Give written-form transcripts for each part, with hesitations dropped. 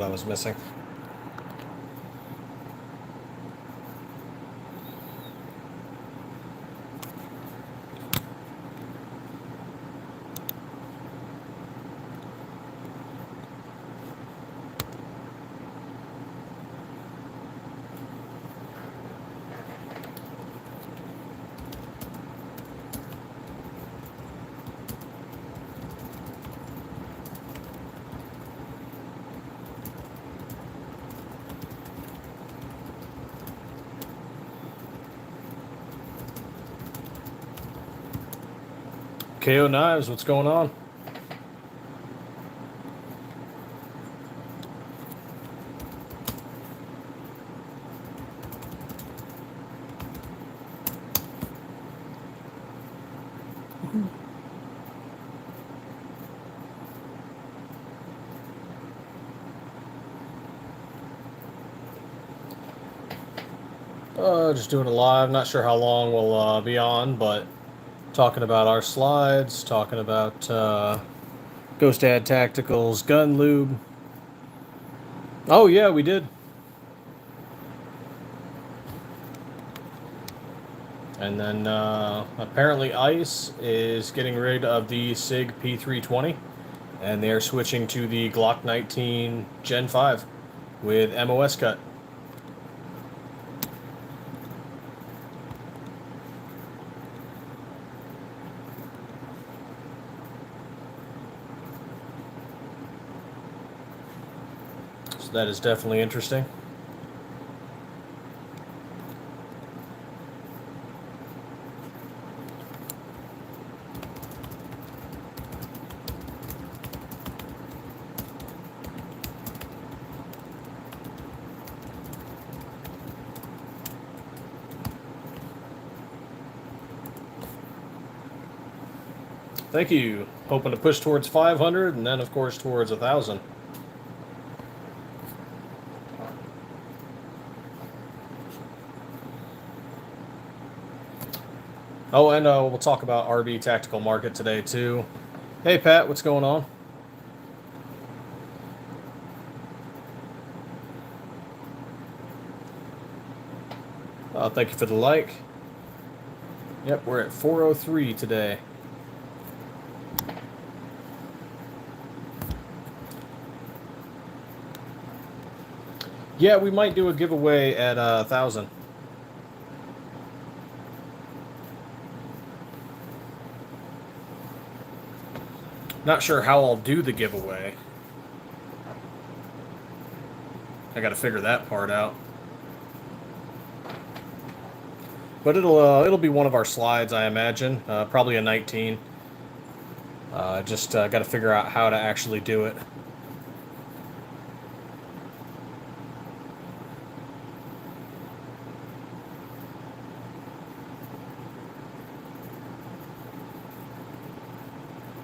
I was missing. KO Knives, what's going on? Just doing it live. Not sure how long we'll be on, but talking about our slides, talking about Ghost Dad Tacticals, gun lube. Oh yeah, we did. And then apparently ICE is getting rid of the SIG P320, and they are switching to the Glock 19 Gen 5 with MOS cut. So that is definitely interesting. Thank you. Hoping to push towards 500 and then, of course, towards 1,000. Oh, and we'll talk about RB Tactical Market today, too. Hey, Pat, what's going on? Thank you for the like. Yep, we're at 403 today. Yeah, we might do a giveaway at 1,000. Not sure how I'll do the giveaway. I gotta figure that part out. But it'll be one of our slides, I imagine. Probably a 19. Just gotta figure out how to actually do it.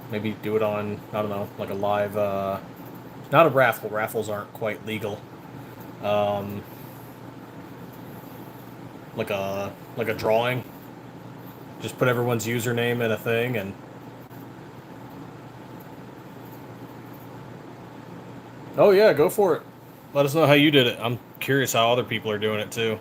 Maybe do it on, I don't know, like a live, not a raffle. Raffles aren't quite legal. Like a drawing. Just put everyone's username in a thing and... Oh yeah, go for it. Let us know how you did it. I'm curious how other people are doing it too.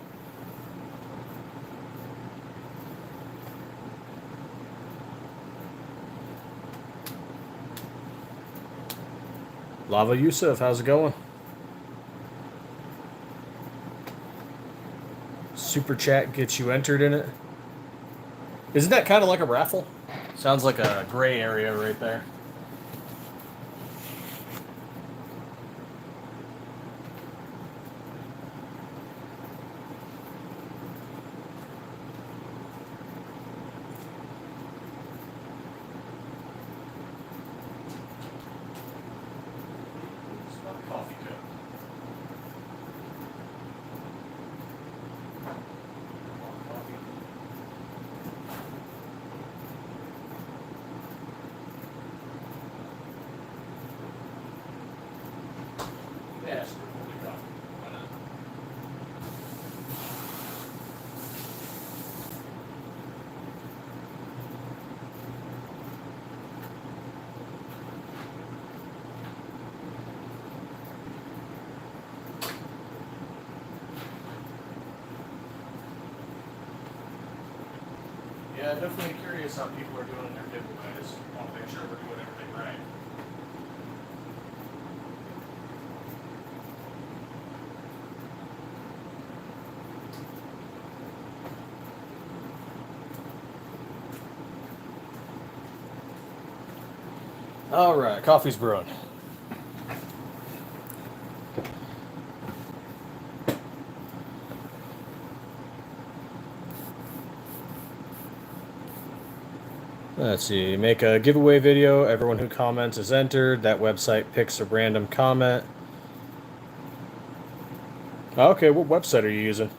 Lava Yusuf, how's it going? Super chat gets you entered in it. Isn't that kind of like a raffle? Sounds like a gray area right there. Yeah, definitely curious how people are doing their giveaways. Want to make sure we're doing everything right. All right, coffee's brewing. Let's see, make a giveaway video. Everyone who comments is entered. That website picks a random comment. Okay, what website are you using?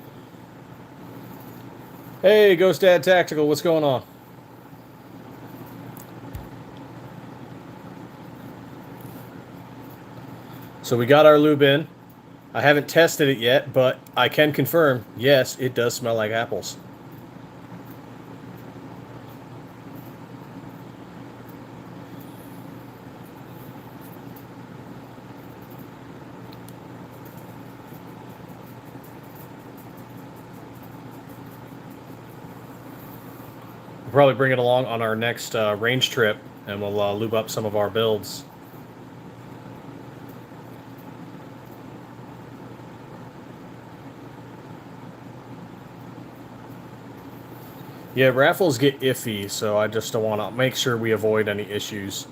Hey, Ghost Dad Tactical, what's going on? So we got our lube in. I haven't tested it yet, but I can confirm, yes, it does smell like apples. We'll probably bring it along on our next range trip, and we'll lube up some of our builds. Yeah, raffles get iffy, so I just don't want to make sure we avoid any issues.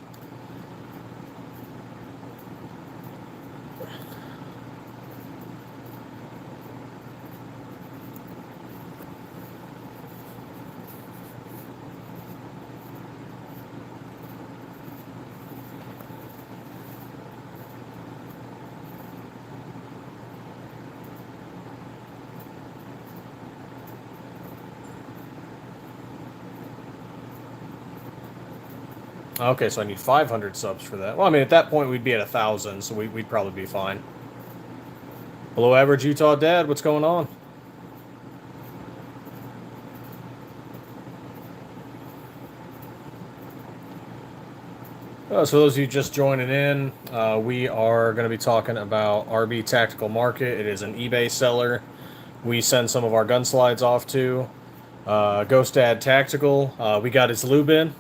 Okay, so I need 500 subs for that. Well, I mean, at that point, we'd be at 1,000, so we'd probably be fine. Hello, Average Utah Dad. What's going on? So those of you just joining in, we are going to be talking about RB Tactical Market. It is an eBay seller. We send some of our gun slides off to. Ghost Dad Tactical, we got his lube in.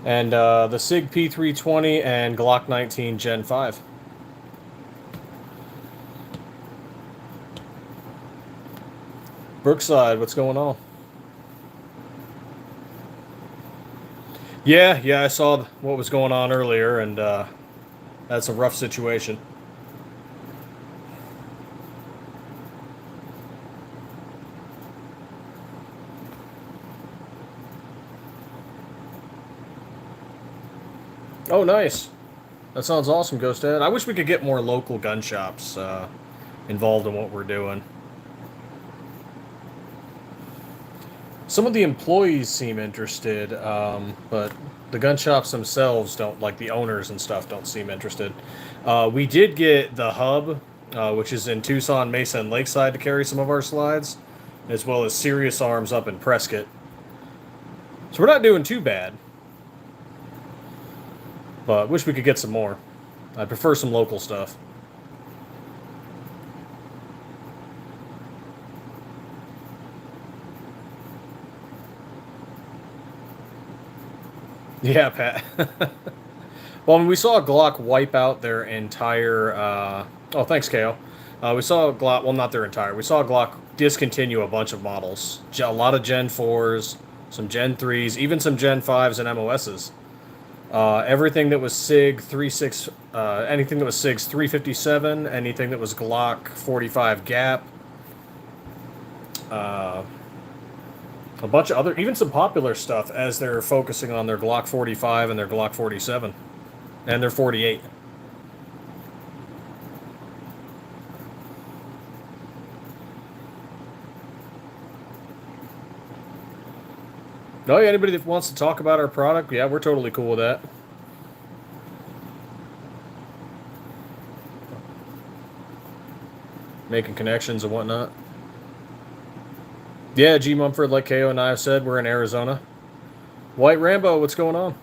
And the SIG P320 and Glock 19 Gen 5. Brookside, what's going on? Yeah, I saw what was going on earlier, and that's a rough situation. Oh, nice. That sounds awesome, Ghost Dad. I wish we could get more local gun shops involved in what we're doing. Some of the employees seem interested, but the gun shops themselves don't, like the owners and stuff, don't seem interested. We did get the hub, which is in Tucson, Mesa, and Lakeside to carry some of our slides, as well as Serious Arms up in Prescott. So we're not doing too bad. But wish we could get some more. I prefer some local stuff. Yeah, Pat. Well, I mean, we saw Glock wipe out their entire... Oh, thanks, KO. We saw Glock... Well, not their entire. We saw Glock discontinue a bunch of models. A lot of Gen 4s, some Gen 3s, even some Gen 5s and MOSs. Everything that was SIG 36, anything that was SIG's 357, anything that was Glock 45 Gap, a bunch of other, even some popular stuff as they're focusing on their Glock 45 and their Glock 47, and their 48. Oh, yeah, anybody that wants to talk about our product, yeah, we're totally cool with that. Making connections and whatnot. Yeah, G. Mumford, like KO and I have said, we're in Arizona. White Rambo, what's going on?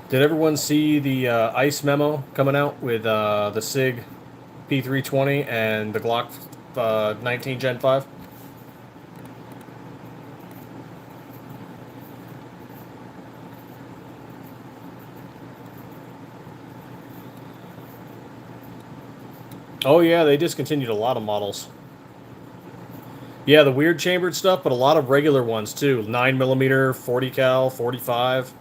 Did everyone see the ICE memo coming out with the SIG P320 and the Glock 19 Gen 5? Oh yeah, they discontinued a lot of models. Yeah, the weird chambered stuff, but a lot of regular ones too. 9mm, 40 cal, 45.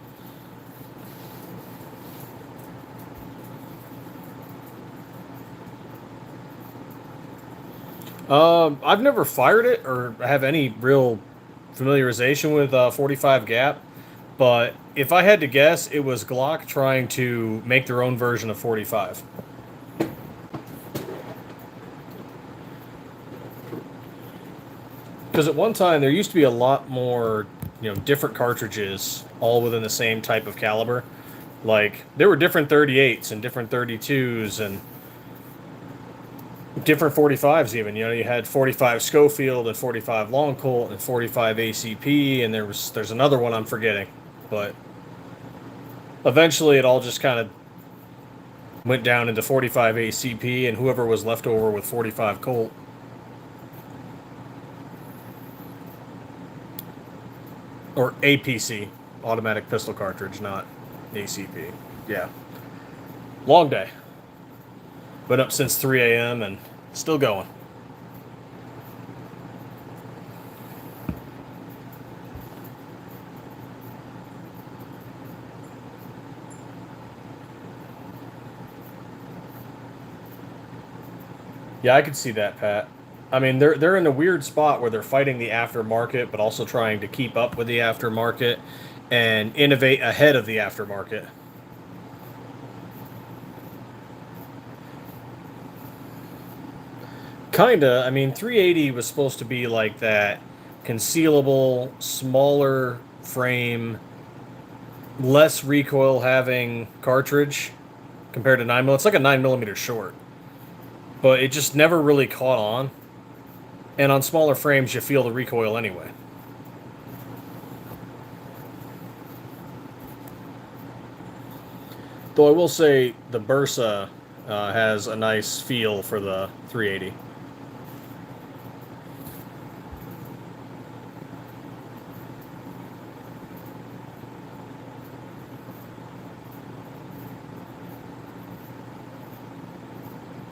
I've never fired it or have any real familiarization with 45 gap, but if I had to guess, it was Glock trying to make their own version of 45. Because at one time there used to be a lot more, different cartridges all within the same type of caliber. Like there were different 38s and different 32s and different 45s even. You had 45 Schofield and 45 Long Colt and 45 ACP, and there's another one I'm forgetting, but eventually it all just kind of went down into 45 ACP and whoever was left over with 45 Colt. Or APC, automatic pistol cartridge, not ACP. Yeah. Long day. Been up since 3 a.m. and still going. Yeah, I could see that, Pat. I mean, they're in a weird spot where they're fighting the aftermarket, but also trying to keep up with the aftermarket and innovate ahead of the aftermarket. Kinda. I mean, 380 was supposed to be like that concealable, smaller frame, less recoil having cartridge compared to 9mm. It's like a 9mm short, but it just never really caught on. And on smaller frames, you feel the recoil anyway. Though I will say the Bursa has a nice feel for the 380.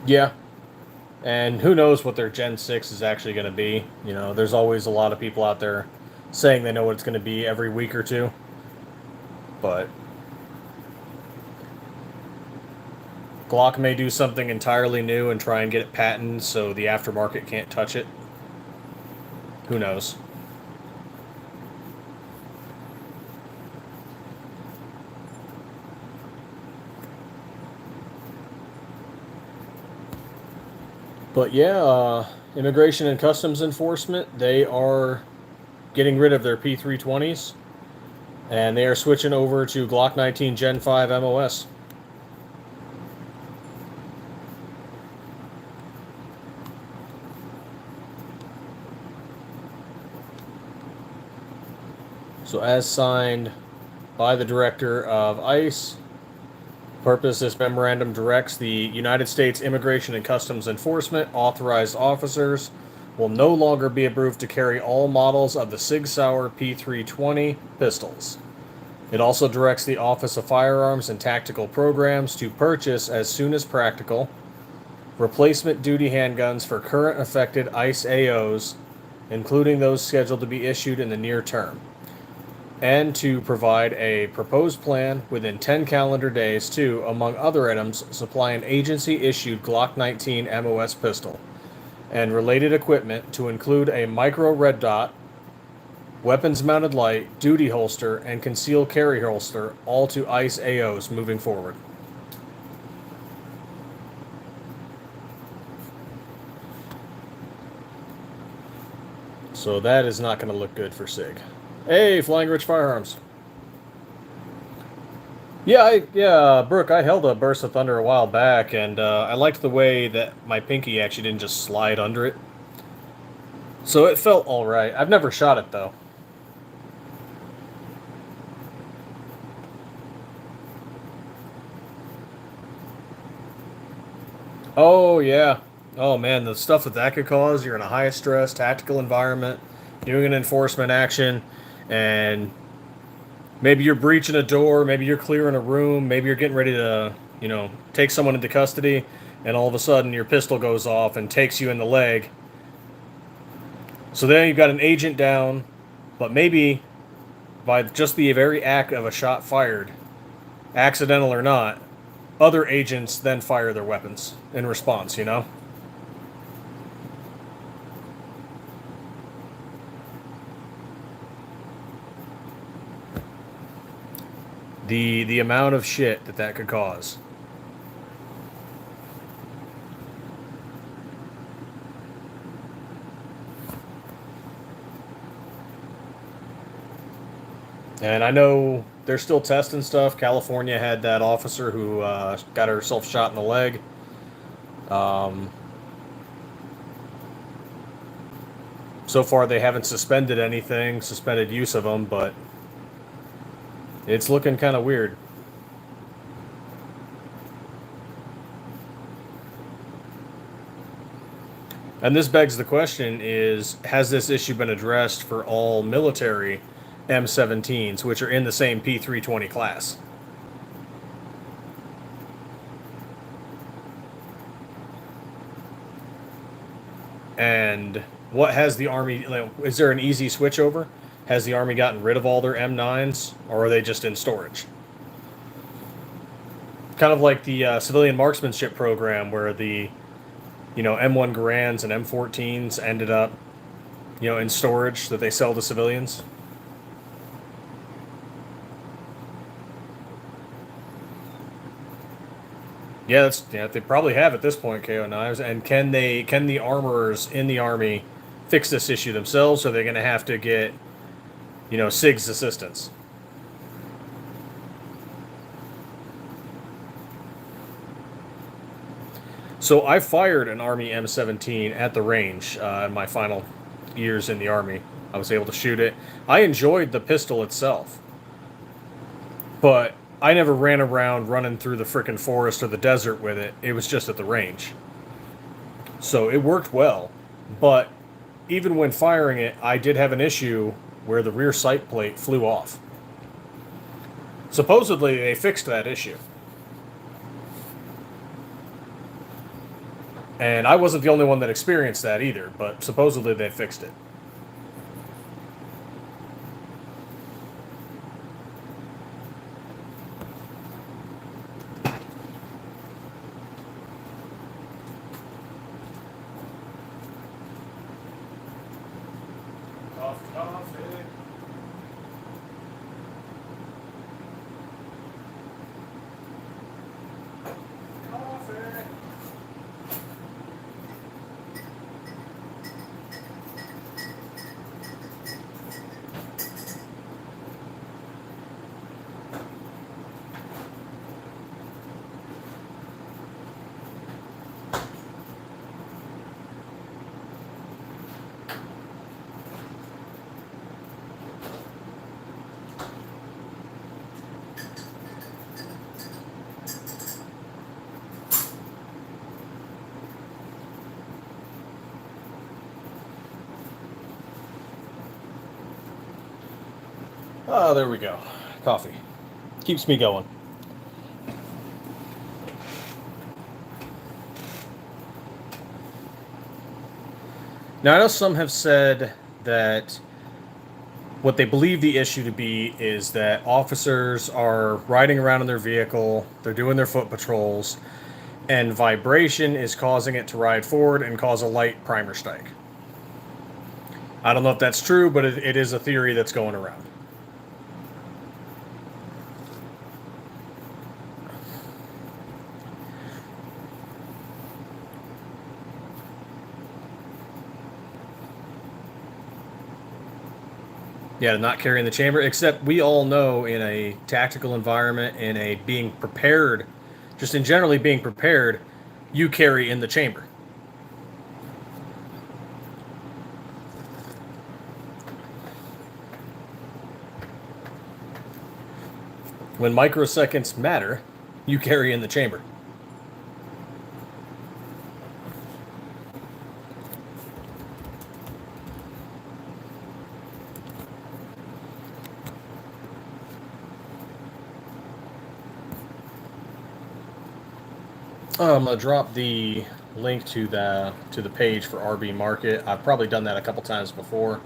Yeah, and who knows what their Gen 6 is actually going to be. There's always a lot of people out there saying they know what it's going to be every week or two. But Glock may do something entirely new and try and get it patented so the aftermarket can't touch it. Who knows? But yeah, Immigration and Customs Enforcement, they are getting rid of their P320s, and they are switching over to Glock 19 Gen 5 MOS. So as signed by the Director of ICE, purpose, this memorandum directs the United States Immigration and Customs Enforcement authorized officers will no longer be approved to carry all models of the SIG Sauer P320 pistols. It also directs the Office of Firearms and Tactical Programs to purchase, as soon as practical, replacement duty handguns for current affected ICE AOs, including those scheduled to be issued in the near term, and to provide a proposed plan within 10 calendar days to, among other items, supply an agency-issued Glock 19 MOS pistol and related equipment to include a micro red dot, weapons-mounted light, duty holster, and concealed carry holster, all to ICE AOs moving forward. So that is not going to look good for SIG. Hey, Flying Rich Firearms. Yeah, Brooke, I held a Burst of Thunder a while back, and I liked the way that my pinky actually didn't just slide under it. So it felt alright. I've never shot it, though. Oh, yeah. Oh, man, the stuff that could cause. You're in a high stress, tactical environment, doing an enforcement action, and maybe you're breaching a door, maybe you're clearing a room, maybe you're getting ready to, take someone into custody, and all of a sudden your pistol goes off and takes you in the leg. So then you've got an agent down, but maybe by just the very act of a shot fired, accidental or not, other agents then fire their weapons in response, The amount of shit that could cause. And I know they're still testing stuff. California had that officer who got herself shot in the leg. Um, so far, they haven't suspended anything, suspended use of them, but it's looking kind of weird. And this begs the question is, has this issue been addressed for all military M17s, which are in the same P320 class? And what has the Army, is there an easy switchover? Has the Army gotten rid of all their M9s, or are they just in storage? Kind of like the civilian marksmanship program where the, M1 Garands and M14s ended up, in storage that they sell to civilians. Yeah, they probably have at this point, KO knives. And can the armorers in the Army fix this issue themselves, or are they going to have to get, SIG's assistance? So I fired an Army M17 at the range in my final years in the Army. I was able to shoot it. I enjoyed the pistol itself, but I never ran around running through the frickin' forest or the desert with it. It was just at the range. So it worked well, but even when firing it, I did have an issue where the rear sight plate flew off. Supposedly, they fixed that issue. And I wasn't the only one that experienced that either, but supposedly they fixed it. Coffee. Oh, there we go. Coffee. Keeps me going. Now, I know some have said that what they believe the issue to be is that officers are riding around in their vehicle, they're doing their foot patrols, and vibration is causing it to ride forward and cause a light primer strike. I don't know if that's true, but it is a theory that's going around. Yeah, not carrying the chamber, except we all know in a tactical environment, in a being prepared, just in generally being prepared, you carry in the chamber. When microseconds matter, you carry in the chamber. I'm gonna drop the link to the page for RB Market. I've probably done that a couple times before.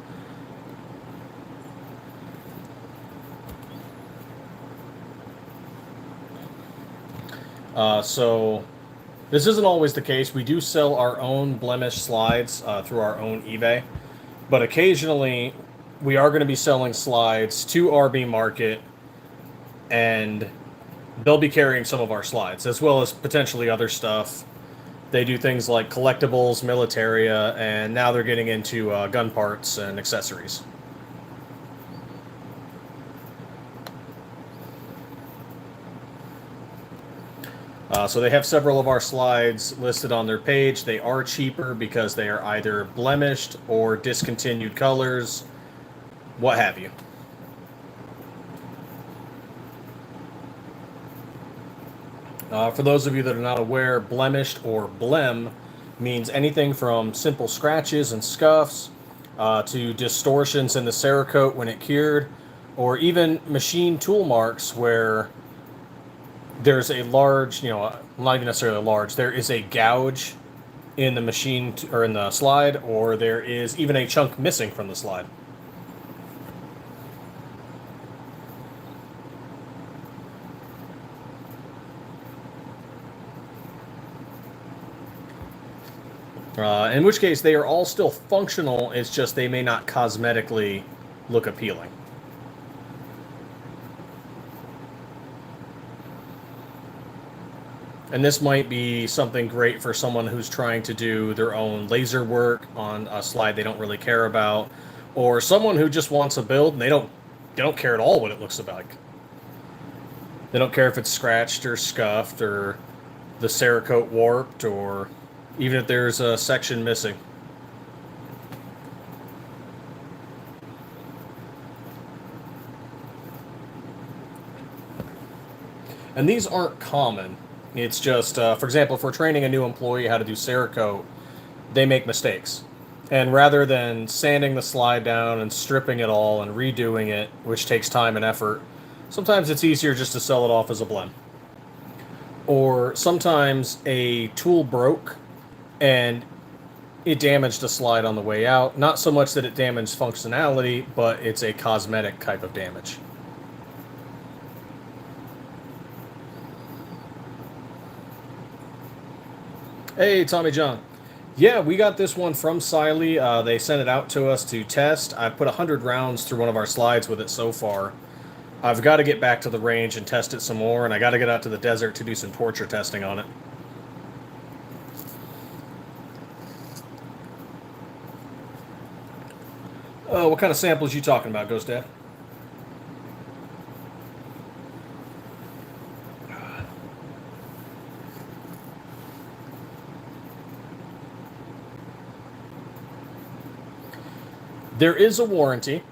So this isn't always the case. We do sell our own blemish slides through our own eBay, but occasionally we are going to be selling slides to RB Market, and they'll be carrying some of our slides as well as potentially other stuff. They do things like collectibles, militaria, and now they're getting into gun parts and accessories. So they have several of our slides listed on their page. They are cheaper because they are either blemished or discontinued colors, what have you. For those of you that are not aware, blemished or blem means anything from simple scratches and scuffs to distortions in the Cerakote when it cured, or even machine tool marks where there's a large, not even necessarily large, there is a gouge in the machine or in the slide, or there is even a chunk missing from the slide. In which case, they are all still functional, it's just they may not cosmetically look appealing. And this might be something great for someone who's trying to do their own laser work on a slide they don't really care about, or someone who just wants a build and they don't care at all what it looks like. They don't care if it's scratched or scuffed or the Cerakote warped, or even if there's a section missing. And these aren't common. It's just, for example, if we're training a new employee how to do Cerakote, they make mistakes. And rather than sanding the slide down and stripping it all and redoing it, which takes time and effort, sometimes it's easier just to sell it off as a blem. Or sometimes a tool broke and it damaged a slide on the way out. Not so much that it damaged functionality, but it's a cosmetic type of damage. Hey, Tommy John. Yeah, we got this one from Siley. They sent it out to us to test. I've put 100 rounds through one of our slides with it so far. I've got to get back to the range and test it some more, and I got to get out to the desert to do some torture testing on it. What kind of samples you talking about, Ghost Dad? There is a warranty,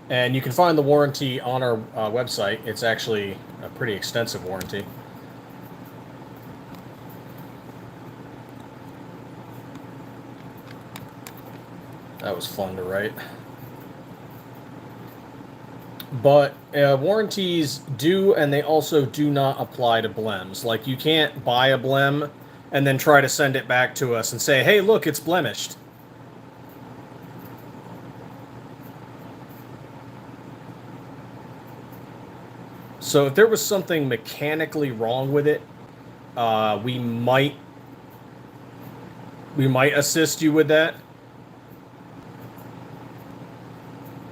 and you can find the warranty on our website. It's actually a pretty extensive warranty. That was fun to write. But warranties do, and they also do not apply to blems. Like, you can't buy a blem and then try to send it back to us and say, hey, look, it's blemished. So if there was something mechanically wrong with it, we might assist you with that.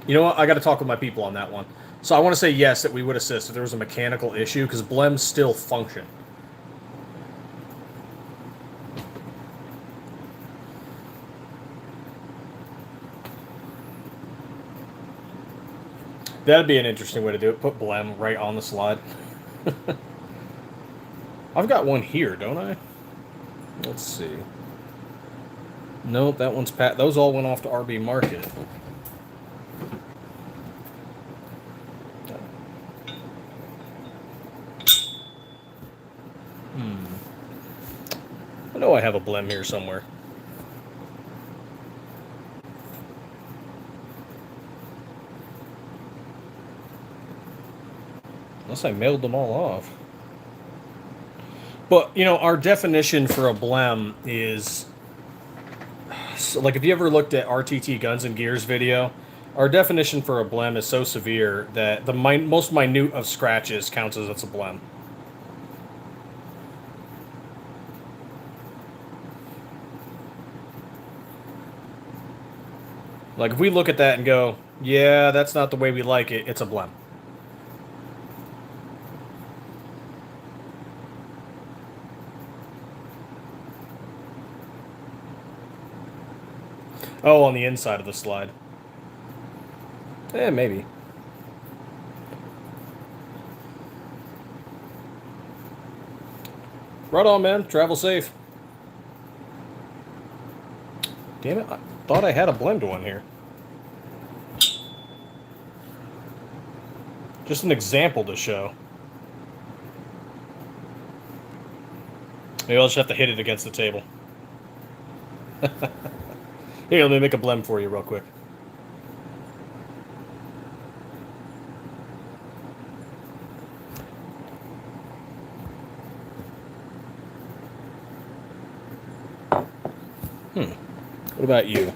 You know what? I got to talk with my people on that one. So I want to say yes, that we would assist if there was a mechanical issue, because blems still function. That'd be an interesting way to do it. Put blem right on the slide. I've got one here, don't I? Let's see. Nope, that one's pat. Those all went off to RB Market. I know I have a blem here somewhere. Unless I mailed them all off. But, you know, our definition for a blem is... So, like, if you ever looked at RTT Guns and Gears video, our definition for a blem is so severe that the most minute of scratches counts as it's a blem. Like, if we look at that and go, yeah, that's not the way we like it, it's a blem. Oh, on the inside of the slide. Maybe. Right on, man. Travel safe. Damn it, I thought I had a blend one here. Just an example to show. Maybe I'll just have to hit it against the table. Here, let me make a blend for you real quick. What about you?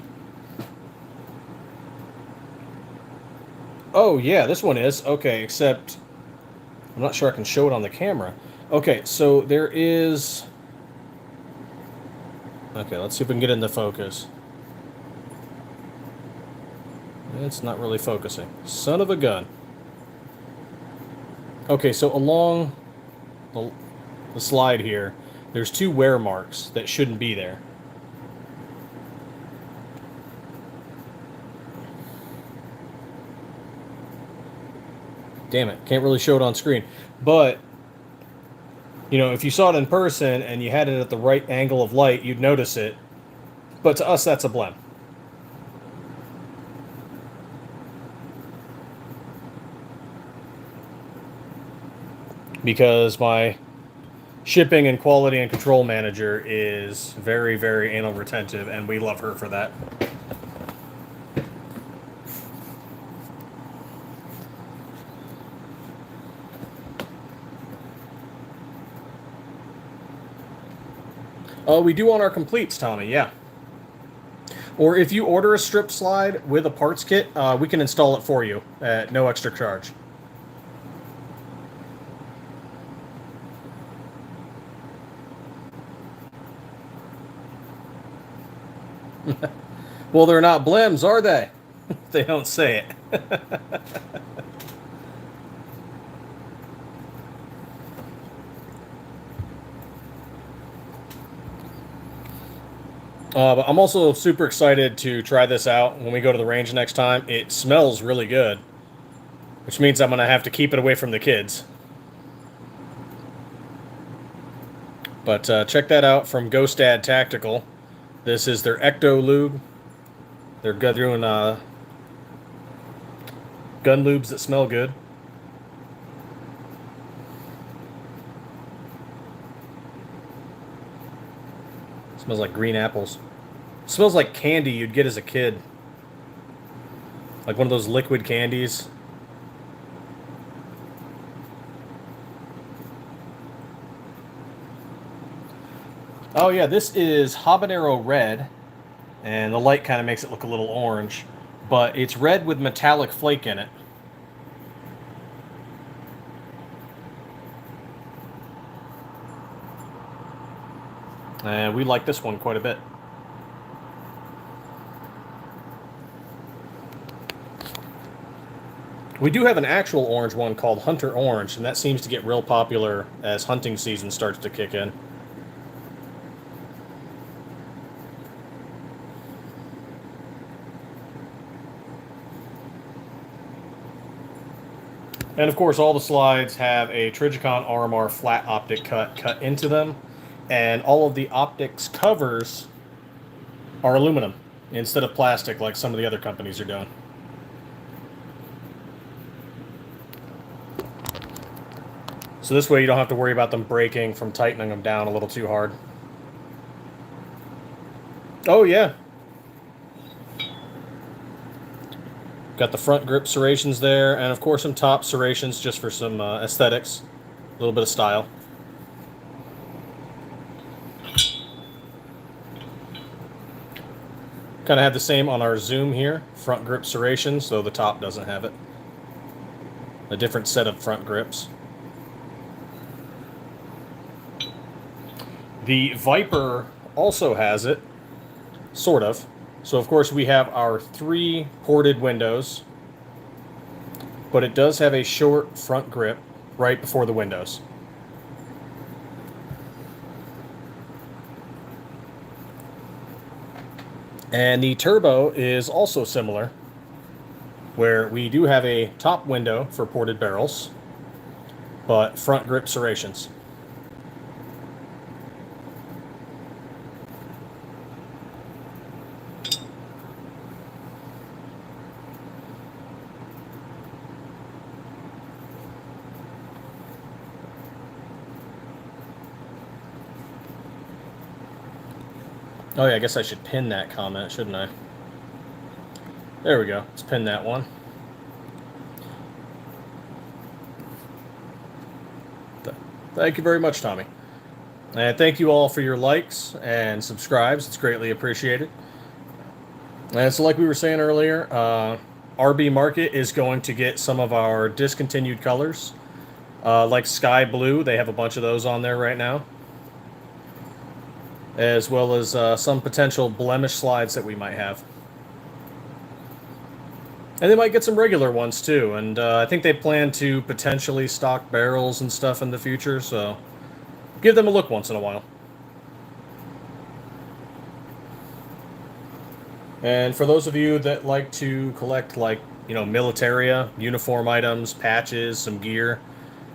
Oh, yeah, this one is. Okay, except I'm not sure I can show it on the camera. Okay, so there is... Okay, let's see if we can get into focus. It's not really focusing. Son of a gun. Okay, so along the slide here, there's two wear marks that shouldn't be there. Damn it, can't really show it on screen. But, you know, if you saw it in person and you had it at the right angle of light, you'd notice it. But to us, that's a blem. Because my shipping and quality and control manager is very, very anal retentive, and we love her for that. Oh, we do on our completes, Tommy, yeah. Or if you order a strip slide with a parts kit, we can install it for you at no extra charge. Well, they're not blems, are they? They don't say it. But I'm also super excited to try this out when we go to the range next time. It smells really good, which means I'm going to have to keep it away from the kids. But check that out from Ghostad Tactical. This is their Ecto Lube. They're doing gun lubes that smell good. Smells like green apples. It smells like candy you'd get as a kid. Like one of those liquid candies. Oh yeah, this is Habanero Red. And the light kind of makes it look a little orange. But it's red with metallic flake in it. And we like this one quite a bit. We do have an actual orange one called Hunter Orange, and that seems to get real popular as hunting season starts to kick in. And of course, all the slides have a Trijicon RMR flat optic cut into them, and all of the optics covers are aluminum instead of plastic like some of the other companies are doing. So this way you don't have to worry about them breaking from tightening them down a little too hard. Oh yeah. Got the front grip serrations there, and of course some top serrations just for some aesthetics. A little bit of style. Kind of have the same on our zoom here. Front grip serrations, though the top doesn't have it. A different set of front grips. The Viper also has it, sort of. So of course we have our 3 ported windows, but it does have a short front grip right before the windows. And the Turbo is also similar, where we do have a top window for ported barrels, but front grip serrations. Oh yeah, I guess I should pin that comment, shouldn't I? There we go. Let's pin that one. Thank you very much, Tommy. And thank you all for your likes and subscribes. It's greatly appreciated. And so like we were saying earlier, RB Market is going to get some of our discontinued colors. Like Sky Blue, they have a bunch of those on there right now. As well as some potential blemish slides that we might have. And they might get some regular ones too, and I think they plan to potentially stock barrels and stuff in the future, so give them a look once in a while. And for those of you that like to collect, like, you know, militaria, uniform items, patches, some gear,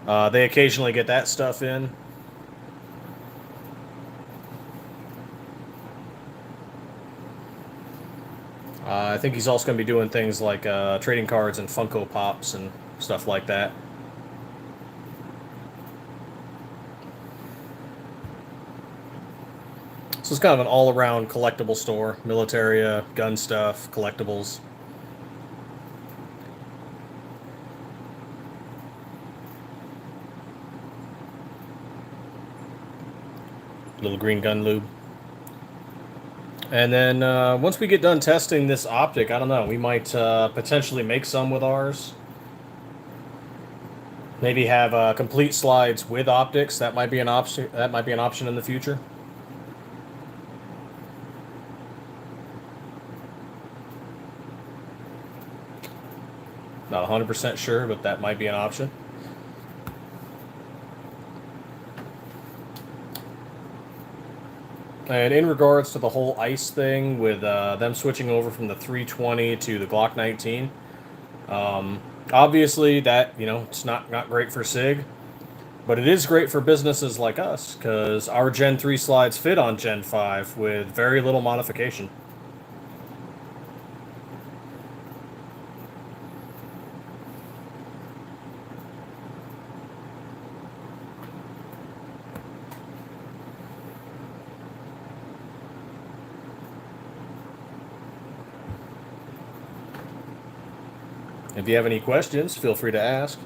they occasionally get that stuff in. I think he's also going to be doing things like trading cards and Funko Pops and stuff like that. So it's kind of an all-around collectible store. Militaria, gun stuff, collectibles. Little green gun lube. And then once we get done testing this optic, I don't know, we might potentially make some with ours. Maybe have complete slides with optics. That might be an option. That might be an option in the future. Not 100% sure, but that might be an option. And in regards to the whole ICE thing with them switching over from the 320 to the Glock 19, obviously that, you know, it's not great for SIG, but it is great for businesses like us because our Gen 3 slides fit on Gen 5 with very little modification. If you have any questions, feel free to ask.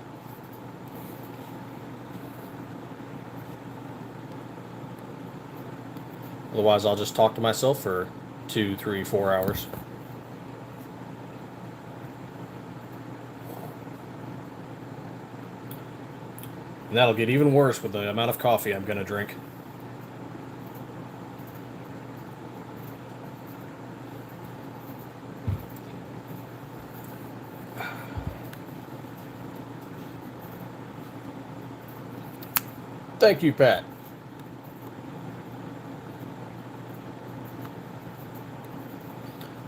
Otherwise, I'll just talk to myself for 2, 3, 4 hours. And that'll get even worse with the amount of coffee I'm going to drink. Thank you, Pat.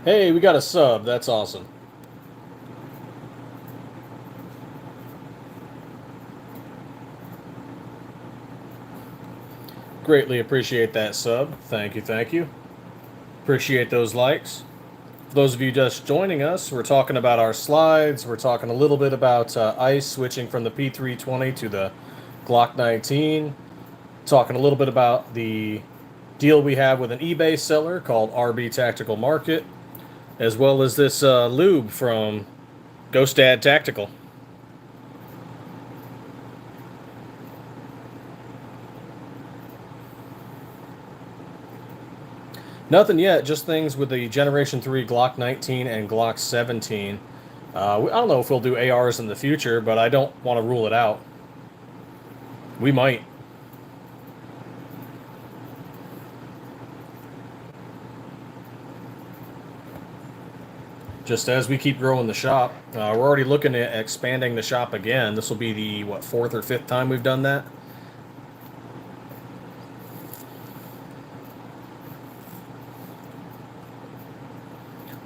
Hey, we got a sub. That's awesome. Greatly appreciate that sub. Thank you, thank you. Appreciate those likes. For those of you just joining us, we're talking about our slides. We're talking a little bit about ICE switching from the P320 to the Glock 19. Talking a little bit about the deal we have with an eBay seller called RB Tactical Market, as well as this lube from Ghost Dad Tactical. Nothing yet, just things with the Generation 3 Glock 19 and Glock 17. I don't know if we'll do ARs in the future, but I don't want to rule it out. We might. Just as we keep growing the shop. We're already looking at expanding the shop again. This will be the, what, 4th or 5th time we've done that?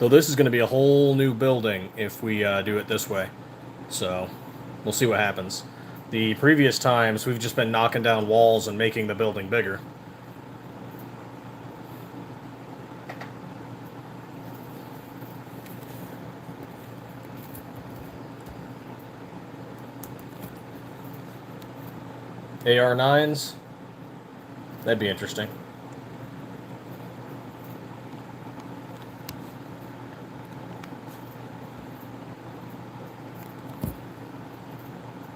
Though this is going to be a whole new building if we do it this way. So, we'll see what happens. The previous times, we've just been knocking down walls and making the building bigger. AR9s? That'd be interesting.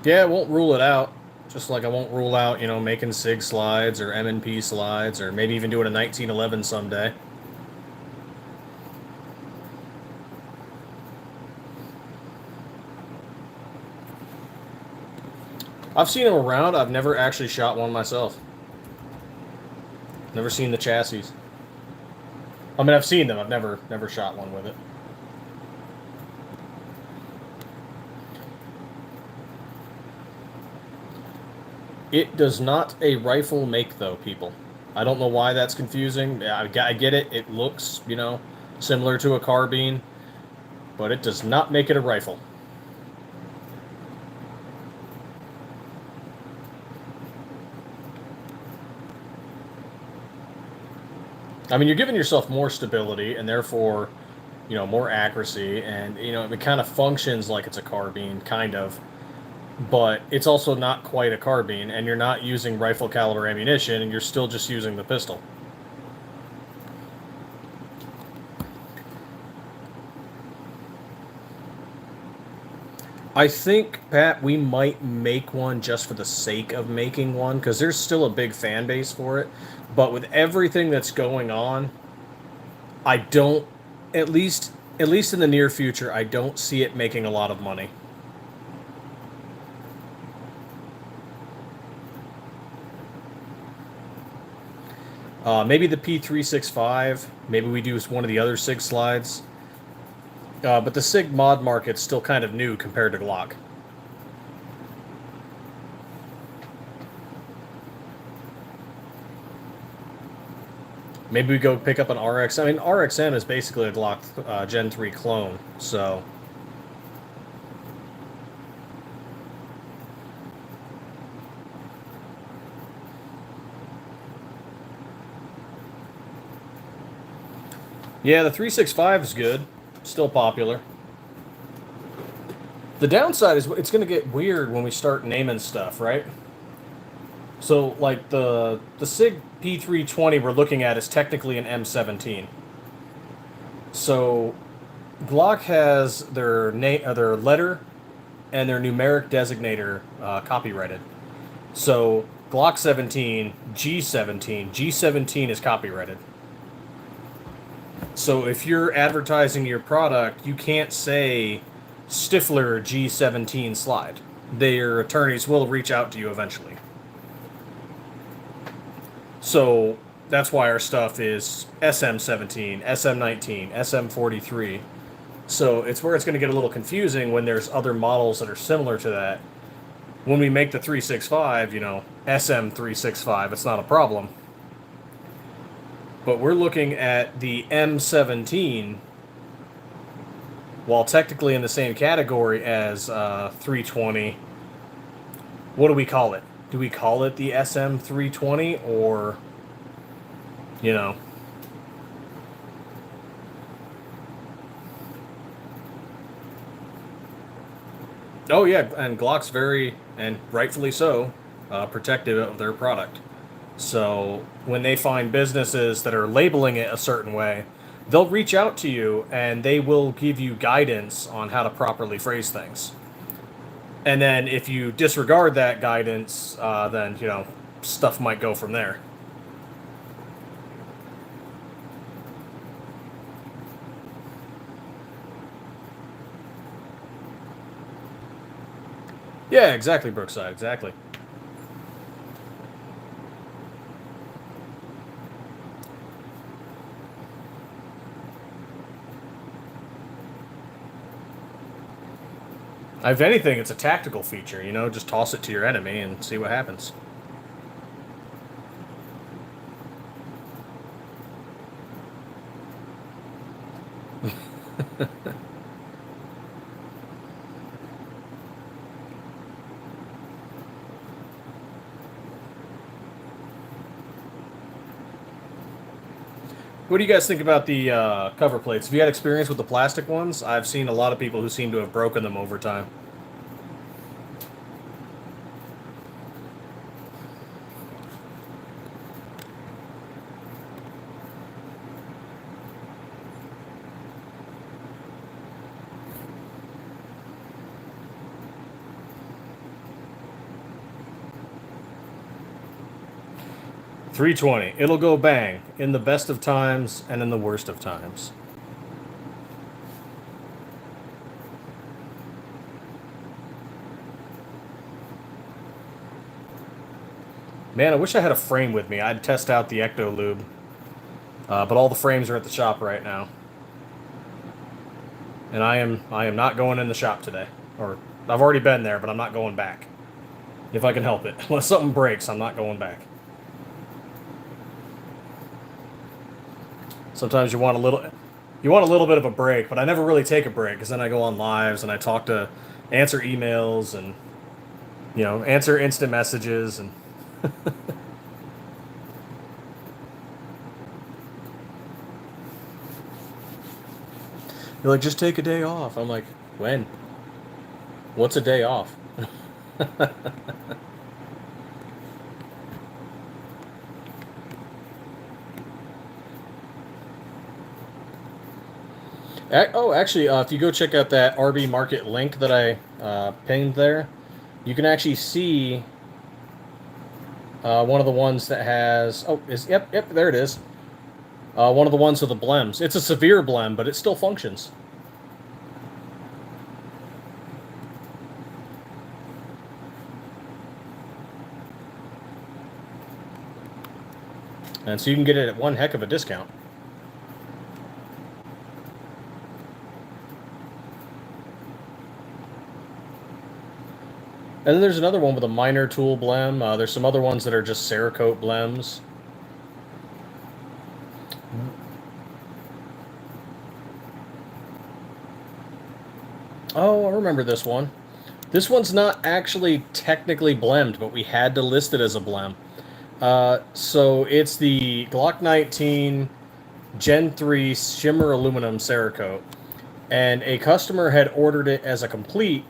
Yeah, I won't rule it out. Just like I won't rule out, making SIG slides or M&P slides or maybe even doing a 1911 someday. I've seen them around. I've never actually shot one myself. Never seen the chassis. I mean, I've seen them. I've never shot one with it. It does not a rifle make, though, people. I don't know why that's confusing. I get it. It looks, similar to a carbine, but it does not make it a rifle. I mean, you're giving yourself more stability and therefore, more accuracy, and, it kind of functions like it's a carbine, kind of. But it's also not quite a carbine, and you're not using rifle caliber ammunition, and you're still just using the pistol. I think, Pat, we might make one just for the sake of making one, because there's still a big fan base for it. But with everything that's going on, I don't, at least in the near future, I don't see it making a lot of money. Maybe the P365. Maybe we do one of the other SIG slides. But the SIG mod market's still kind of new compared to Glock. Maybe we go pick up an RX. I mean, RXM is basically a Glock Gen 3 clone, so... Yeah, the 365 is good. Still popular. The downside is it's going to get weird when we start naming stuff, right? So, like, the SIG P320 we're looking at is technically an M17. So, Glock has their letter and their numeric designator copyrighted. So, Glock 17, G17. G17 is copyrighted. So if you're advertising your product, you can't say Stiffler G17 slide. Their attorneys will reach out to you eventually. So that's why our stuff is SM17, SM19, SM43. So it's where it's going to get a little confusing when there's other models that are similar to that. When we make the 365, SM365, it's not a problem. But we're looking at the M17, while technically in the same category as 320. What do we call it? Do we call it the SM320 or, Oh yeah, and Glock's very, and rightfully so, protective of their product. So when they find businesses that are labeling it a certain way, they'll reach out to you and they will give you guidance on how to properly phrase things. And then if you disregard that guidance, then, stuff might go from there. Yeah, exactly, Brookside, exactly. If anything, it's a tactical feature, you know, just toss it to your enemy and see what happens. What do you guys think about the cover plates? Have you had experience with the plastic ones? I've seen a lot of people who seem to have broken them over time. 320. It'll go bang in the best of times and in the worst of times. Man, I wish I had a frame with me. I'd test out the Ecto Lube. But all the frames are at the shop right now. And I am not going in the shop today. Or I've already been there, but I'm not going back. If I can help it. Unless something breaks, I'm not going back. Sometimes you want a little bit of a break, but I never really take a break because then I go on lives and I answer emails and answer instant messages and you're like, just take a day off. I'm like, when? What's a day off? Oh, actually, if you go check out that RB Market link that I pinned there, you can actually see one of the ones that has... Oh, yep, there it is. One of the ones with the blems. It's a severe blem, but it still functions. And so you can get it at one heck of a discount. And then there's another one with a minor tool blem. There's some other ones that are just Cerakote blems. Oh, I remember this one. This one's not actually technically blemmed, but we had to list it as a blem. So it's the Glock 19 Gen 3 Shimmer Aluminum Cerakote. And a customer had ordered it as a complete.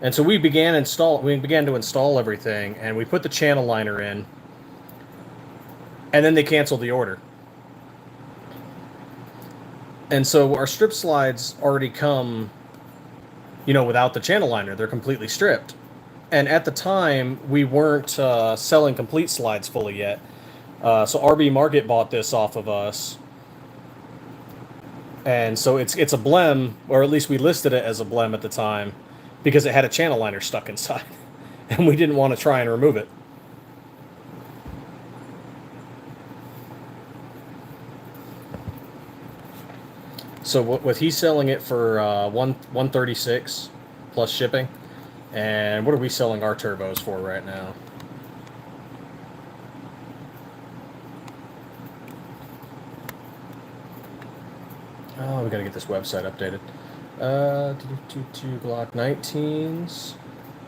And so we began to install everything, and we put the channel liner in. And then they canceled the order. And so our strip slides already come, without the channel liner. They're completely stripped. And at the time, we weren't selling complete slides fully yet. So RB Market bought this off of us. And so it's a blem, or at least we listed it as a blem at the time, because it had a channel liner stuck inside. And we didn't want to try and remove it. So with he's selling it for $136 plus shipping. And what are we selling our turbos for right now? Oh, we gotta get this website updated. Glock 19s.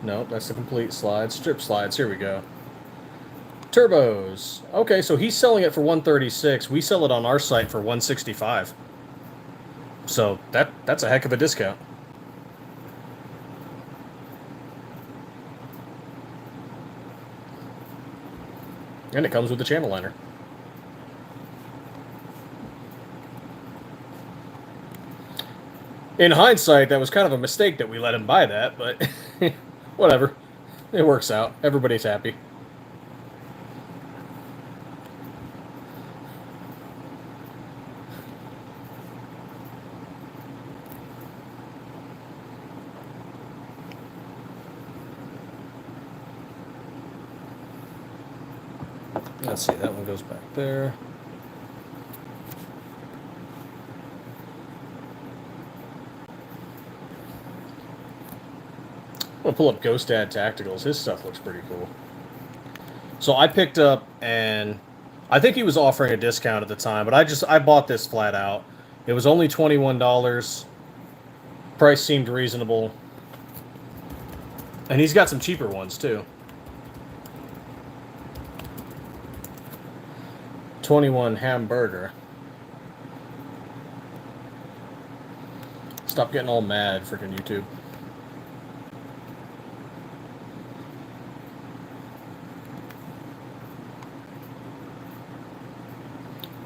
Nope, that's the complete slides. Strip slides, here we go. Turbos. Okay, so he's selling it for $136. We sell it on our site for $165. So that's a heck of a discount. And it comes with the channel liner. In hindsight, that was kind of a mistake that we let him buy that, but whatever. It works out. Everybody's happy. Let's see, that one goes back there. I'm gonna pull up Ghost Dad Tacticals. His stuff looks pretty cool. So I picked up, and I think he was offering a discount at the time, but I bought this flat out. It was only $21. Price seemed reasonable. And he's got some cheaper ones too. 21 hamburger. Stop getting all mad, freaking YouTube.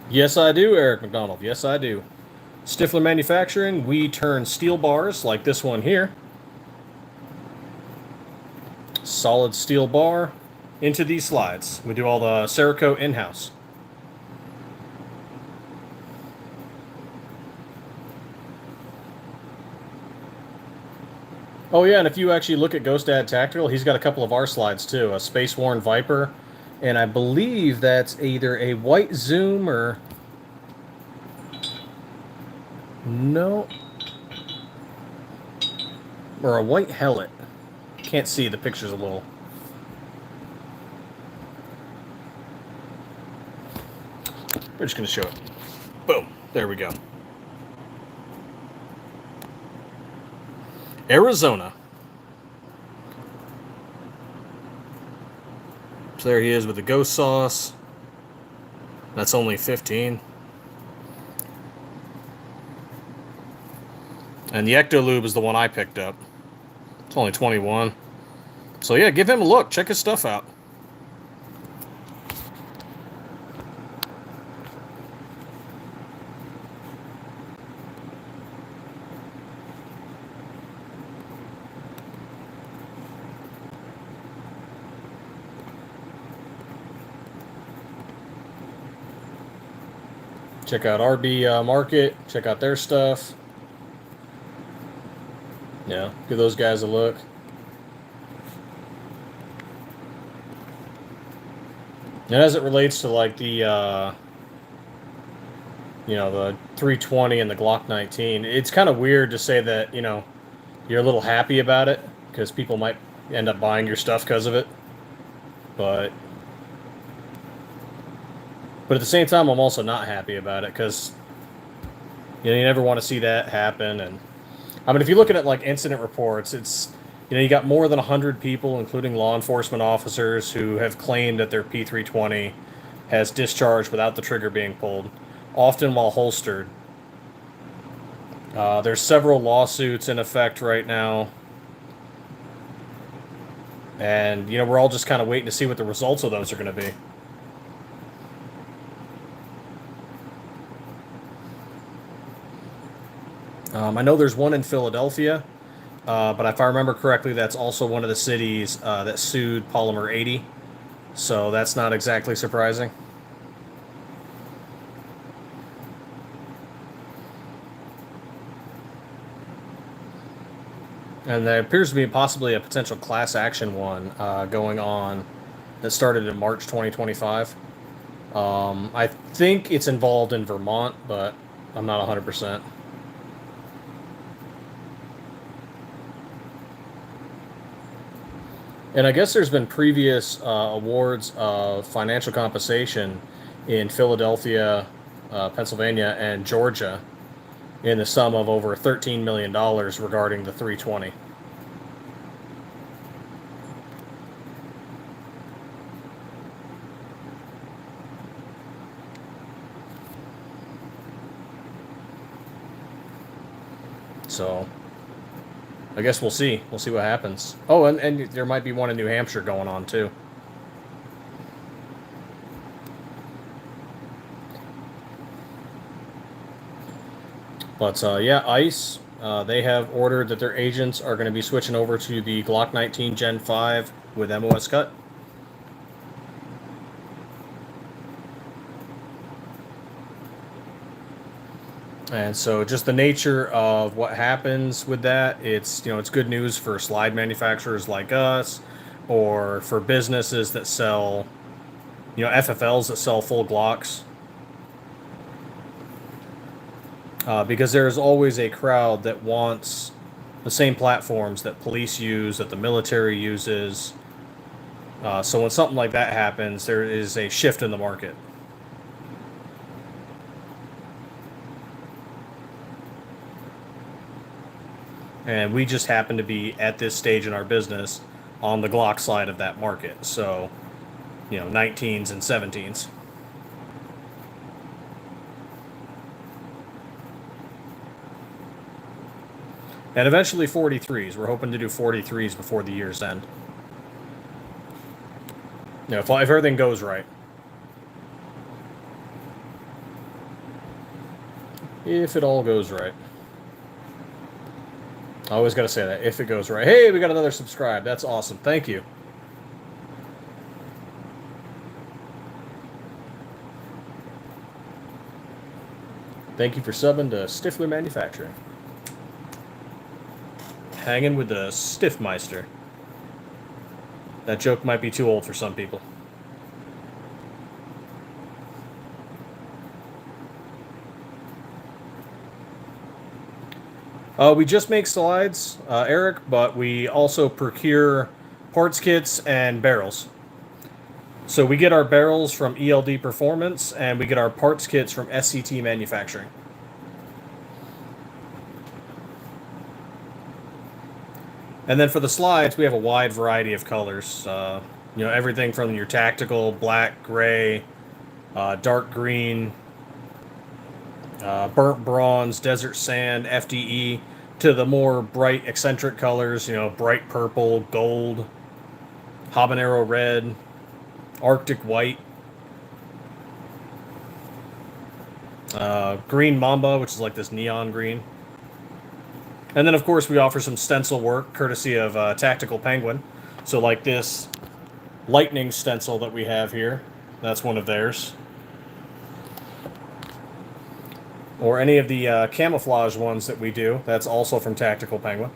Yes, I do, Eric McDonald. Yes, I do. Stiffler Manufacturing, we turn steel bars like this one here. Solid steel bar into these slides. We do all the Cerakote in-house. Oh yeah, and if you actually look at Ghost Dad Tactical, he's got a couple of our slides too. A Space Worn Viper, and I believe that's either a white Zoom or... No. Or a white helmet. Can't see, the picture's a little... We're just going to show it. Boom. There we go. Arizona. So there he is with the ghost sauce. That's only 15. And the Ecto Lube is the one I picked up. It's only 21. So yeah, give him a look. Check his stuff out. Check out RB Market. Check out their stuff. Yeah, give those guys a look. And as it relates to like the, the 320 and the Glock 19, it's kind of weird to say that, you're a little happy about it because people might end up buying your stuff because of it. But at the same time, I'm also not happy about it because, you never want to see that happen. And I mean, if you look at it like incident reports, it's, you got more than 100 people, including law enforcement officers, who have claimed that their P320 has discharged without the trigger being pulled, often while holstered. There's several lawsuits in effect right now. And, we're all just kind of waiting to see what the results of those are going to be. I know there's one in Philadelphia, but if I remember correctly, that's also one of the cities that sued Polymer 80, so that's not exactly surprising. And there appears to be possibly a potential class action one going on that started in March 2025. I think it's involved in Vermont, but I'm not 100%. And I guess there's been previous awards of financial compensation in Philadelphia, Pennsylvania, and Georgia in the sum of over $13 million regarding the 320. So I guess we'll see. We'll see what happens. Oh, and there might be one in New Hampshire going on, too. But, yeah, ICE, they have ordered that their agents are going to be switching over to the Glock 19 Gen 5 with MOS cut. And so just the nature of what happens with that, it's, it's good news for slide manufacturers like us, or for businesses that sell, you know, FFLs that sell full Glocks. Because there's always a crowd that wants the same platforms that police use, that the military uses. So when something like that happens, there is a shift in the market. And we just happen to be at this stage in our business on the Glock side of that market. So, you know, 19s and 17s. And eventually 43s. We're hoping to do 43s before the year's end. You know, if everything goes right. If it all goes right. I always got to say that, if it goes right. Hey, we got another subscribe. That's awesome. Thank you. Thank you for subbing to Stiffler Manufacturing. Hanging with the Stiffmeister. That joke might be too old for some people. We just make slides, Eric, but we also procure parts kits and barrels. So we get our barrels from ELD Performance, and we get our parts kits from SCT Manufacturing. And then for the slides, we have a wide variety of colors. You know, everything from your tactical, black, gray, dark green, burnt bronze, desert sand, FDE, to the more bright eccentric colors, you know, bright purple, gold, habanero red, arctic white, green mamba, which is like this neon green. And then, of course, we offer some stencil work, courtesy of Tactical Penguin. So like this lightning stencil that we have here, that's one of theirs. Or any of the camouflage ones that we do, that's also from Tactical Penguin.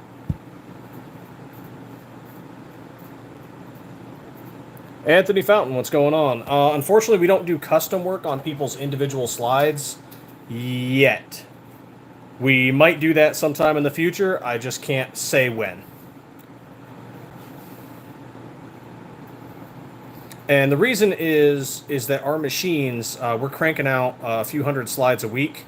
Anthony Fountain, what's going on? Unfortunately, we don't do custom work on people's individual slides yet. We might do that sometime in the future. I just can't say when. And the reason is that our machines, we're cranking out a few hundred slides a week.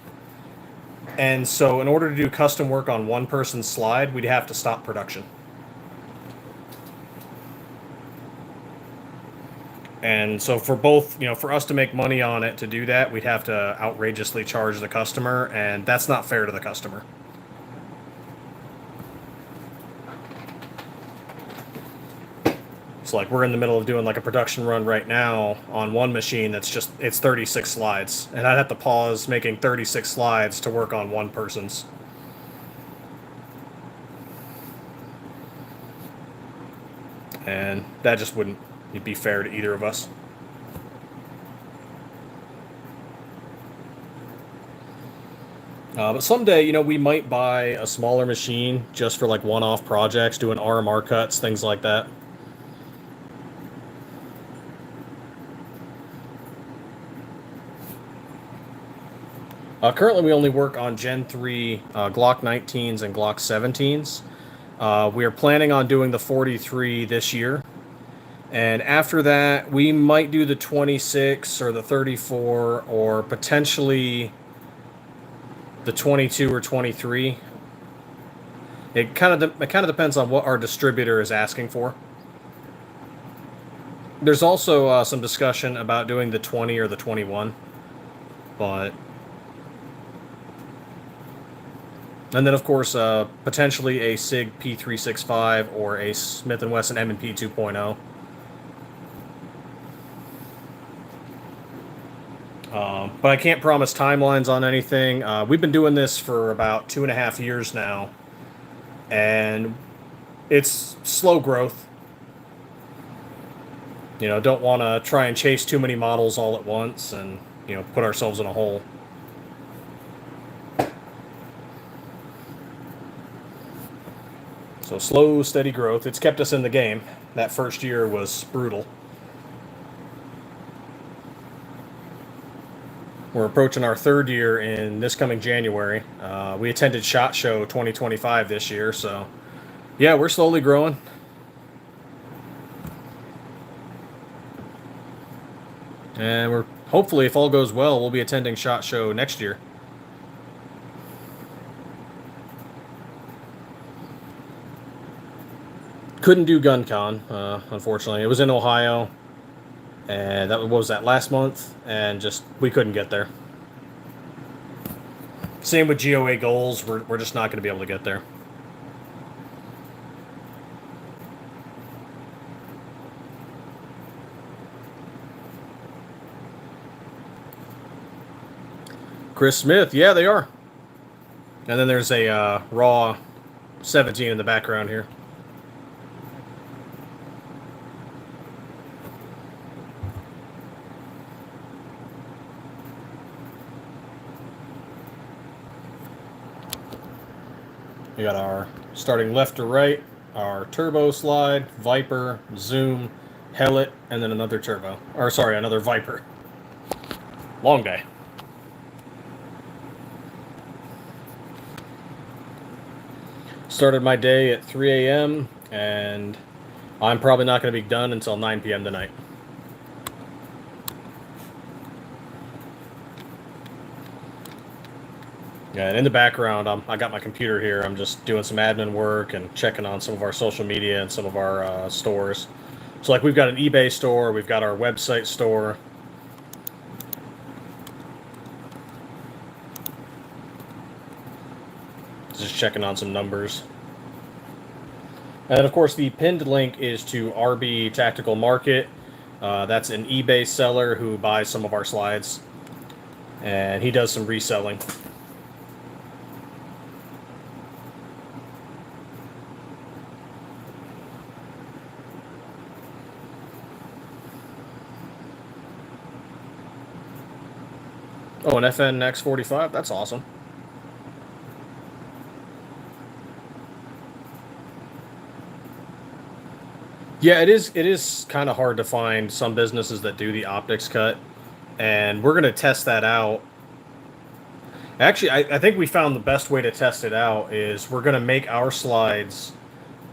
And so in order to do custom work on one person's slide, we'd have to stop production. And so for both, you know, for us to make money on it to do that, we'd have to outrageously charge the customer, and that's not fair to the customer. So like we're in the middle of doing like a production run right now on one machine that's just, it's 36 slides. And I'd have to pause making 36 slides to work on one person's. And that just wouldn't be fair to either of us. But someday, you know, we might buy a smaller machine just for like one-off projects, doing RMR cuts, things like that. Currently, we only work on Gen 3 Glock 19s and Glock 17s. We are planning on doing the 43 this year. And after that, we might do the 26 or the 34 or potentially the 22 or 23. It kind of depends on what our distributor is asking for. There's also some discussion about doing the 20 or the 21, but... And then, of course, potentially a SIG P365 or a Smith & Wesson M&P 2.0. But I can't promise timelines on anything. We've been doing this for about 2.5 years now, and it's slow growth. You know, don't want to try and chase too many models all at once and, you know, put ourselves in a hole. So slow, steady growth. It's kept us in the game. That first year was brutal. We're approaching our 3rd year in this coming January. We attended SHOT Show 2025 this year, so yeah, we're slowly growing. And we're hopefully, if all goes well, we'll be attending SHOT Show next year. Couldn't do GunCon, unfortunately. It was in Ohio, and what was that, last month? And just, we couldn't get there. Same with GOA goals, we're just not going to be able to get there. Chris Smith, yeah, they are. And then there's a raw 17 in the background here. We got our starting left to right, our turbo slide, Viper, Zoom, Hellet, and then another turbo. Or sorry, another Viper. Long day. Started my day at 3 a.m. and I'm probably not going to be done until 9 p.m. tonight. Yeah, and in the background, I got my computer here. I'm just doing some admin work and checking on some of our social media and some of our stores. So, like, we've got an eBay store, we've got our website store. Just checking on some numbers. And of course, the pinned link is to RB Tactical Market. That's an eBay seller who buys some of our slides, and he does some reselling. Oh, an FNX45? That's awesome. Yeah, it is kind of hard to find some businesses that do the optics cut, and we're going to test that out. Actually, I think we found the best way to test it out is we're going to make our slides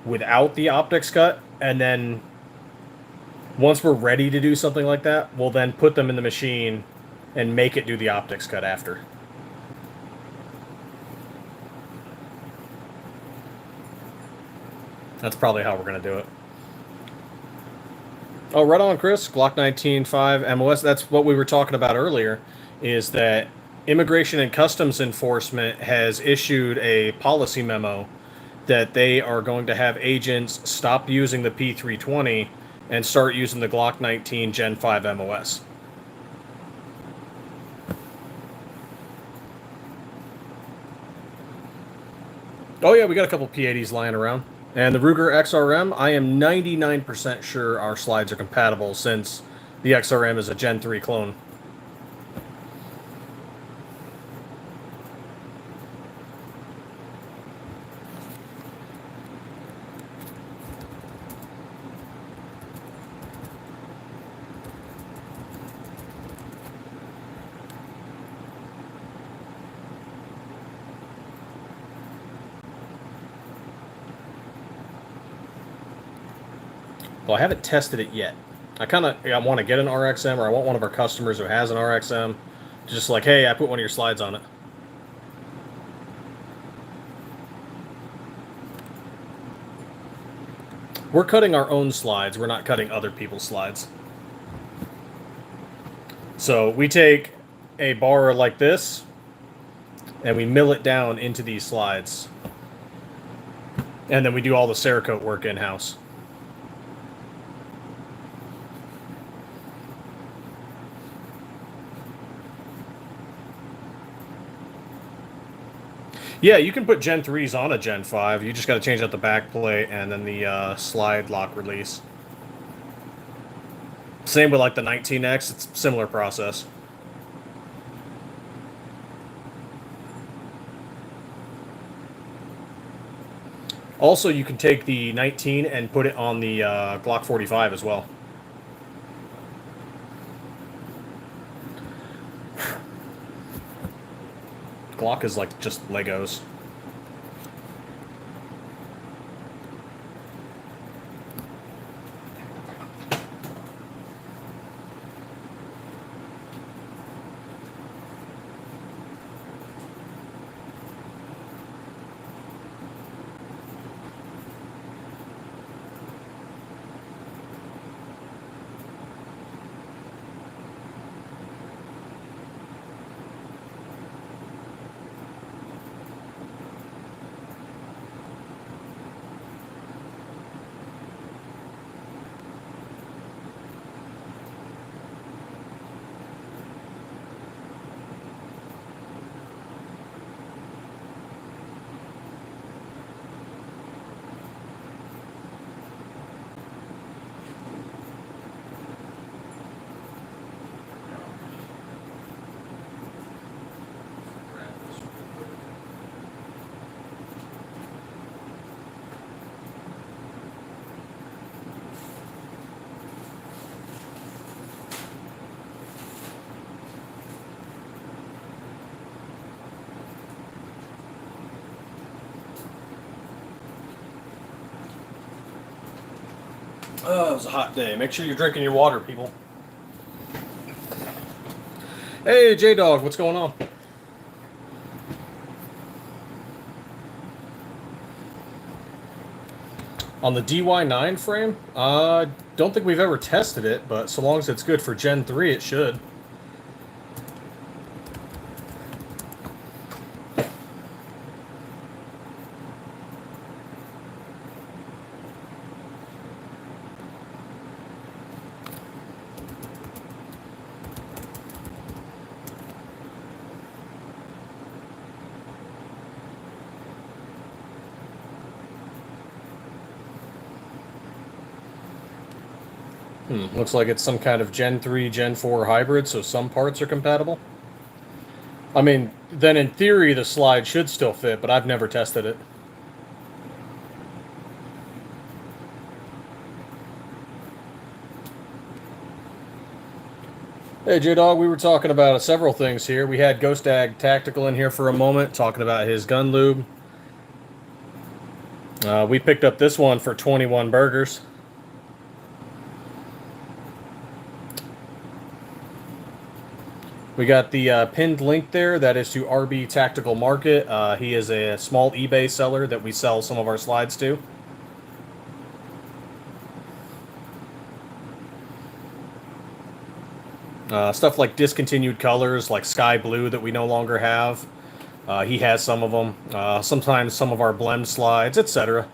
without the optics cut, and then once we're ready to do something like that, we'll then put them in the machine and make it do the optics cut after. That's probably how we're going to do it. Oh, right on, Chris. Glock 19.5 MOS. That's what we were talking about earlier, is that Immigration and Customs Enforcement has issued a policy memo that they are going to have agents stop using the P320 and start using the Glock 19 Gen 5 MOS. Oh yeah, we got a couple P80s lying around. And the Ruger XRM, I am 99% sure our slides are compatible since the XRM is a Gen 3 clone. Well, I haven't tested it yet. I want to get an RXM, or I want one of our customers who has an RXM. Just like, hey, I put one of your slides on it. We're cutting our own slides. We're not cutting other people's slides. So we take a bar like this, and we mill it down into these slides. And then we do all the Cerakote work in-house. Yeah, you can put Gen 3s on a Gen 5. You just got to change out the back plate and then the slide lock release. Same with like the 19X. It's a similar process. Also, you can take the 19 and put it on the Glock 45 as well. Glock is like just Legos. Oh, it was a hot day. Make sure you're drinking your water, people. Hey, J-Dog, what's going on? On the DY9 frame? Don't think we've ever tested it, but so long as it's good for Gen 3, it should. Looks like it's some kind of Gen 3, Gen 4 hybrid, so some parts are compatible. I mean, then in theory the slide should still fit, but I've never tested it. Hey J-Dog, we were talking about several things here. We had Ghost Ag Tactical in here for a moment, talking about his gun lube. We picked up this one for 21 burgers. We got the pinned link there. That is to RB Tactical Market. He is a small eBay seller that we sell some of our slides to. Stuff like discontinued colors, like sky blue that we no longer have. He has some of them. Sometimes some of our blend slides, etc.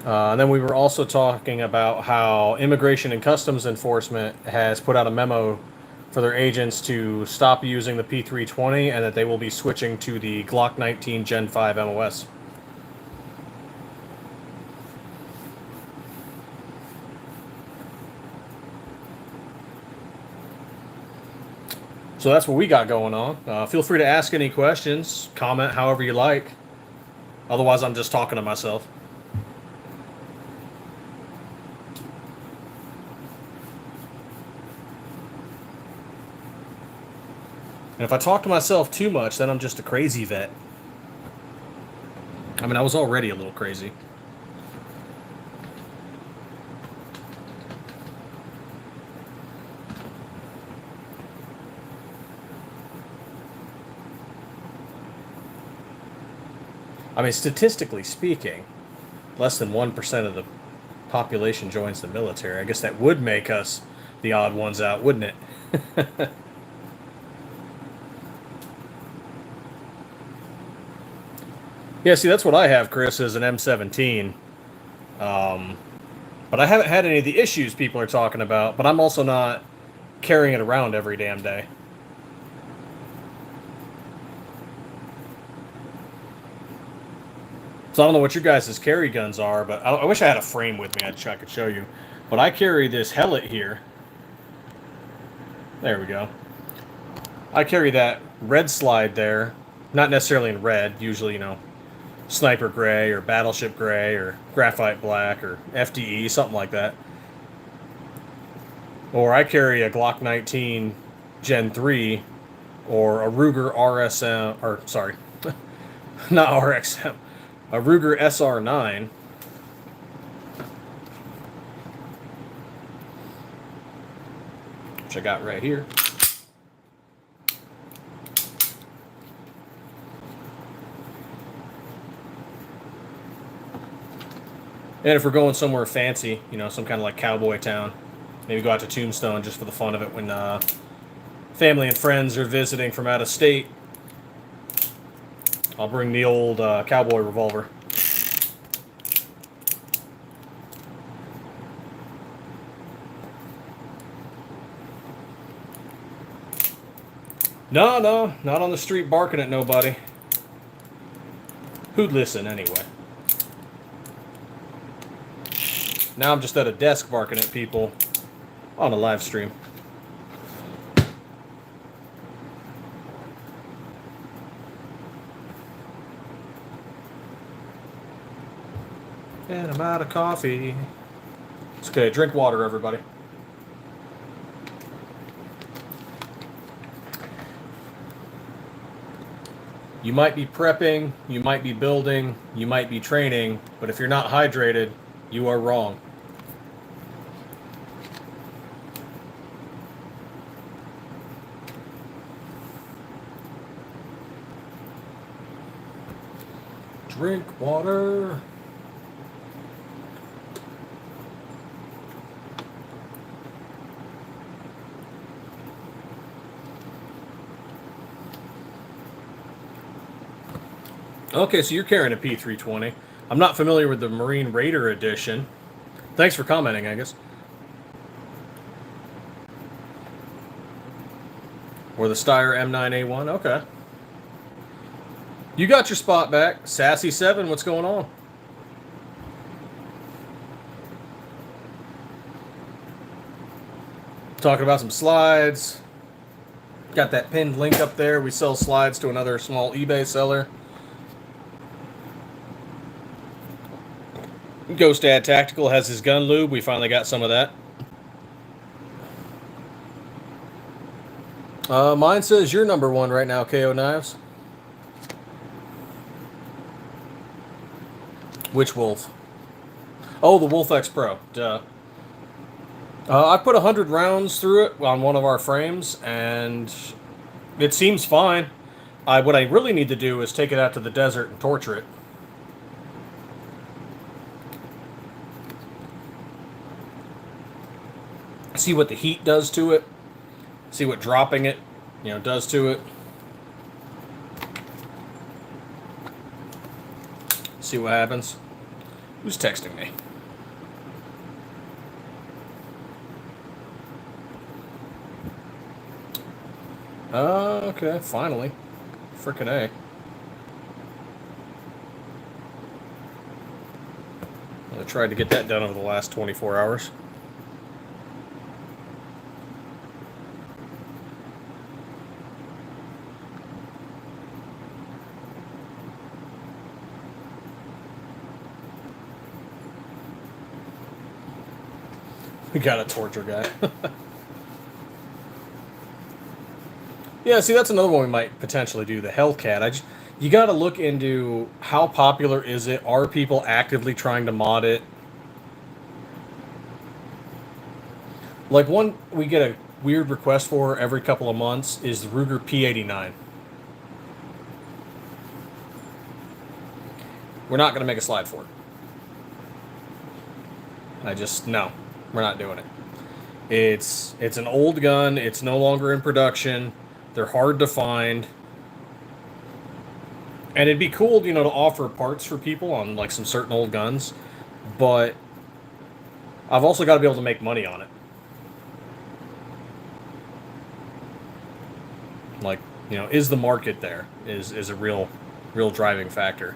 And then we were also talking about how Immigration and Customs Enforcement has put out a memo for their agents to stop using the P320 and that they will be switching to the Glock 19 Gen 5 MOS. So that's what we got going on. Feel free to ask any questions, comment however you like. Otherwise, I'm just talking to myself. And if I talk to myself too much, then I'm just a crazy vet. I mean, I was already a little crazy. I mean, statistically speaking, less than 1% of the population joins the military. I guess that would make us the odd ones out, wouldn't it? Yeah, see, that's what I have, Chris, is an M17. But I haven't had any of the issues people are talking about, but I'm also not carrying it around every damn day. So I don't know what your guys' carry guns are, but I wish I had a frame with me. I could show you. But I carry this helmet here. There we go. I carry that red slide there. Not necessarily in red, usually, you know, sniper gray or battleship gray or graphite black or FDE, something like that. Or I carry a Glock 19 Gen 3 or a Ruger RSM, or sorry, not RXM, a Ruger SR9. Which I got right here. And if we're going somewhere fancy, you know, some kind of like cowboy town, maybe go out to Tombstone just for the fun of it when family and friends are visiting from out of state, I'll bring the old cowboy revolver. No, not on the street barking at nobody. Who'd listen anyway? Now I'm just at a desk barking at people on a live stream. And I'm out of coffee. It's okay. Drink water, everybody. You might be prepping, you might be building, you might be training, but if you're not hydrated, you are wrong. Drink water. Okay, so you're carrying a P320. I'm not familiar with the Marine Raider edition. Thanks for commenting, Angus. Or the Steyr M9A1. Okay. You got your spot back. Sassy 7, what's going on? Talking about some slides. Got that pinned link up there. We sell slides to another small eBay seller. Ghost Dad Tactical has his gun lube. We finally got some of that. Mine says you're number one right now, KO Knives. Which Wolf? Oh, the Wolf X Pro. Duh. I put 100 rounds through it on one of our frames, and it seems fine. What I really need to do is take it out to the desert and torture it. See what the heat does to it. See what dropping it, does to it. See what happens. Who's texting me? Okay, finally. Frickin' A. I tried to get that done over the last 24 hours. We got a torture guy. Yeah, see, that's another one we might potentially do, the Hellcat. You got to look into how popular is it? Are people actively trying to mod it? Like, one we get a weird request for every couple of months is the Ruger P89. We're not going to make a slide for it. No, we're not doing it. It's an old gun. It's no longer in production. They're hard to find. And it'd be cool, to offer parts for people on, like, some certain old guns. But I've also got to be able to make money on it. Like, is the market there? Is a real driving factor.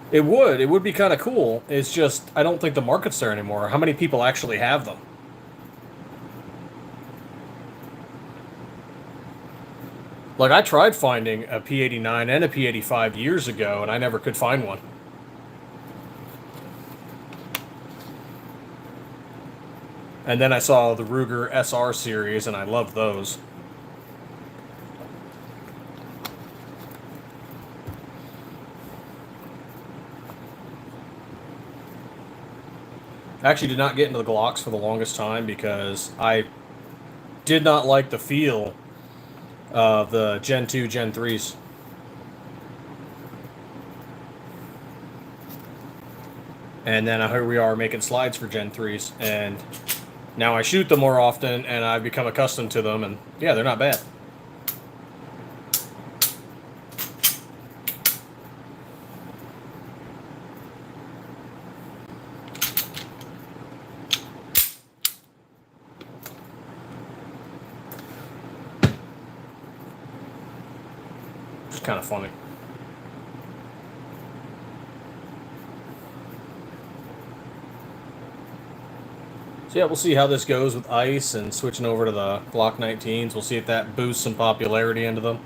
It would be kind of cool. It's just, I don't think the market's there anymore. How many people actually have them? Like, I tried finding a P89 and a P85 years ago, and I never could find one. And then I saw the Ruger SR series, and I loved those. I actually did not get into the Glocks for the longest time because I did not like the feel of the Gen 2, Gen 3s. And then here we are making slides for Gen 3s, and now I shoot them more often, and I've become accustomed to them, and yeah, they're not bad. It's kind of funny. So yeah, we'll see how this goes with ice and switching over to the Glock 19s. We'll see if that boosts some popularity into them.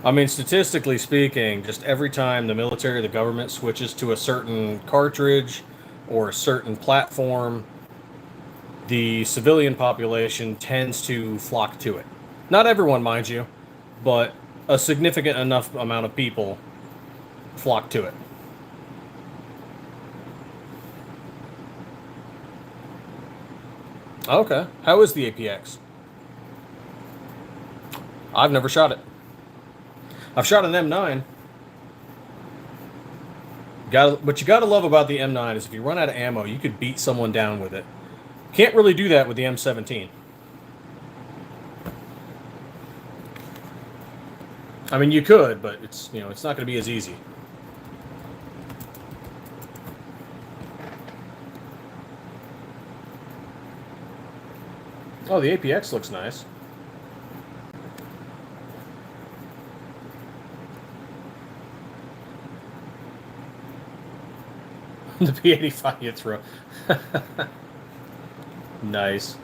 I mean, statistically speaking, just every time the military or the government switches to a certain cartridge or a certain platform, the civilian population tends to flock to it. Not everyone, mind you, but a significant enough amount of people flock to it. Okay. How is the APX? I've never shot it. I've shot an M9. What you gotta love about the M9 is if you run out of ammo, you could beat someone down with it. Can't really do that with the M17. I mean, you could, but it's it's not going to be as easy. Oh, the APX looks nice. The P85 you throw. Nice.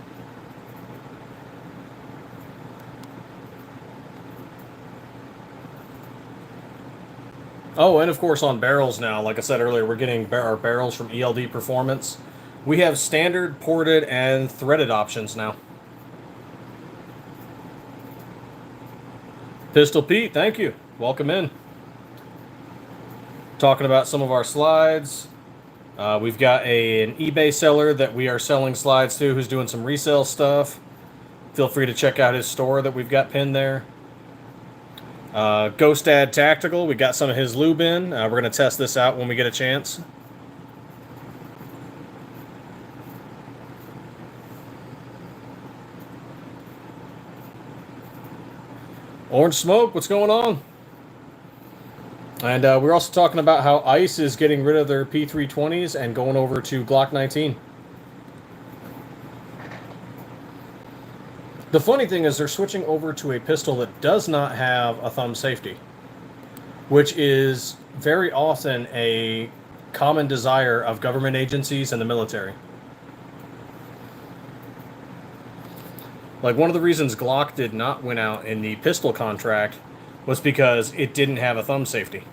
Oh, and of course on barrels now, like I said earlier, we're getting our barrels from ELD Performance. We have standard, ported, and threaded options now. Pistol Pete, thank you. Welcome in. Talking about some of our slides. We've got an eBay seller that we are selling slides to who's doing some resale stuff. Feel free to check out his store that we've got pinned there. Ghost Dad Tactical, we got some of his lube in. We're going to test this out when we get a chance. Orange Smoke, what's going on? And we're also talking about how ICE is getting rid of their P320s and going over to Glock 19. The funny thing is they're switching over to a pistol that does not have a thumb safety, which is very often a common desire of government agencies and the military. Like, one of the reasons Glock did not win out in the pistol contract was because it didn't have a thumb safety.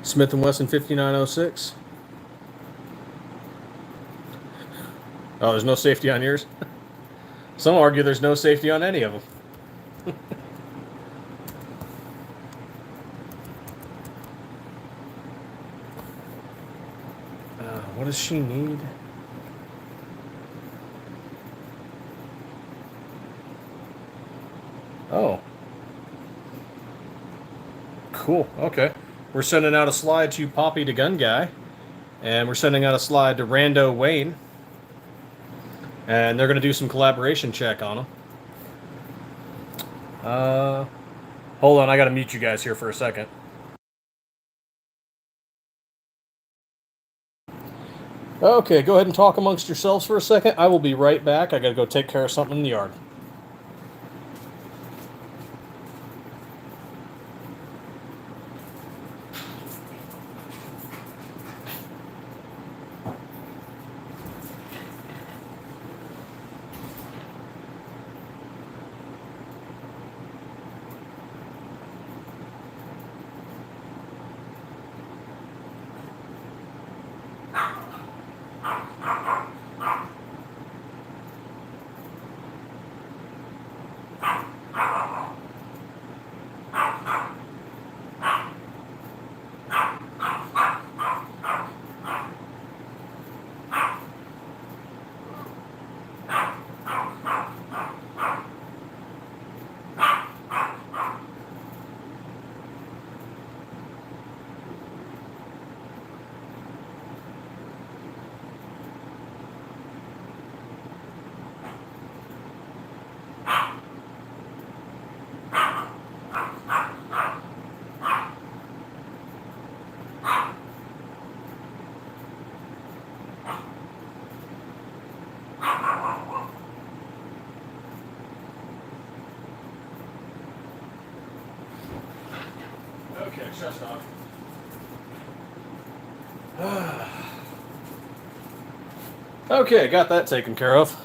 Smith & Wesson 5906. Oh, there's no safety on yours? Some argue there's no safety on any of them. What does she need? Oh. Cool. Okay. We're sending out a slide to Poppy the Gun Guy. And we're sending out a slide to Rando Wayne. And they're going to do some collaboration check on them. Hold on, I got to mute you guys here for a second. Okay, go ahead and talk amongst yourselves for a second. I will be right back. I got to go take care of something in the yard. chest dog. Okay, got that taken care of.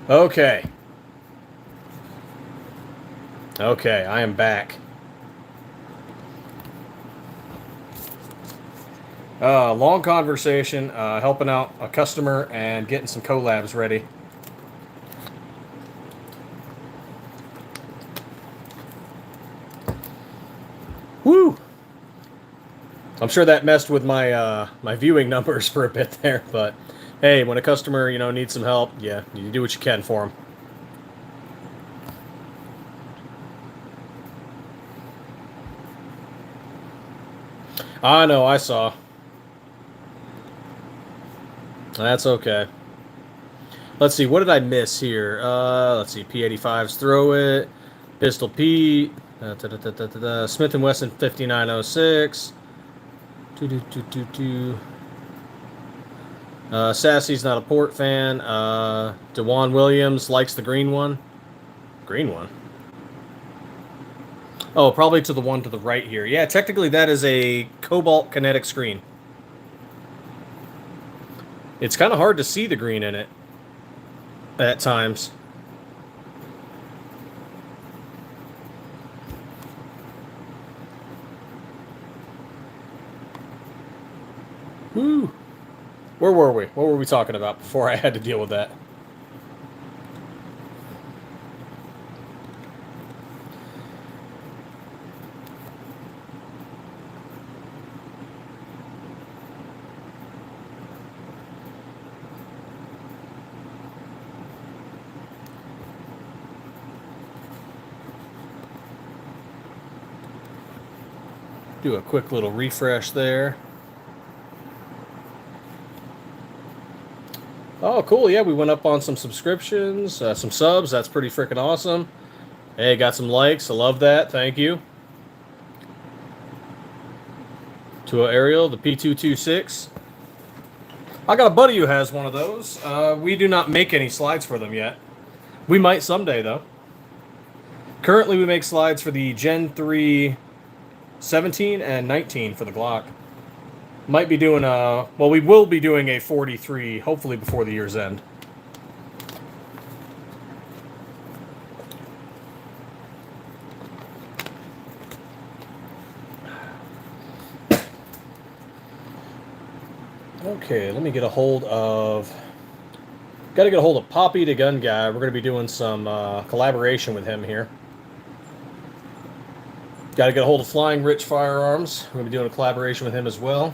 Okay. Okay, I am back. Long conversation, helping out a customer and getting some collabs ready. Woo! I'm sure that messed with my my viewing numbers for a bit there, but hey, when a customer, you know, needs some help, yeah, you do what you can for them. I know, I saw. That's okay. Let's see, what did I miss here? Let's see, P85s, throw it. Pistol Pete. Smith & Wesson 5906. Sassy's not a port fan. DeJuan Williams likes the green one. Green one? Oh, probably to the one to the right here. Yeah, technically that is a cobalt kinetic screen. It's kind of hard to see the green in it at times. Woo! Where were we? What were we talking about before I had to deal with that? Do a quick little refresh there. Oh, cool. Yeah, we went up on some subscriptions, some subs. That's pretty freaking awesome. Hey, got some likes. I love that. Thank you. To Ariel, the P226. I got a buddy who has one of those. We do not make any slides for them yet. We might someday, though. Currently, we make slides for the Gen 3 17 and 19 for the Glock. Might be doing a... Well, we will be doing a 43, hopefully before the year's end. Okay, let me get a hold of... Got to get a hold of Poppy, the gun guy. We're going to be doing some collaboration with him here. Got to get a hold of Flying Rich Firearms. We're going to be doing a collaboration with him as well.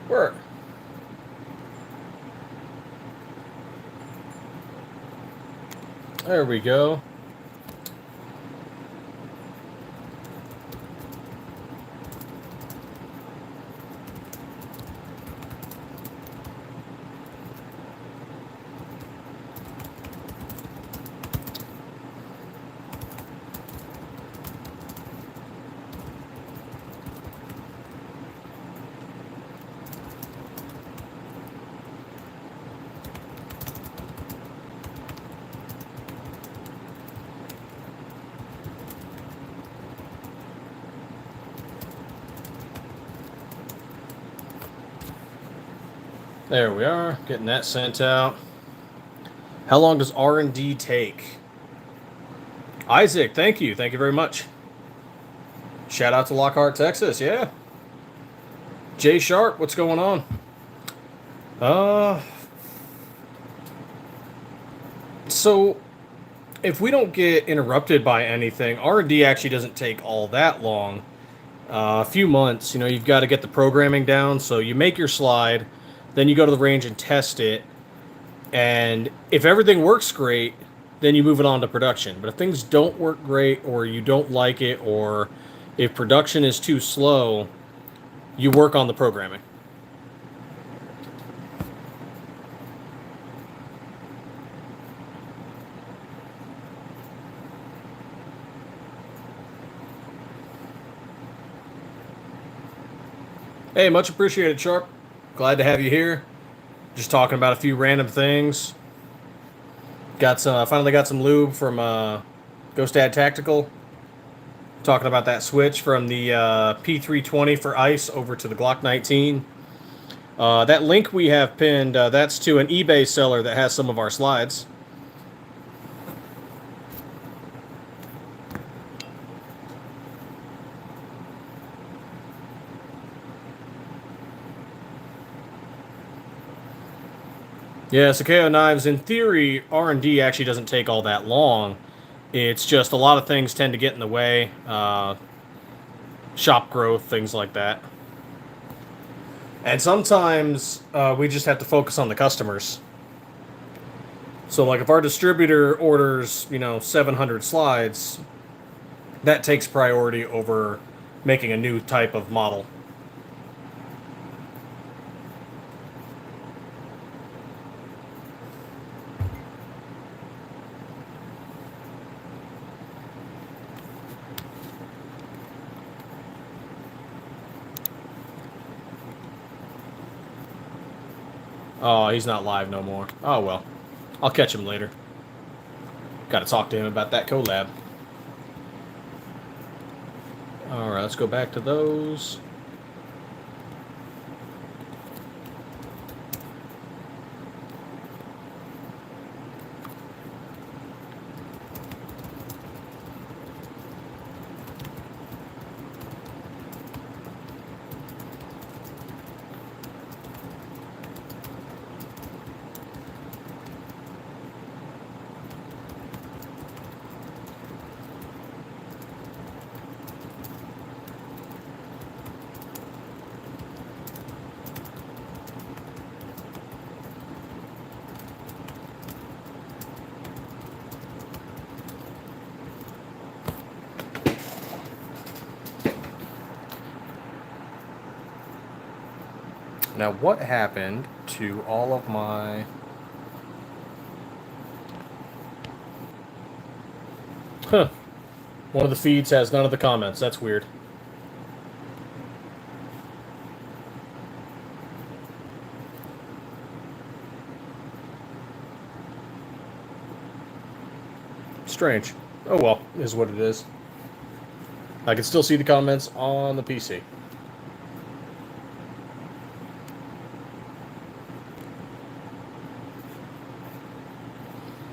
Where? There we go. There we are, getting that sent out. How long does R&D take? Isaac, thank you. Thank you very much. Shout out to Lockhart, Texas. Yeah. Jay Sharp, what's going on? So if we don't get interrupted by anything, R&D actually doesn't take all that long. A few months, you know, you've got to get the programming down. So you make your slide, then you go to the range and test it. And if everything works great, then you move it on to production. But if things don't work great, or you don't like it, or if production is too slow, you work on the programming. Hey, much appreciated, Sharp. Glad to have you here. Just talking about a few random things. Got some. Finally got some lube from Ghost Dad Tactical. Talking about that switch from the P320 for ice over to the Glock 19. That link we have pinned, that's to an eBay seller that has some of our slides. Yeah, Sakeo knives, in theory, R&D actually doesn't take all that long. It's just a lot of things tend to get in the way. Shop growth, things like that. And sometimes we just have to focus on the customers. So like if our distributor orders, 700 slides, that takes priority over making a new type of model. Oh, he's not live no more. Oh, well. I'll catch him later. Got to talk to him about that collab. Alright, let's go back to those. Now, what happened to all of my... Huh. One of the feeds has none of the comments. That's weird. Strange. Oh well, is what it is. I can still see the comments on the PC.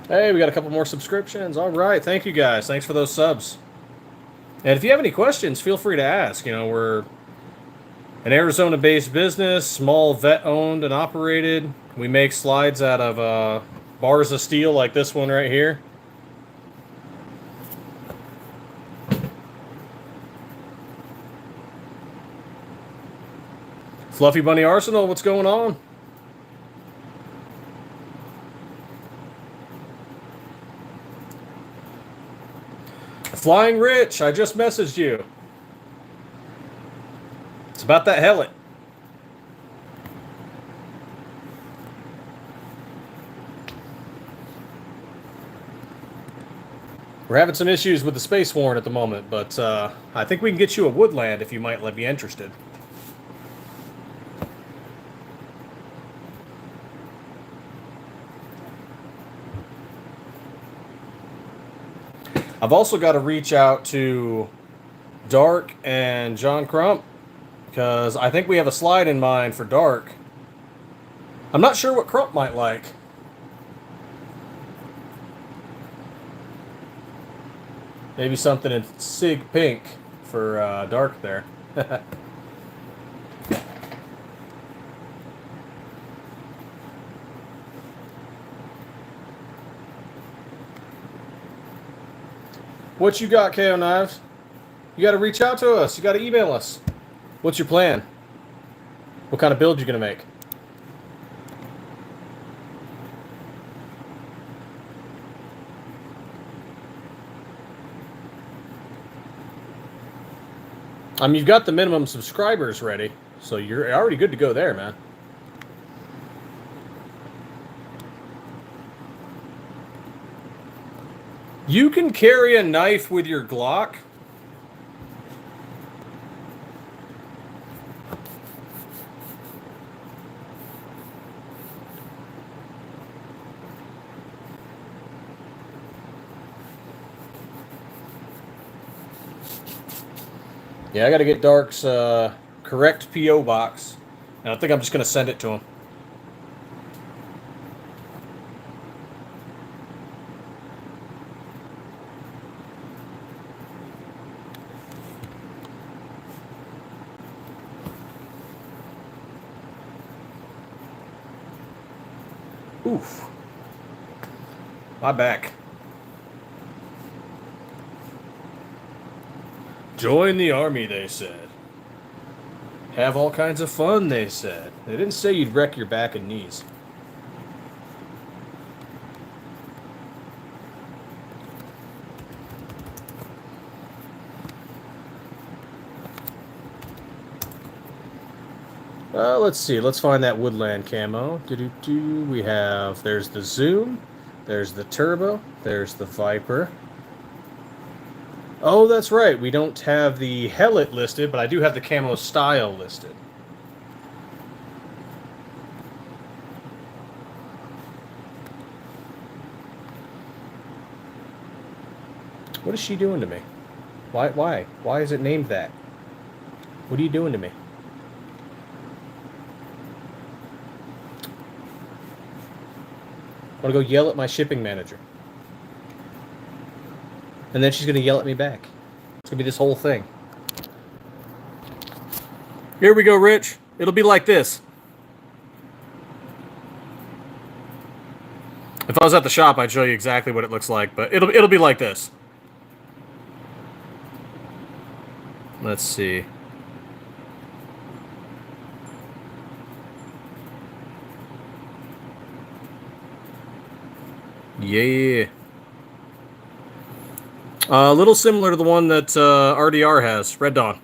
Hey, we got a couple more subscriptions. All right, thank you guys. Thanks for those subs. And if you have any questions, feel free to ask. You know, we're an Arizona-based business, small vet-owned and operated. We make slides out of bars of steel like this one right here. Fluffy Bunny Arsenal, what's going on? Flying Rich, I just messaged you. It's about that helmet. We're having some issues with the Space Warren at the moment, but I think we can get you a Woodland if you might be interested. I've also got to reach out to Dark and John Crump, because I think we have a slide in mind for Dark. I'm not sure what Crump might like. Maybe something in SIG pink for Dark there. What you got, KO Knives? You got to reach out to us. You got to email us. What's your plan? What kind of build you going to make? You've got the minimum subscribers ready, so you're already good to go there, man. You can carry a knife with your Glock. Yeah, I got to get Dark's correct P.O. box, and I think I'm just going to send it to him. Oof. My back. Join the army, they said. Have all kinds of fun, they said. They didn't say you'd wreck your back and knees. Let's see. Let's find that woodland camo. We have... There's the Zoom. There's the Turbo. There's the Viper. Oh, that's right. We don't have the Hellet listed, but I do have the camo style listed. What is she doing to me? Why? Why is it named that? What are you doing to me? I want to go yell at my shipping manager. And then she's going to yell at me back. It's going to be this whole thing. Here we go, Rich. It'll be like this. If I was at the shop, I'd show you exactly what it looks like, but it'll be like this. Let's see. Yeah. A little similar to the one that RDR has, Red Dawn.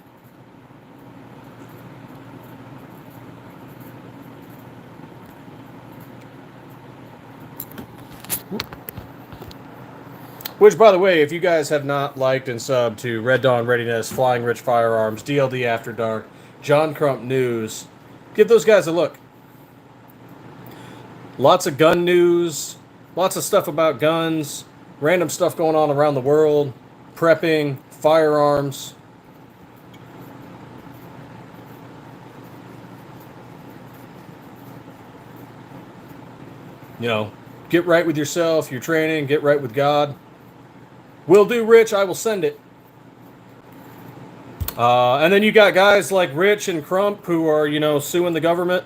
Which, by the way, if you guys have not liked and subbed to Red Dawn Readiness, Flying Rich Firearms, DLD After Dark, John Crump News, give those guys a look. Lots of gun news, lots of stuff about guns, random stuff going on around the world, prepping, firearms. You know, get right with yourself, your training, get right with God. Will do, Rich, I will send it. And then you got guys like Rich and Crump who are, you know, suing the government.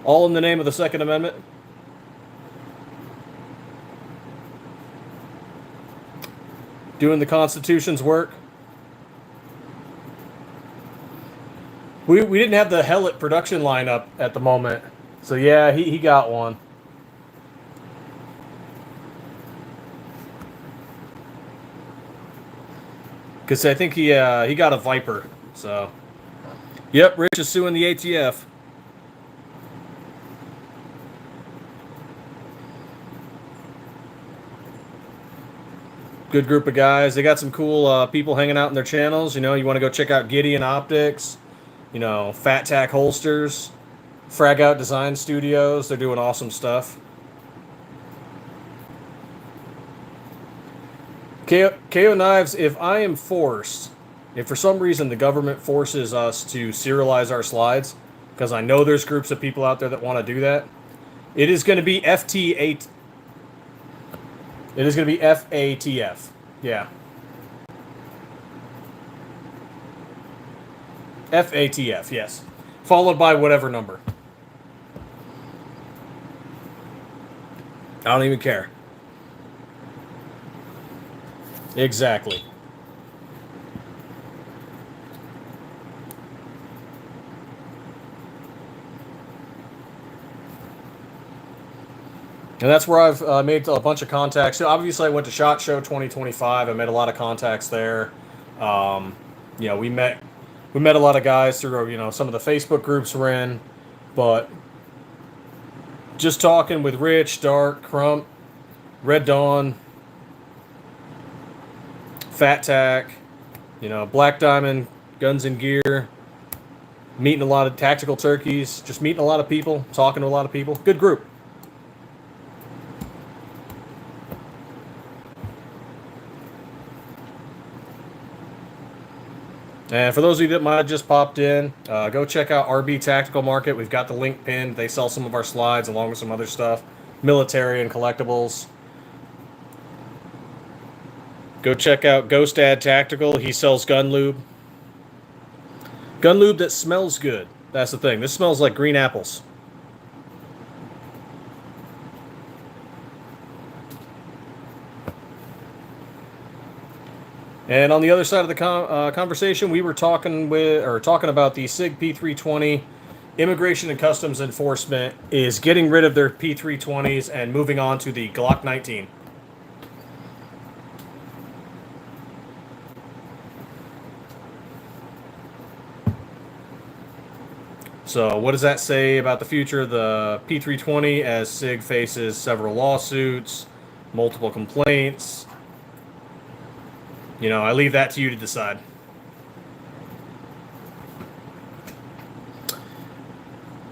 All in the name of the Second Amendment. Doing the Constitution's work. We didn't have the Hellet production lineup at the moment. So yeah, he got one. Because I think he got a Viper. So, yep, Rich is suing the ATF. Good group of guys. They got some cool people hanging out in their channels. You know, you want to go check out Gideon Optics, you know, Fat Tack Holsters, Frag Out Design Studios. They're doing awesome stuff. KO Knives, if I am forced, if for some reason the government forces us to serialize our slides, because I know there's groups of people out there that want to do that, it is going to be FT8. It is going to be FATF. Yeah. FATF, yes. Followed by whatever number. I don't even care. Exactly. And that's where I've made a bunch of contacts. So obviously, I went to SHOT Show 2025. I made a lot of contacts there. You know, we met a lot of guys through, you know, some of the Facebook groups we're in. But just talking with Rich, Dark, Crump, Red Dawn, Fat Tack, you know, Black Diamond, Guns and Gear, meeting a lot of tactical turkeys, just meeting a lot of people, talking to a lot of people. Good group. And for those of you that might have just popped in, go check out RB Tactical Market. We've got the link pinned. They sell some of our slides along with some other stuff, military and collectibles. Go check out Ghost Dad Tactical. He sells gun lube. Gun lube that smells good. That's the thing. This smells like green apples. And on the other side of the conversation, we were talking about the SIG P320. Immigration and Customs Enforcement is getting rid of their P320s and moving on to the Glock 19. So what does that say about the future of the P320 as SIG faces several lawsuits, multiple complaints? You know, I leave that to you to decide.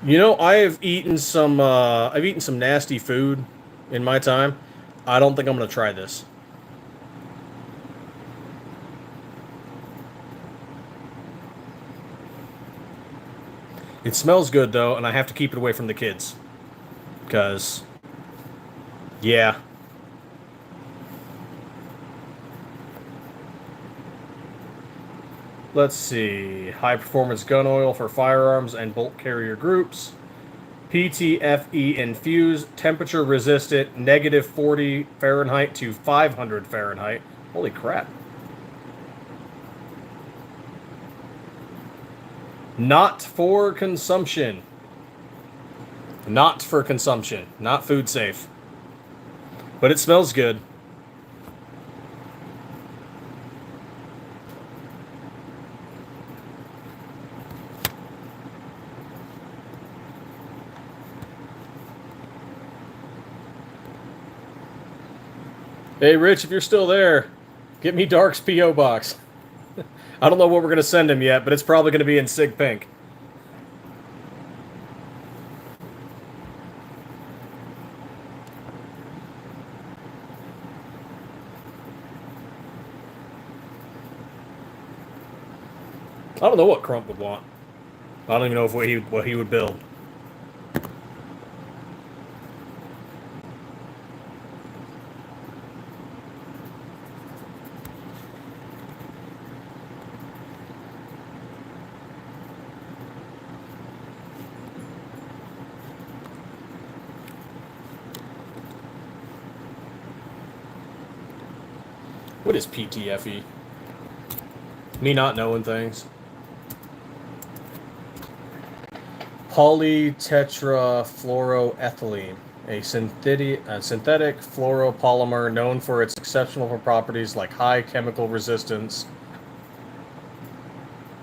You know, I've eaten some nasty food in my time. I don't think I'm going to try this. It smells good, though, and I have to keep it away from the kids. Because, yeah. Let's see. High performance gun oil for firearms and bolt carrier groups. PTFE infused, temperature resistant, -40 Fahrenheit to 500 Fahrenheit. Holy crap. Not for consumption. Not for consumption. Not food safe. But it smells good. Hey, Rich, if you're still there, get me Dark's P.O. box. I don't know what we're going to send him yet, but it's probably going to be in SIG Pink. I don't know what Crump would want. I don't even know what he would build. What is PTFE? Me not knowing things. Polytetrafluoroethylene, a synthetic fluoropolymer known for its exceptional properties like high chemical resistance.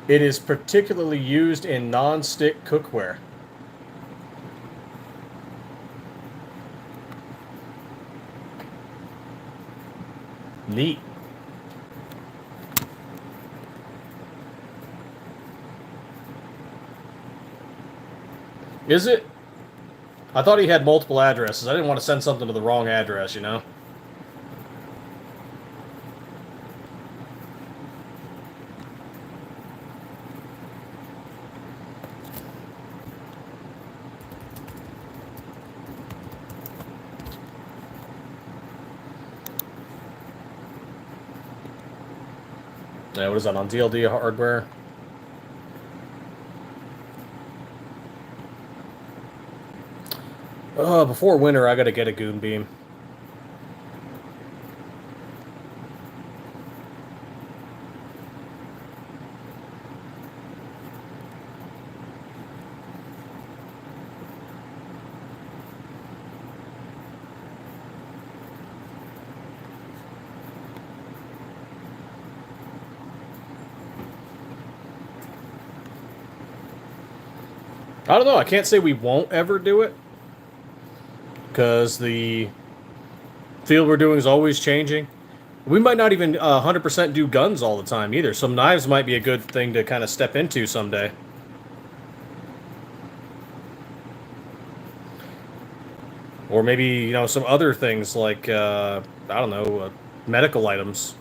It is particularly used in non-stick cookware. Neat. Is it? I thought he had multiple addresses. I didn't want to send something to the wrong address, you know? Yeah, what is that, on DLD hardware? Before winter, I gotta get a goon beam. I don't know. I can't say we won't ever do it, because the field we're doing is always changing. We might not even 100% do guns all the time either. Some knives might be a good thing to kind of step into someday. Or maybe, you know, some other things like, I don't know, medical items.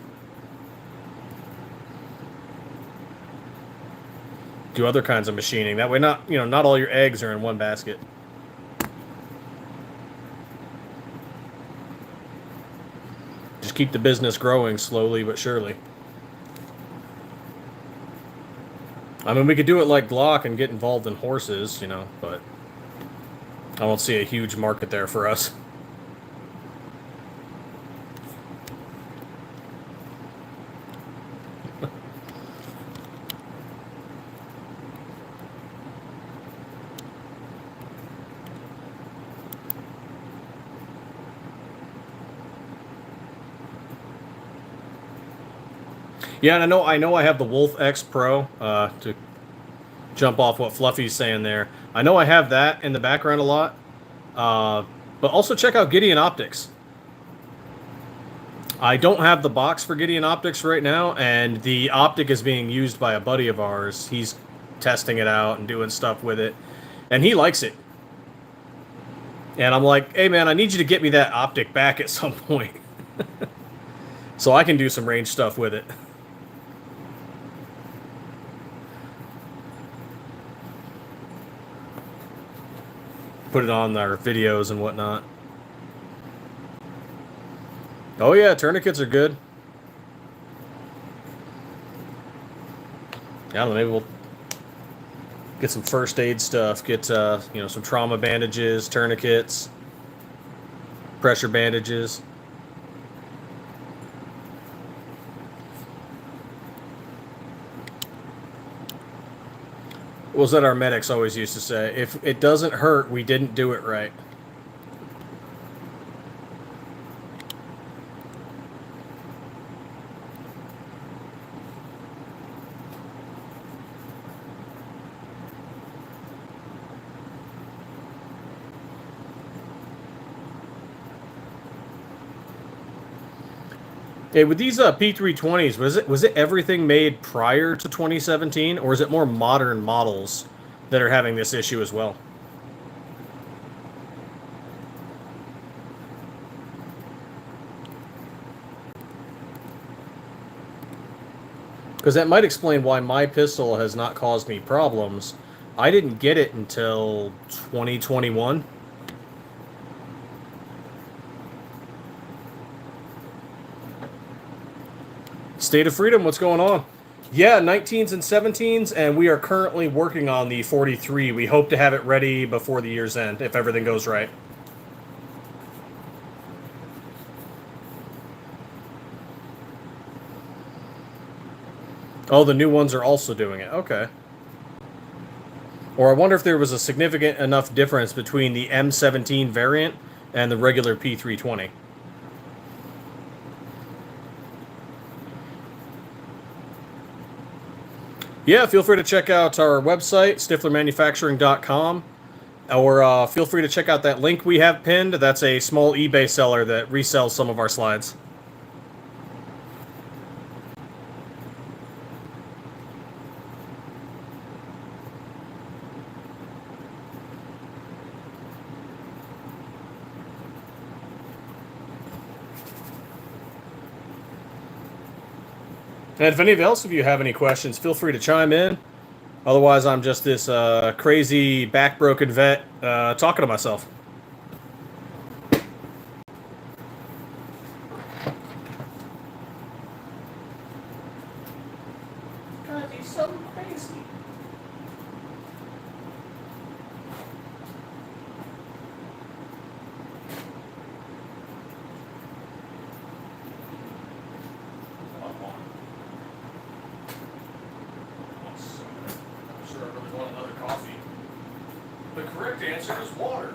Do other kinds of machining. That way not all your eggs are in one basket. Just keep the business growing slowly but surely. I mean, we could do it like Glock and get involved in horses, you know, but I don't see a huge market there for us. Yeah, and I know I have the Wolf X Pro, to jump off what Fluffy's saying there. I know I have that in the background a lot, but also check out Gideon Optics. I don't have the box for Gideon Optics right now, and the optic is being used by a buddy of ours. He's testing it out and doing stuff with it, and he likes it. And I'm like, hey man, I need you to get me that optic back at some point, so I can do some range stuff with it. Put it on our videos and whatnot. Oh yeah, tourniquets are good. I don't know, maybe we'll get some first aid stuff. Get some trauma bandages, tourniquets, pressure bandages. What was that our medics always used to say? If it doesn't hurt, we didn't do it right. Hey, with these P320s, was it everything made prior to 2017, or is it more modern models that are having this issue as well? Because that might explain why my pistol has not caused me problems. I didn't get it until 2021. State of Freedom, what's going on? Yeah, 19s and 17s, and we are currently working on the 43. We hope to have it ready before the year's end, if everything goes right. Oh, the new ones are also doing it. Okay. Or I wonder if there was a significant enough difference between the M17 variant and the regular P320. Yeah, feel free to check out our website, stifflermanufacturing.com, or feel free to check out that link we have pinned. That's a small eBay seller that resells some of our slides. And if any else of you have any questions, feel free to chime in. Otherwise, I'm just this crazy back-broken vet talking to myself. God, he's so crazy. I'm sure I really want another coffee. The correct answer is water.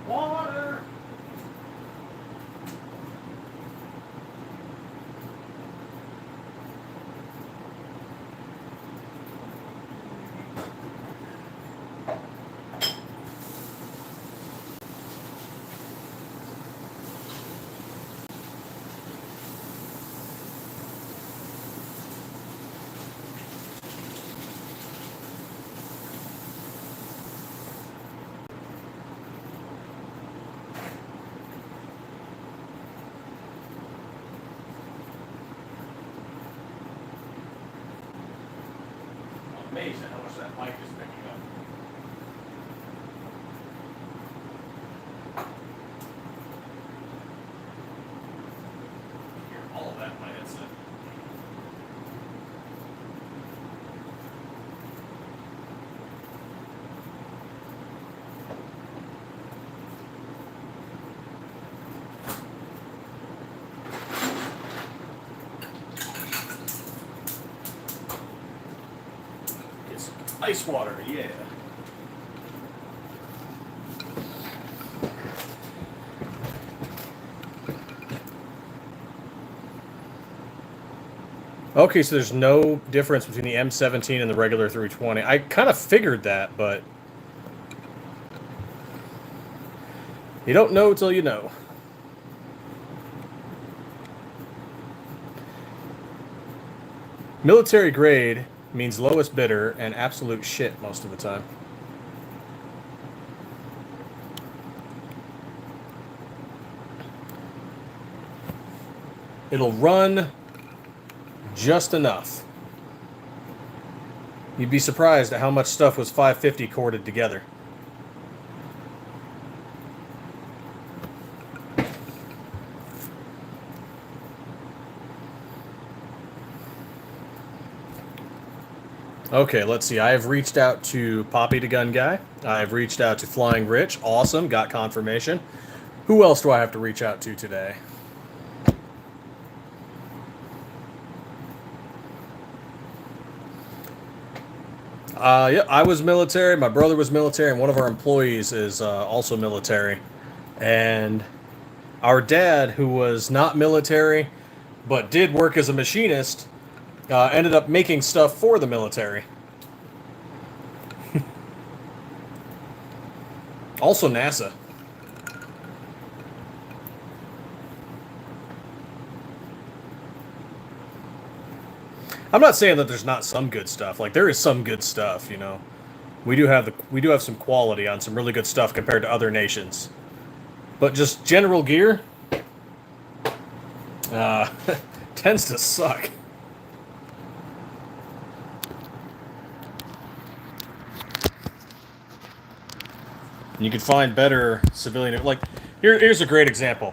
Water. Amazing how much that mic is picking up. I hear all of that in my headset. It's ice water, yeah. Okay, so there's no difference between the M17 and the regular 320. I kind of figured that, but you don't know till you know. Military grade means lowest bidder and absolute shit most of the time. It'll run just enough. You'd be surprised at how much stuff was 550 corded together. Okay, let's see. I have reached out to Poppy the Gun Guy. I've reached out to Flying Rich. Awesome, got confirmation. Who else do I have to reach out to today? Yeah, I was military. My brother was military, and one of our employees is also military. And our dad, who was not military but did work as a machinist, ended up making stuff for the military. Also, NASA. I'm not saying that there's not some good stuff. Like there is some good stuff, you know. We do have some quality on some really good stuff compared to other nations. But just general gear uh, tends to suck. And you can find better civilian. Like here's a great example: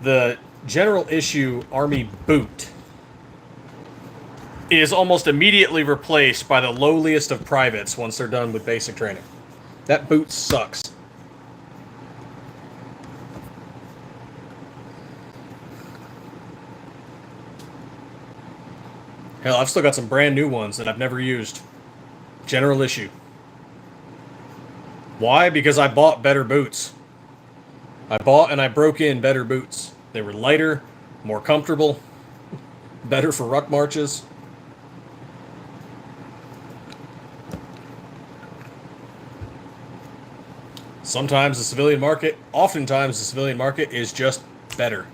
the general issue Army boot is almost immediately replaced by the lowliest of privates once they're done with basic training. That boot sucks. Hell, I've still got some brand new ones that I've never used. General issue. Why? Because I bought better boots. I bought and I broke in better boots. They were lighter, more comfortable, better for ruck marches. Sometimes the civilian market, oftentimes the civilian market is just better.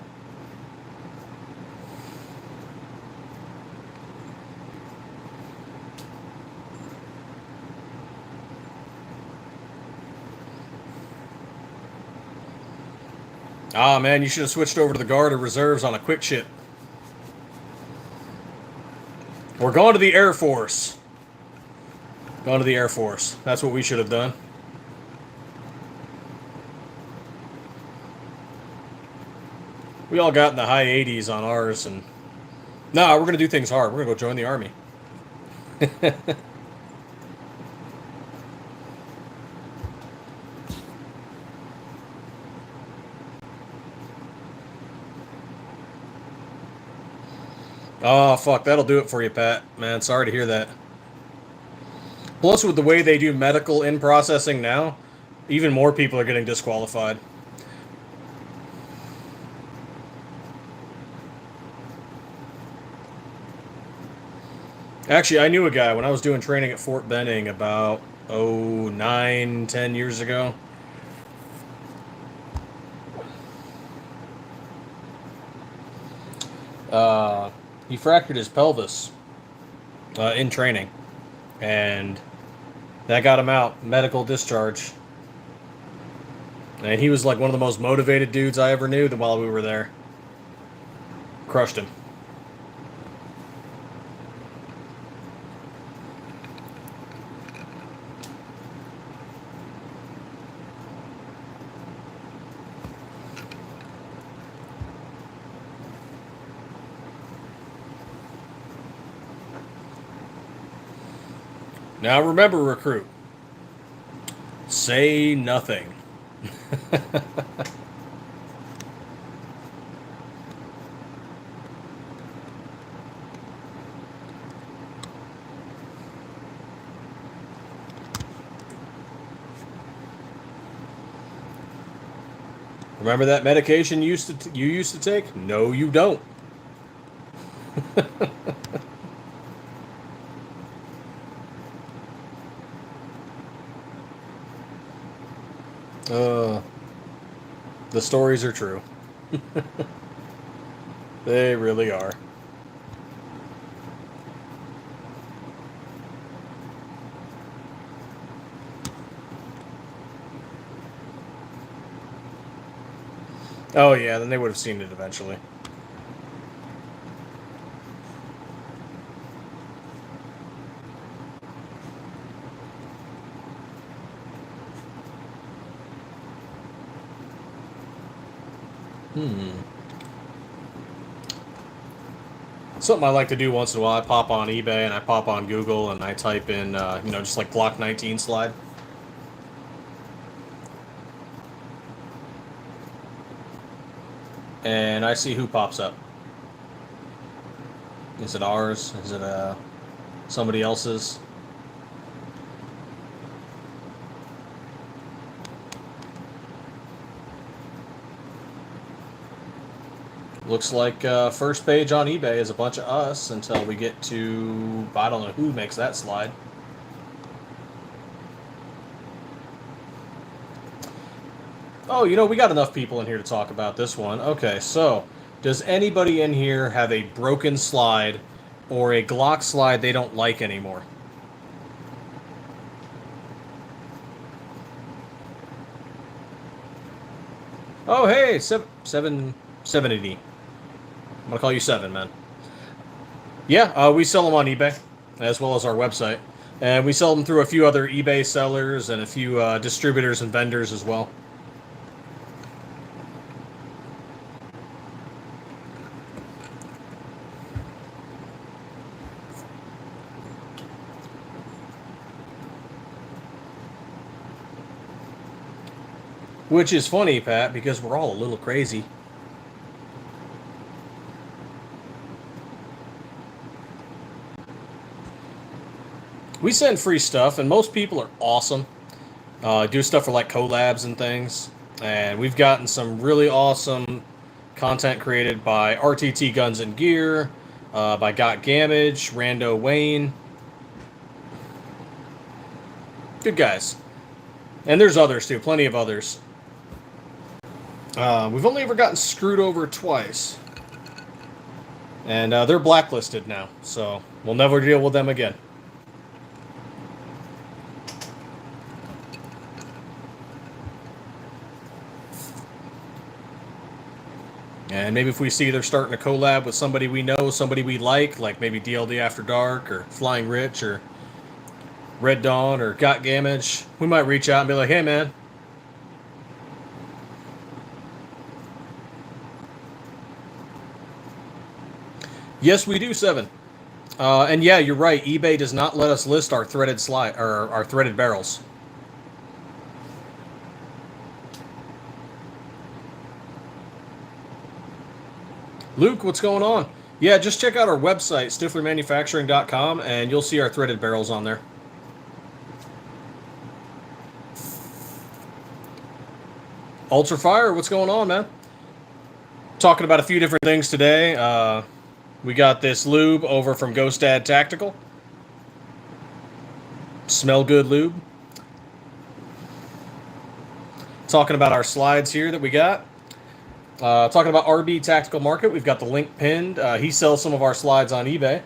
Ah, man, you should have switched over to the Guard or Reserves on a quick ship. We're going to the Air Force. Going to the Air Force. That's what we should have done. We all got in the high 80s on ours, and... Nah, we're going to do things hard. We're going to go join the Army. Oh, fuck, that'll do it for you, Pat. Man, sorry to hear that. Plus, with the way they do medical in processing now, even more people are getting disqualified. Actually, I knew a guy when I was doing training at Fort Benning about, 9, 10 years ago. He fractured his pelvis in training, and that got him out, medical discharge. And he was like one of the most motivated dudes I ever knew while we were there. Crushed him. Now remember, recruit, say nothing. Remember that medication you used to take? No, you don't. uh, the stories are true. They really are. Oh yeah, then they would have seen it eventually. Hmm. Something I like to do once in a while. I pop on eBay and I pop on Google and I type in, you know, just like Glock 19 slide. And I see who pops up. Is it ours? Is it somebody else's? Looks like first page on eBay is a bunch of us until we get to, I don't know who makes that slide. Oh, you know, we got enough people in here to talk about this one. Okay, so does anybody in here have a broken slide or a Glock slide they don't like anymore? Oh, hey, 780. I'm gonna call you 7, man. Yeah, we sell them on eBay, as well as our website. And we sell them through a few other eBay sellers and a few distributors and vendors as well. Which is funny, Pat, because we're all a little crazy. We send free stuff, and most people are awesome. Do stuff for like collabs and things. And we've gotten some really awesome content created by RTT Guns and Gear, by Got Gamage, Rando Wayne. Good guys. And there's others too, plenty of others. We've only ever gotten screwed over twice. And they're blacklisted now, so we'll never deal with them again. And maybe if we see they're starting a collab with somebody we know, somebody we like maybe DLD After Dark, or Flying Rich, or Red Dawn, or Got Gamage, we might reach out and be like, hey man, yes, we do, 7. And yeah, you're right. eBay does not let us list our threaded slide or our threaded barrels. Luke, what's going on? Yeah, just check out our website, stifflermanufacturing.com, and you'll see our threaded barrels on there. Ultra Fire, what's going on, man? Talking about a few different things today. We got this lube over from Ghost Dad Tactical. Smell good lube. Talking about our slides here that we got. Talking about RB Tactical Market, we've got the link pinned. He sells some of our slides on eBay.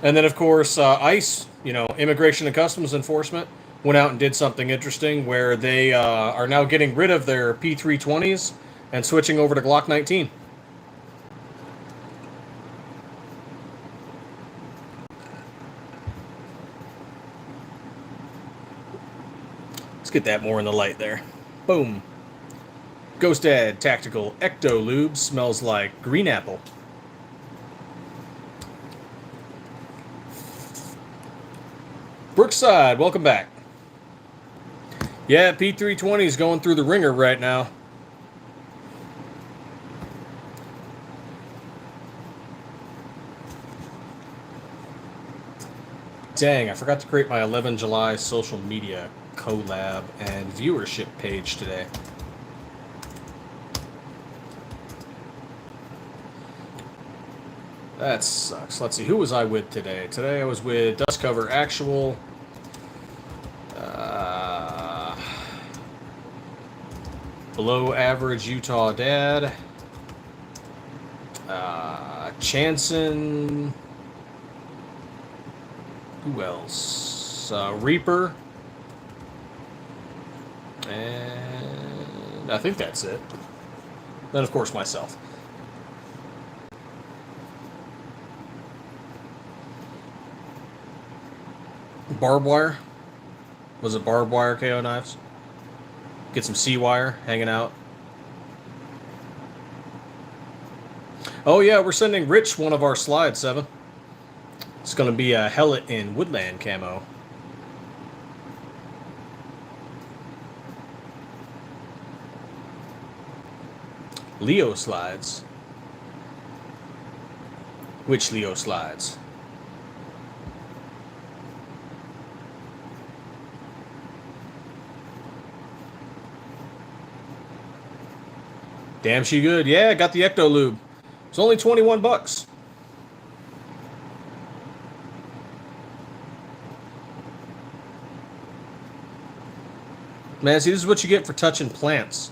And then, of course, ICE, you know, Immigration and Customs Enforcement, went out and did something interesting where they are now getting rid of their P320s and switching over to Glock 19. Let's get that more in the light there. Boom. Ghost Dad Tactical Ecto Lube smells like green apple. Brookside, welcome back. Yeah, P320 is going through the ringer right now. Dang, I forgot to create my 11 July social media collab and viewership page today. That sucks. Let's see, who was I with today? Today I was with Dust Cover Actual. Below Average Utah Dad. Chanson. Who else? Reaper. And I think that's it. Then, of course, myself. Barbed wire. Was it barbed wire KO knives? Get some C-wire hanging out. Oh yeah, we're sending Rich one of our slides, 7. It's going to be a Hellet in Woodland camo. Leo slides. Which Leo slides? Damn, she good. Yeah, got the Ecto Lube. It's only 21 bucks. Man, see, this is what you get for touching plants.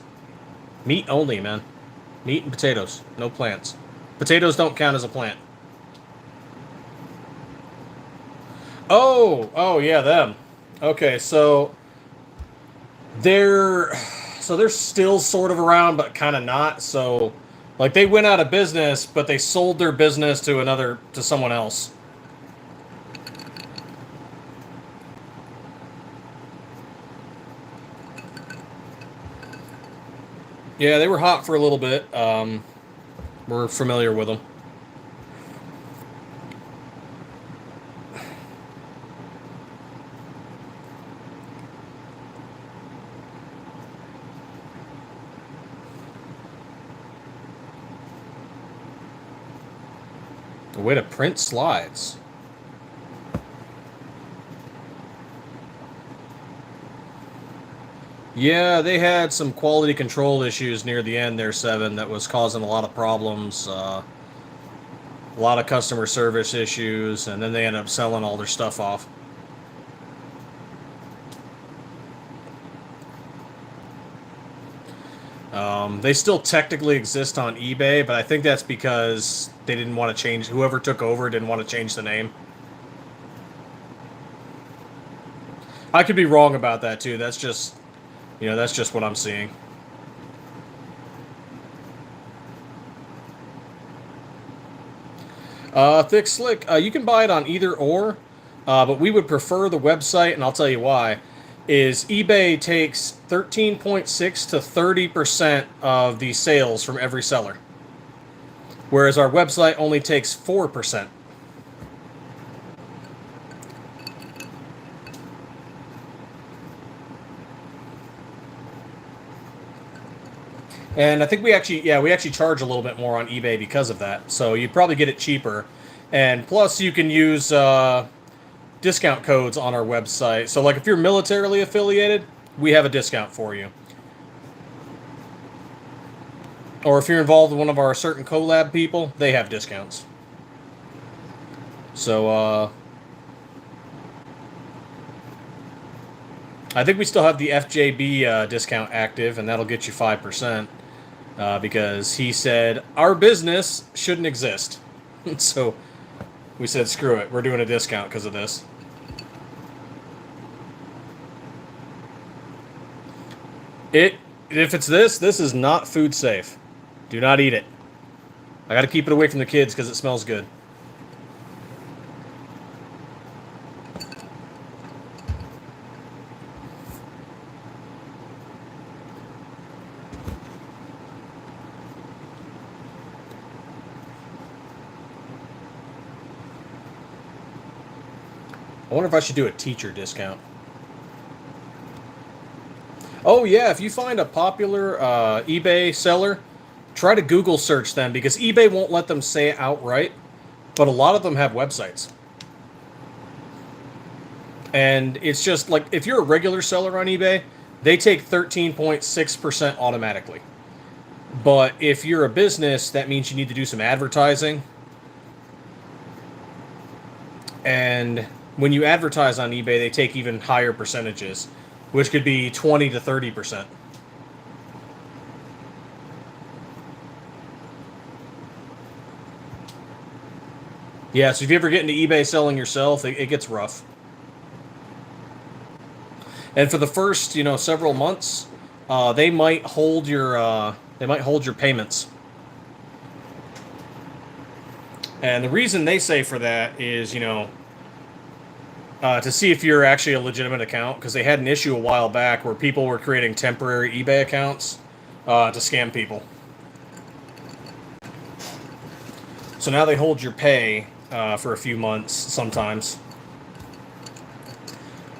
Meat only, man. Meat and potatoes. No plants. Potatoes don't count as a plant. Oh, yeah, them. Okay, so they're still sort of around, but kind of not. So, like, they went out of business, but they sold their business to someone else. Yeah, they were hot for a little bit. We're familiar with them. A way to print slides. Yeah, they had some quality control issues near the end there, 7, that was causing a lot of problems. A lot of customer service issues, and then they ended up selling all their stuff off. They still technically exist on eBay, but I think that's because they didn't want to change. Whoever took over didn't want to change the name. I could be wrong about that too. That's just, that's just what I'm seeing. Thick Slick, you can buy it on either or, but we would prefer the website, and I'll tell you why. Is eBay takes 13.6 to 30% of the sales from every seller, whereas our website only takes 4%. And I think we actually charge a little bit more on eBay because of that. So you'd probably get it cheaper, and plus you can use discount codes on our website. So, like, if you're militarily affiliated, we have a discount for you. Or if you're involved with one of our certain collab people, they have discounts. So, I think we still have the FJB discount active, and that'll get you 5%. Because he said our business shouldn't exist. So we said, screw it, we're doing a discount because of this. If it's this is not food safe. Do not eat it. I got to keep it away from the kids because it smells good. I wonder if I should do a teacher discount. Oh yeah, if you find a popular eBay seller, try to Google search them, because eBay won't let them say it outright, but a lot of them have websites. And it's just like, if you're a regular seller on eBay, they take 13.6% automatically. But if you're a business, that means you need to do some advertising. And when you advertise on eBay, they take even higher percentages, which could be 20 to 30%. Yeah, so if you ever get into eBay selling yourself, it gets rough. And for the first, several months, they might hold your payments. And the reason they say for that is, to see if you're actually a legitimate account, because they had an issue a while back where people were creating temporary eBay accounts to scam people. So now they hold your pay for a few months sometimes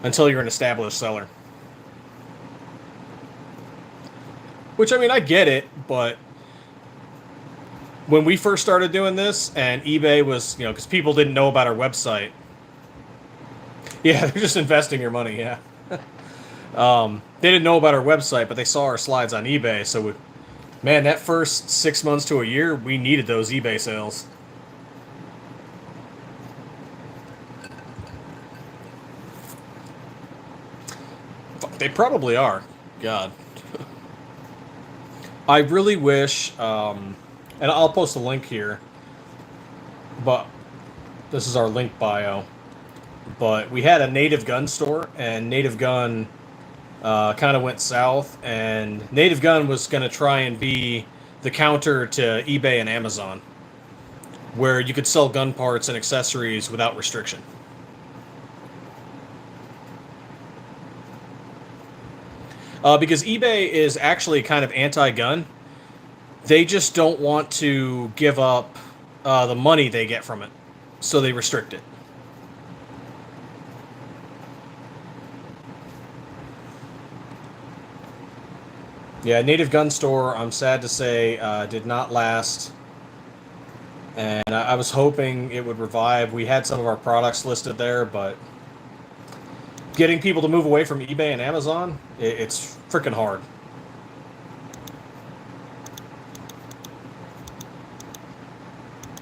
until you're an established seller. Which, I mean, I get it, but when we first started doing this and eBay was, you know, because people didn't know about our website. Yeah, they're just investing your money, yeah. They didn't know about our website, but they saw our slides on eBay. So, man, that first 6 months to a year, we needed those eBay sales. They probably are. God. I really wish, and I'll post a link here, but this is our link bio. But we had a Native Gun store, and Native Gun kind of went south, and Native Gun was going to try and be the counter to eBay and Amazon, where you could sell gun parts and accessories without restriction. Because eBay is actually kind of anti-gun. They just don't want to give up the money they get from it, so they restrict it. Yeah, Native Gun Store, I'm sad to say, did not last. And I was hoping it would revive. We had some of our products listed there, but getting people to move away from eBay and Amazon, it's freaking hard.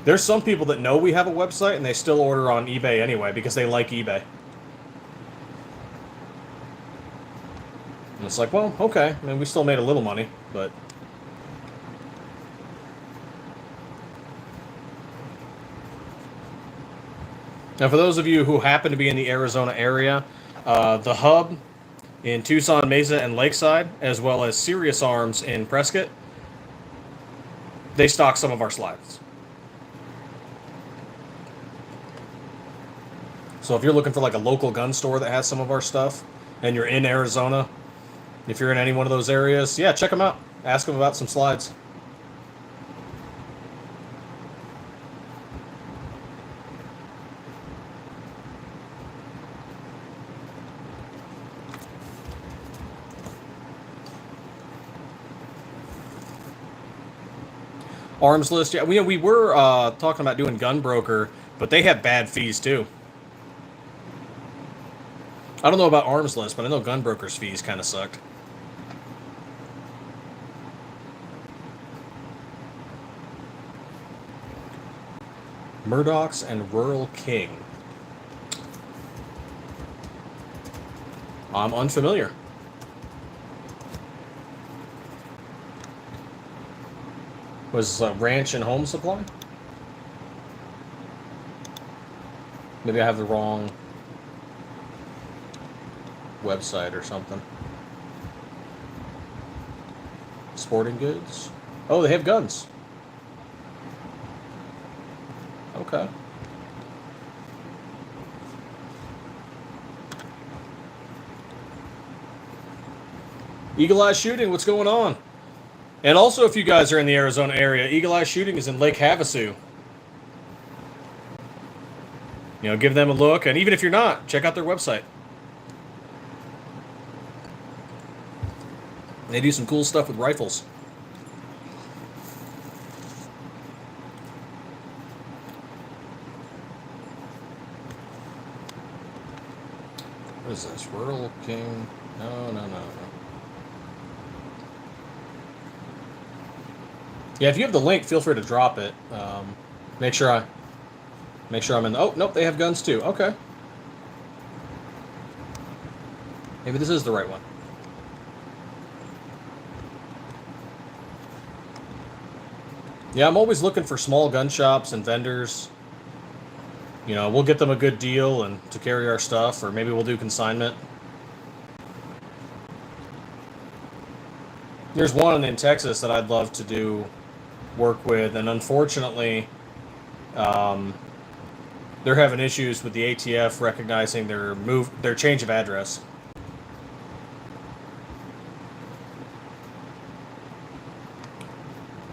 There's some people that know we have a website and they still order on eBay anyway because they like eBay. And it's like, well, okay. I mean, we still made a little money, but... Now, for those of you who happen to be in the Arizona area, the Hub in Tucson, Mesa, and Lakeside, as well as Serious Arms in Prescott, they stock some of our slides. So if you're looking for like a local gun store that has some of our stuff, and you're in Arizona, if you're in any one of those areas, yeah, check them out. Ask them about some slides. Arms list, yeah, we were talking about doing Gun Broker, but they have bad fees too. I don't know about Arms List, but I know Gun Broker's fees kind of sucked. Murdoch's and Rural King. I'm unfamiliar. Was Ranch and Home Supply? Maybe I have the wrong website or something. Sporting Goods? Oh, they have guns. Okay. Eagle Eye Shooting, what's going on? And also, if you guys are in the Arizona area, Eagle Eye Shooting is in Lake Havasu. You know, give them a look, and even if you're not, check out their website. They do some cool stuff with rifles. What is this? Rural King? No. Yeah, if you have the link, feel free to drop it. Make sure I'm in. Oh, nope, they have guns too. Okay. Maybe this is the right one. Yeah, I'm always looking for small gun shops and vendors. You know, we'll get them a good deal and to carry our stuff, or maybe we'll do consignment. There's one in Texas that I'd love to do work with, and unfortunately, they're having issues with the ATF recognizing their change of address.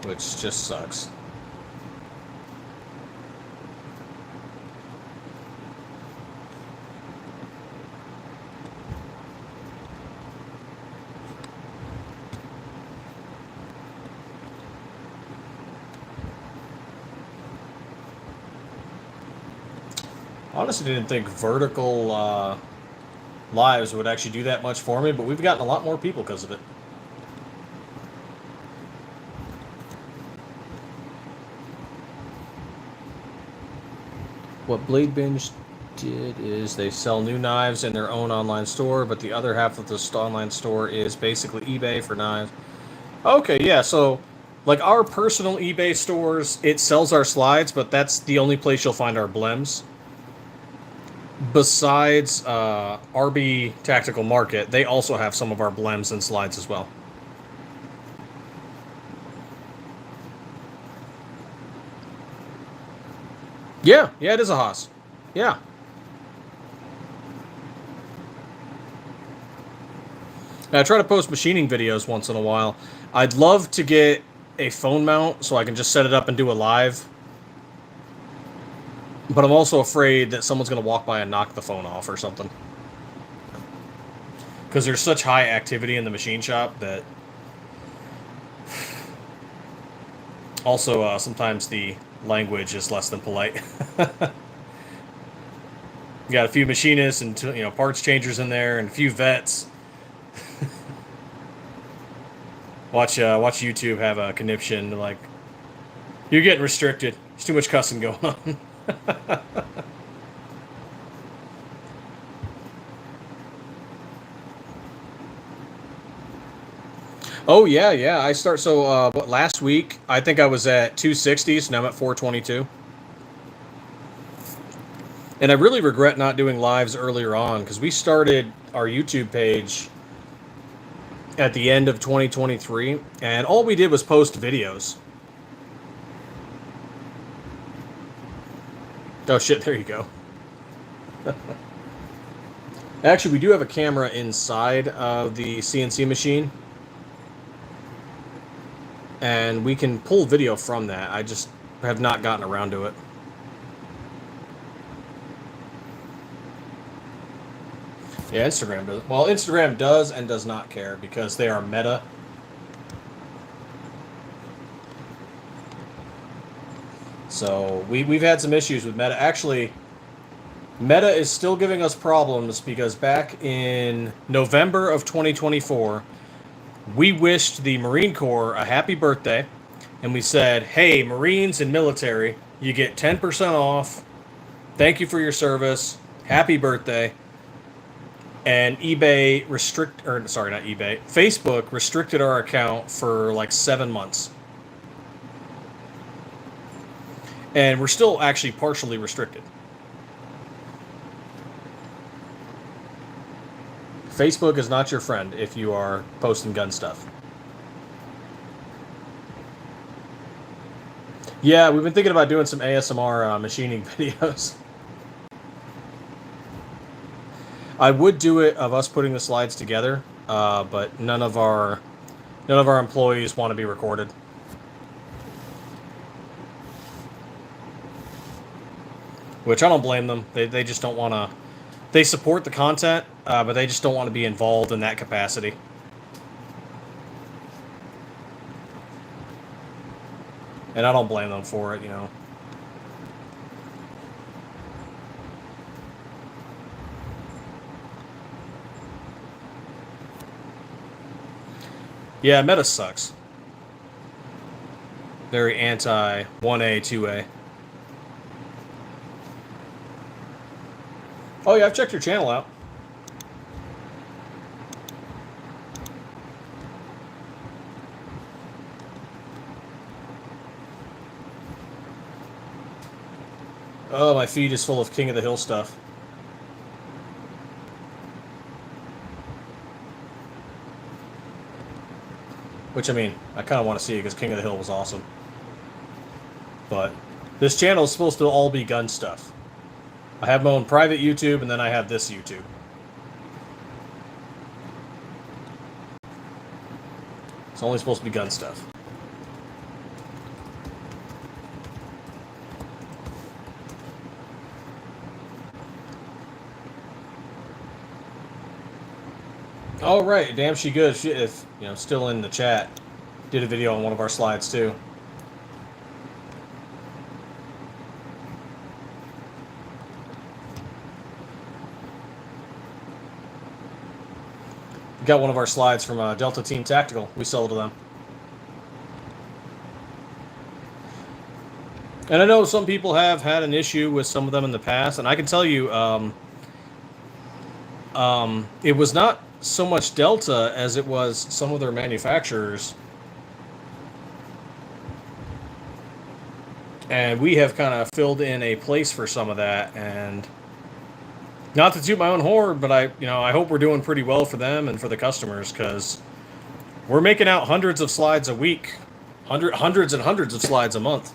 Which just sucks. honestly didn't think vertical lives would actually do that much for me, but we've gotten a lot more people because of it. What Blade Binge did is they sell new knives in their own online store, but the other half of the online store is basically eBay for knives. Okay, yeah, so like our personal eBay stores, it sells our slides, but that's the only place you'll find our blems. Besides RB Tactical Market, they also have some of our blems and slides as well. Yeah, it is a Haas. Yeah. I try to post machining videos once in a while. I'd love to get a phone mount so I can just set it up and do a live. But I'm also afraid that someone's going to walk by and knock the phone off or something. Because there's such high activity in the machine shop that... Also, sometimes the language is less than polite. You got a few machinists and parts changers in there and a few vets. Watch YouTube have a conniption like, you're getting restricted. There's too much cussing going on. Oh yeah. I start last week I think I was at 260s, now I'm at 422. And I really regret not doing lives earlier on because we started our YouTube page at the end of 2023 and all we did was post videos. Oh shit, there you go. Actually, we do have a camera inside of the CNC machine. And we can pull video from that. I just have not gotten around to it. Yeah, Instagram does. Well, Instagram does and does not care because they are Meta. So we've had some issues with Meta. Actually, Meta is still giving us problems because back in November of 2024, we wished the Marine Corps a happy birthday, and we said, hey, Marines and military, you get 10% off. Thank you for your service. Happy birthday. And Facebook restricted our account for like 7 months. And we're still actually partially restricted. Facebook is not your friend if you are posting gun stuff. Yeah, we've been thinking about doing some ASMR machining videos. I would do it of us putting the slides together, but none of our employees want to be recorded. Which I don't blame them. They just don't want to. They support the content, but they just don't want to be involved in that capacity. And I don't blame them for it, Yeah, Meta sucks. Very anti 1A, 2A. Oh yeah, I've checked your channel out. Oh, my feed is full of King of the Hill stuff. Which, I mean, I kind of want to see it because King of the Hill was awesome. But this channel is supposed to all be gun stuff. I have my own private YouTube, and then I have this YouTube. It's only supposed to be gun stuff. All right, damn, she good. She, if still in the chat, did a video on one of our slides too. Got one of our slides from Delta Team Tactical. We sold to them. And I know some people have had an issue with some of them in the past, and I can tell you, it was not so much Delta as it was some of their manufacturers. And we have kind of filled in a place for some of that, and not to toot my own horn, but I hope we're doing pretty well for them and for the customers, because we're making out hundreds of slides a week, hundreds and hundreds of slides a month,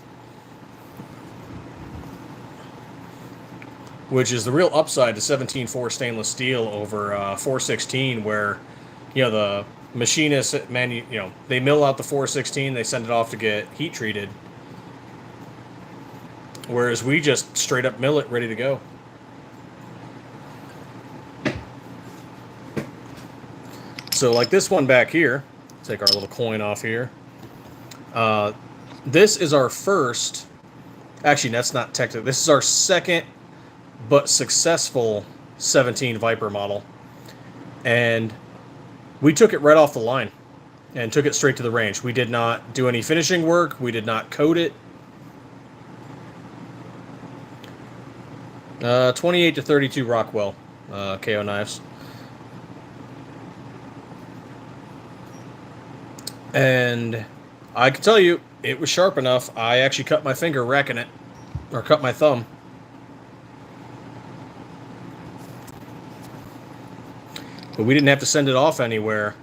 which is the real upside to 17.4 stainless steel over 416, where the machinists they mill out the 416, they send it off to get heat treated. Whereas we just straight up mill it, ready to go. So like this one back here, take our little coin off here. This is our first, actually that's not technically, this is our second but successful 17 Viper model. And we took it right off the line and took it straight to the range. We did not do any finishing work. We did not coat it. 28 to 32 Rockwell KO knives. And I can tell you, it was sharp enough. I actually cut my finger racking it, or cut my thumb. But we didn't have to send it off anywhere.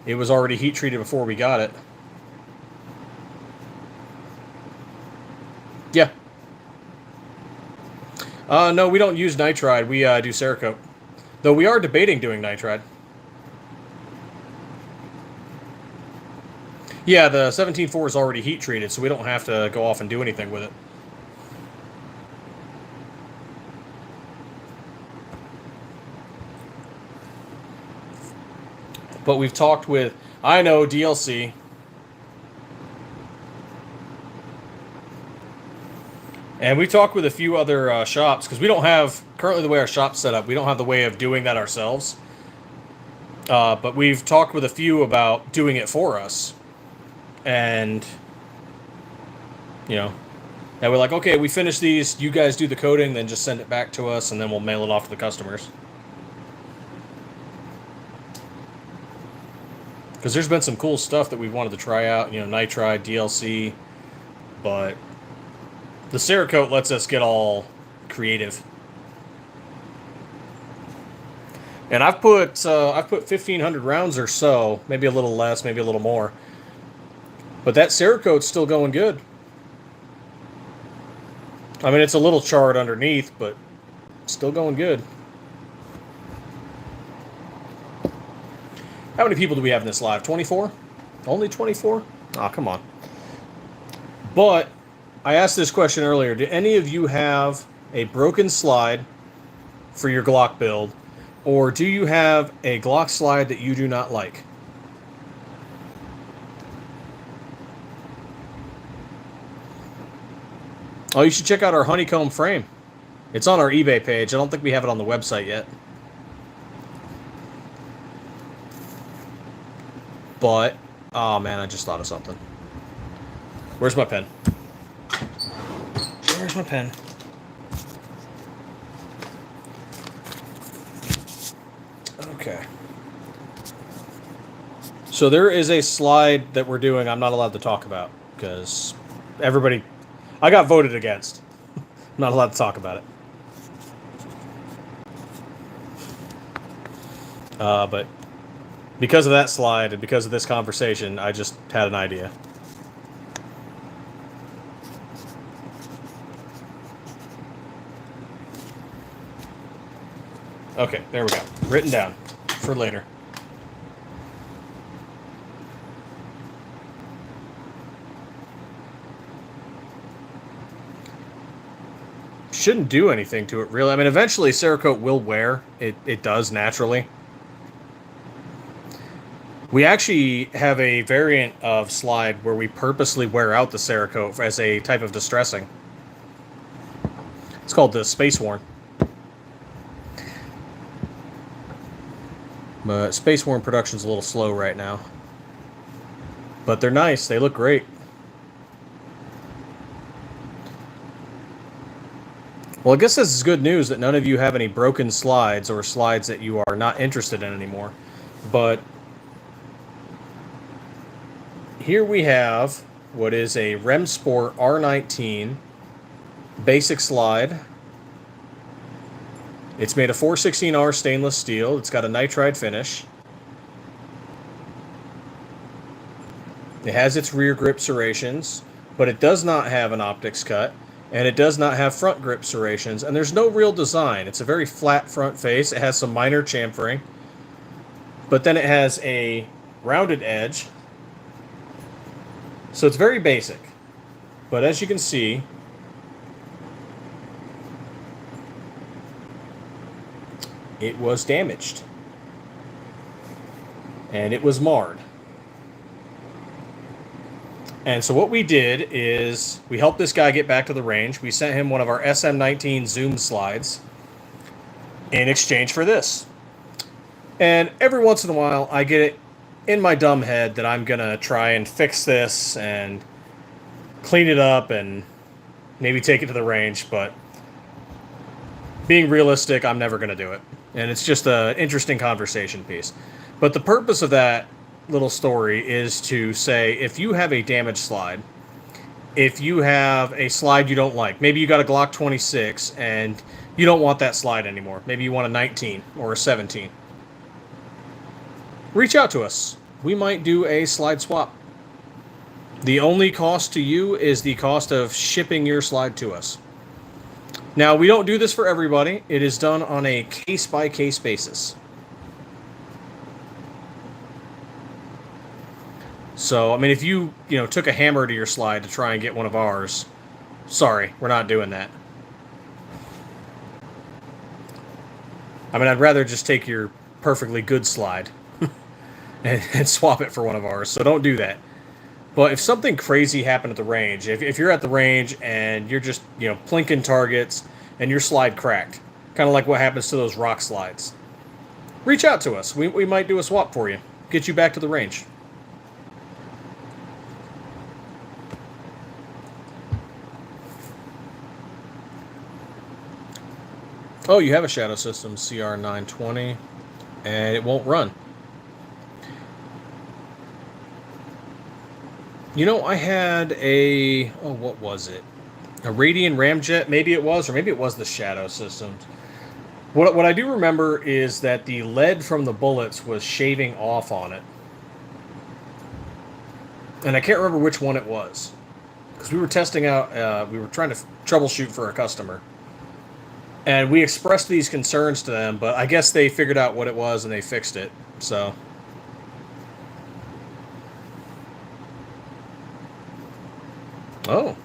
It was already heat treated before we got it. Yeah. No, we don't use nitride. We do Cerakote. Though we are debating doing nitride. Yeah, the 17.4 is already heat treated, so we don't have to go off and do anything with it. But we've talked with, I know, DLC. And we talked with a few other shops, because we don't have, currently the way our shop's set up, we don't have the way of doing that ourselves. But we've talked with a few about doing it for us. And, and we're like, okay, we finish these, you guys do the coating, then just send it back to us, and then we'll mail it off to the customers. Because there's been some cool stuff that we wanted to try out, nitride, DLC, but the Cerakote lets us get all creative. And I've put 1,500 rounds or so, maybe a little less, maybe a little more. But that Cerakote's still going good. I mean, it's a little charred underneath, but still going good. How many people do we have in this live? 24? Only 24? Aw, come on. But I asked this question earlier. Do any of you have a broken slide for your Glock build? Or do you have a Glock slide that you do not like? Oh, you should check out our honeycomb frame. It's on our eBay page. I don't think we have it on the website yet. But, oh man, I just thought of something. Where's my pen? Where's my pen? Okay. So there is a slide that we're doing I'm not allowed to talk about, because everybody... I got voted against. I'm not allowed to talk about it. But because of that slide and because of this conversation, I just had an idea. Okay, there we go. Written down for later. Shouldn't do anything to it, really. I mean, eventually Cerakote will wear. It does naturally. We actually have a variant of slide where we purposely wear out the Cerakote as a type of distressing. It's called the Space Worn. Space Worm production's a little slow right now. But they're nice. They look great. Well, I guess this is good news that none of you have any broken slides or slides that you are not interested in anymore. But here we have what is a Remsport R19 basic slide. It's made of 416R stainless steel. It's got a nitride finish. It has its rear grip serrations, but it does not have an optics cut, and it does not have front grip serrations, and there's no real design. It's a very flat front face. It has some minor chamfering, but then it has a rounded edge. So it's very basic. But as you can see, it was damaged. And it was marred. And so what we did is we helped this guy get back to the range. We sent him one of our SM19 zoom slides in exchange for this. And every once in a while, I get it in my dumb head that I'm going to try and fix this and clean it up and maybe take it to the range. But being realistic, I'm never going to do it. And it's just an interesting conversation piece. But the purpose of that little story is to say, if you have a damaged slide, if you have a slide you don't like, maybe you got a Glock 26 and you don't want that slide anymore. Maybe you want a 19 or a 17. Reach out to us. We might do a slide swap. The only cost to you is the cost of shipping your slide to us. Now, we don't do this for everybody. It is done on a case-by-case basis. So, I mean, if you took a hammer to your slide to try and get one of ours, sorry, we're not doing that. I mean, I'd rather just take your perfectly good slide and swap it for one of ours, so don't do that. But if something crazy happened at the range, if you're at the range and you're just, plinking targets and your slide cracked, kind of like what happens to those rock slides, reach out to us. We might do a swap for you, get you back to the range. Oh, you have a Shadow System CR920, and it won't run. I had what was it? A Radian Ramjet, maybe it was, or maybe it was the Shadow Systems. What I do remember is that the lead from the bullets was shaving off on it. And I can't remember which one it was. Because we were testing out, we were trying to troubleshoot for a customer. And we expressed these concerns to them, but I guess they figured out what it was and they fixed it, so. Oh.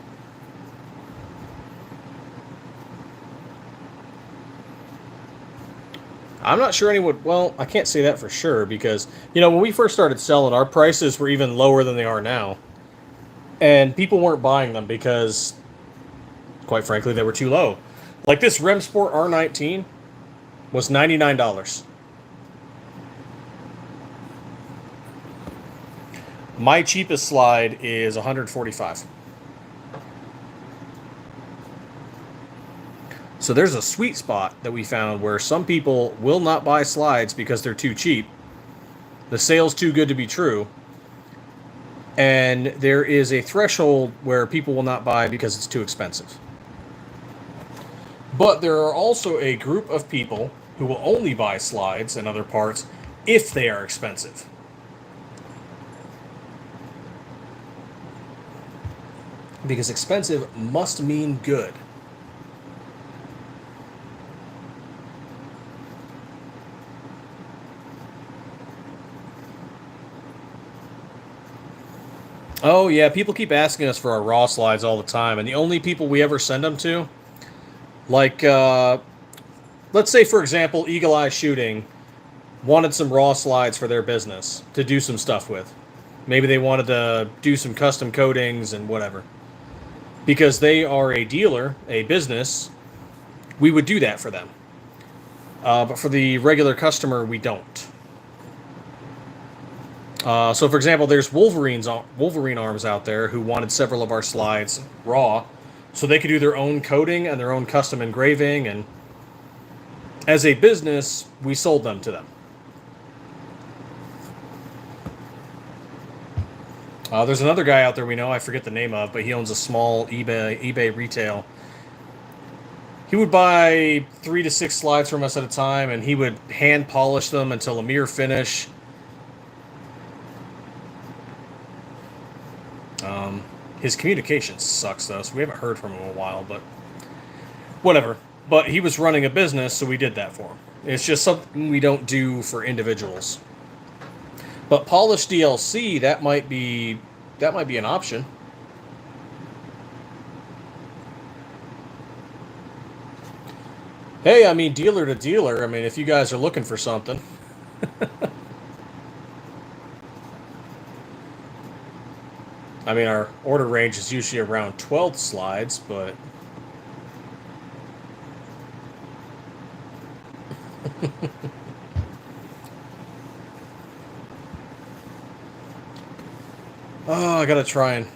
I'm not sure anyone, well, I can't say that for sure because, when we first started selling, our prices were even lower than they are now. And people weren't buying them because, quite frankly, they were too low. Like this Remsport R19 was $99. My cheapest slide is $145. So there's a sweet spot that we found where some people will not buy slides because they're too cheap. The sale's too good to be true. And there is a threshold where people will not buy because it's too expensive. But there are also a group of people who will only buy slides and other parts if they are expensive. Because expensive must mean good. Oh yeah, people keep asking us for our raw slides all the time, and the only people we ever send them to, like, let's say, for example, Eagle Eye Shooting wanted some raw slides for their business to do some stuff with. Maybe they wanted to do some custom coatings and whatever. Because they are a dealer, a business, we would do that for them. But for the regular customer, we don't. So, for example, there's Wolverine arms out there who wanted several of our slides raw, so they could do their own coating and their own custom engraving. And as a business, we sold them to them. There's another guy out there we know, I forget the name of, but he owns a small eBay retail. He would buy 3 to 6 slides from us at a time, and he would hand polish them until a mere finish. His communication sucks, though, so we haven't heard from him in a while, but whatever. But he was running a business, so we did that for him. It's just something we don't do for individuals. But polished DLC, that might be an option. Hey, I mean, dealer to dealer, I mean, if you guys are looking for something. I mean, our order range is usually around 12 slides, but... Oh, I gotta try and...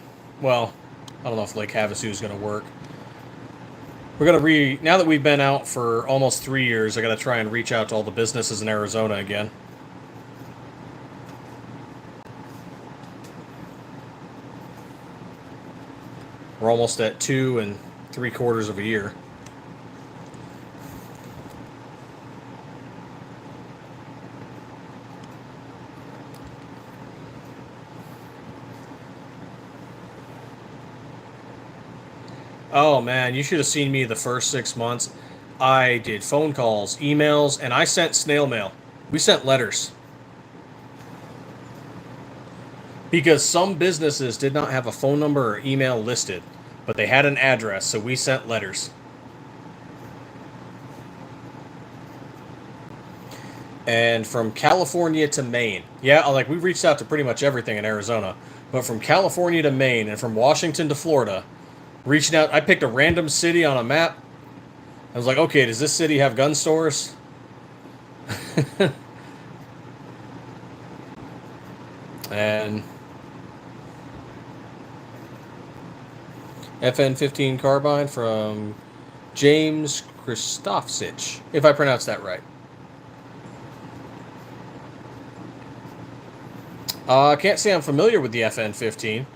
Well, I don't know if Lake Havasu is gonna work. We're gonna now that we've been out for almost 3 years, I gotta try and reach out to all the businesses in Arizona again. We're almost at 2 3/4 of a year. Oh man, you should have seen me the first 6 months. I did phone calls, emails, and I sent snail mail. We sent letters. Because some businesses did not have a phone number or email listed, but they had an address, so we sent letters. And from California to Maine. Yeah, like we reached out to pretty much everything in Arizona, but from California to Maine and from Washington to Florida, reaching out, I picked a random city on a map. I was like, okay, does this city have gun stores? And FN15 carbine from James Kristofsich, if I pronounced that right. I can't say I'm familiar with the FN15,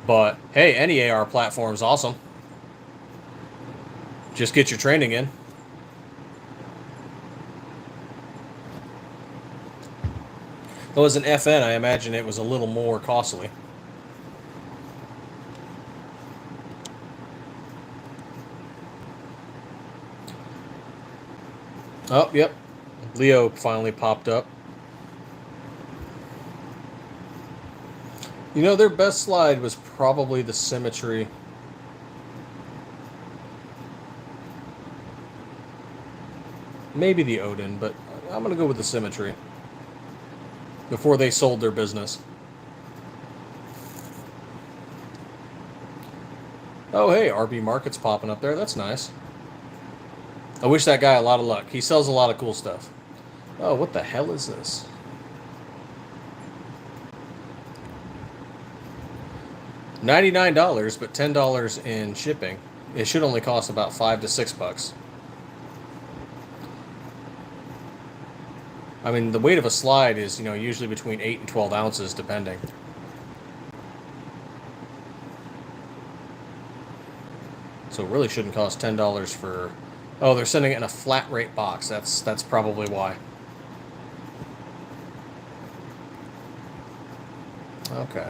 but hey, any AR platform is awesome. Just get your training in. Though as an FN, I imagine it was a little more costly. Oh, yep. Leo finally popped up. You know, their best slide was probably the Symmetry. Maybe the Odin, but I'm going to go with the Symmetry. Before they sold their business. Oh, hey, RB Market's popping up there. That's nice. I wish that guy a lot of luck. He sells a lot of cool stuff. Oh, what the hell is this? $99, but $10 in shipping. It should only cost about $5 to $6. I mean, the weight of a slide is, you know, usually between 8 and 12 ounces, depending. So it really shouldn't cost $10 for... Oh, they're sending it in a flat rate box. That's probably why. Okay.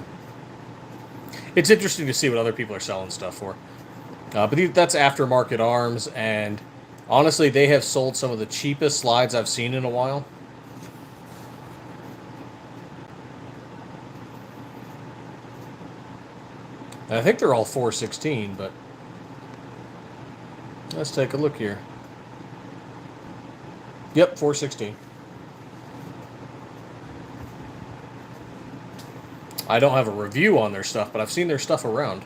It's interesting to see what other people are selling stuff for. But that's aftermarket arms, and honestly, they have sold some of the cheapest slides I've seen in a while. And I think they're all 416, but let's take a look here. Yep, 416. I don't have a review on their stuff, but I've seen their stuff around.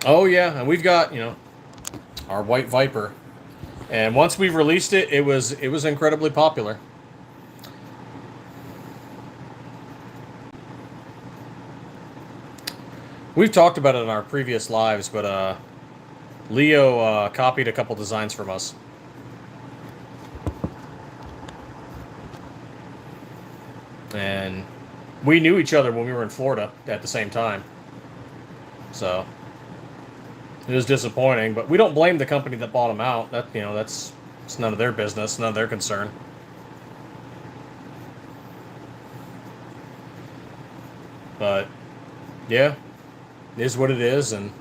Oh yeah, and we've got, you know, our White Viper. And once we released it, it was incredibly popular. We've talked about it in our previous lives, but Leo copied a couple designs from us. And we knew each other when we were in Florida at the same time. So it was disappointing, but we don't blame the company that bought them out. That, you know, it's none of their business, none of their concern. But yeah, it is what it is, and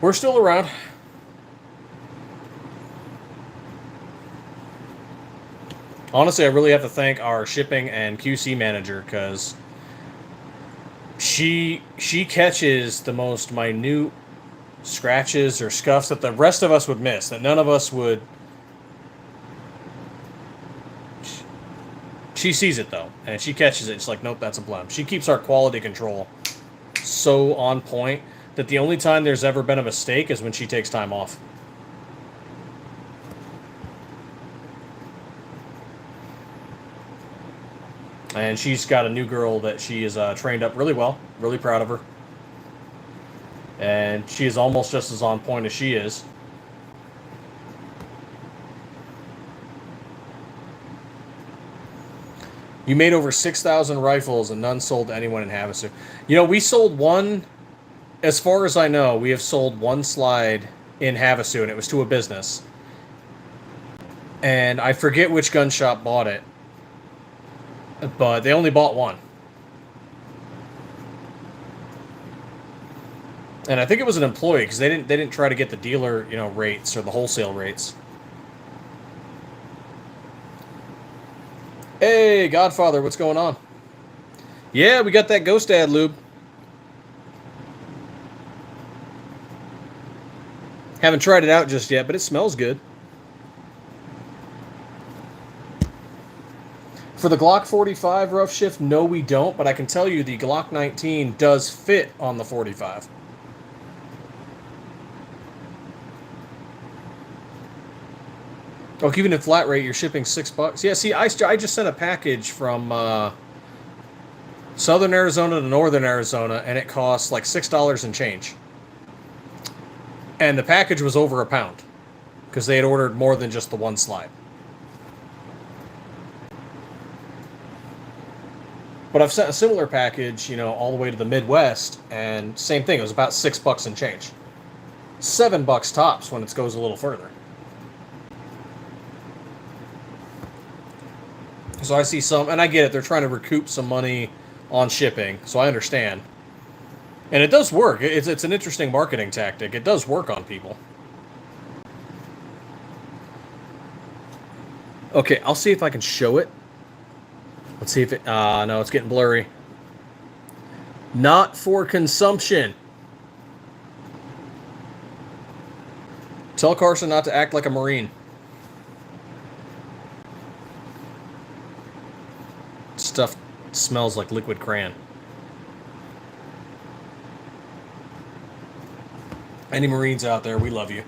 we're still around. Honestly, I really have to thank our shipping and QC manager, because she catches the most minute scratches or scuffs that the rest of us would miss, that none of us would. She sees it though, and she catches it. It's like, nope, that's a blem. She keeps our quality control so on point that the only time there's ever been a mistake is when she takes time off. And she's got a new girl that she is trained up really well. Really proud of her. And she is almost just as on point as she is. You made over 6,000 rifles and none sold to anyone in Havasu. You know, we sold one, as far as I know, we have sold one slide in Havasu, and it was to a business. And I forget which gun shop bought it, but they only bought one. And I think it was an employee, because they didn't try to get the dealer, you know, rates or the wholesale rates. Hey, Godfather, what's going on? Yeah, we got that Ghost Dad lube. Haven't tried it out just yet, but it smells good. For the Glock 45 rough shift, no, we don't, but I can tell you the Glock 19 does fit on the 45. Oh, even in flat rate, you're shipping $6. Yeah, see, I just sent a package from southern Arizona to northern Arizona, and it cost like $6 and change. And the package was over a pound, because they had ordered more than just the one slide. But I've sent a similar package, you know, all the way to the Midwest, and same thing, it was about $6 and change. $7 tops when it goes a little further. So I see some, and I get it, they're trying to recoup some money on shipping, so I understand. And it does work. It's an interesting marketing tactic. It does work on people. Okay, I'll see if I can show it. Let's see if it... no, it's getting blurry. Not for consumption. Tell Carson not to act like a Marine. Stuff smells like liquid crayon. Any Marines out there, we love you.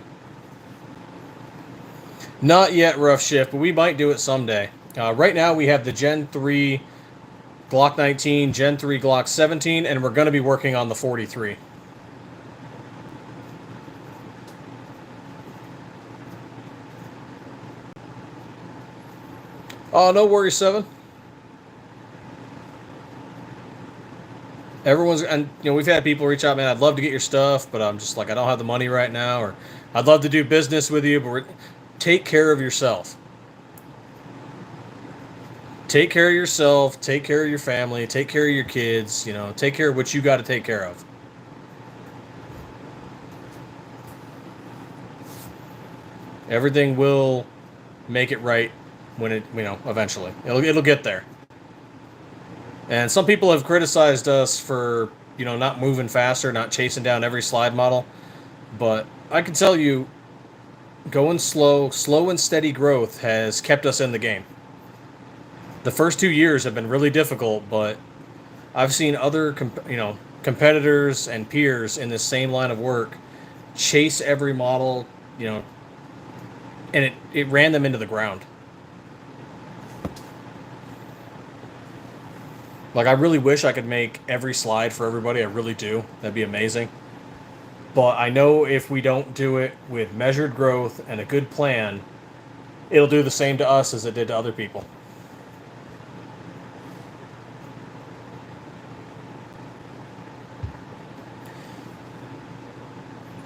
Not yet, rough shift, but we might do it someday. Right now we have the Gen 3 Glock 19, Gen 3 Glock 17, and we're going to be working on the 43. Oh, no worries, 7. Everyone's, and you know, we've had people reach out, man, I'd love to get your stuff, but I'm just like, I don't have the money right now, or I'd love to do business with you, but take care of yourself. Take care of yourself, take care of your family, take care of your kids, you know, take care of what you got to take care of. Everything will make it right when it, you know, eventually. It'll get there. And some people have criticized us for, you know, not moving faster, not chasing down every slide model. But I can tell you, going slow and steady growth has kept us in the game. The first 2 years have been really difficult, but I've seen other, competitors and peers in this same line of work chase every model, you know, and it ran them into the ground. Like, I really wish I could make every slide for everybody. I really do. That'd be amazing. But I know if we don't do it with measured growth and a good plan, it'll do the same to us as it did to other people.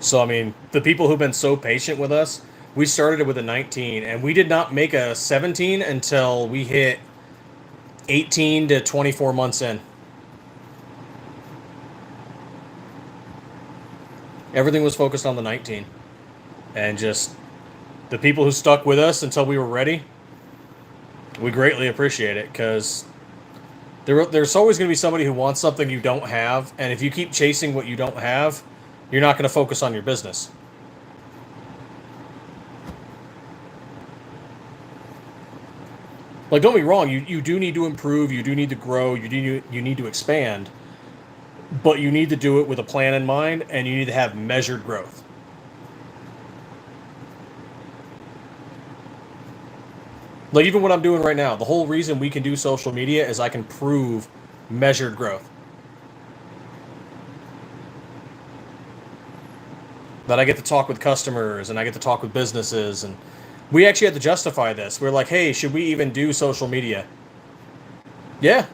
So, I mean, the people who've been so patient with us, we started it with a 19, and we did not make a 17 until we hit 18 to 24 months in. Everything was focused on the 19. And just the people who stuck with us until we were ready, we greatly appreciate it, because there's always going to be somebody who wants something you don't have, and if you keep chasing what you don't have, you're not going to focus on your business. Like, don't be wrong, you do need to improve, you do need to grow, you need to expand, but you need to do it with a plan in mind, and you need to have measured growth. Like, even what I'm doing right now, the whole reason we can do social media is I can prove measured growth. That I get to talk with customers, and I get to talk with businesses, and we actually had to justify this. We're like, hey, should we even do social media? Yeah.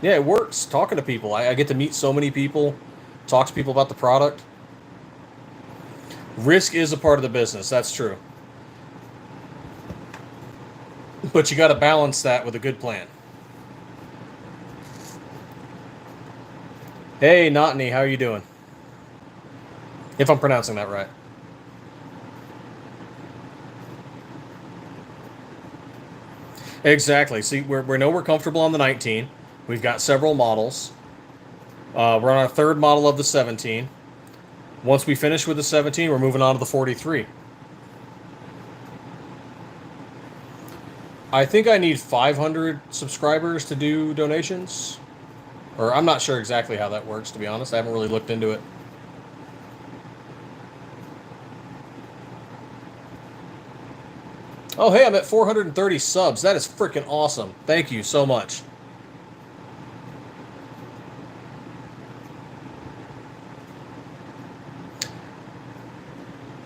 Yeah, it works. Talking to people. I get to meet so many people, talk to people about the product. Risk is a part of the business, that's true. But you got to balance that with a good plan. Hey, Notney, how are you doing? If I'm pronouncing that right. Exactly. See, we know we're comfortable on the 19. We've got several models. We're on our third model of the 17. Once we finish with the 17, we're moving on to the 43. I think I need 500 subscribers to do donations. Or I'm not sure exactly how that works, to be honest. I haven't really looked into it. Oh, hey, I'm at 430 subs. That is freaking awesome. Thank you so much.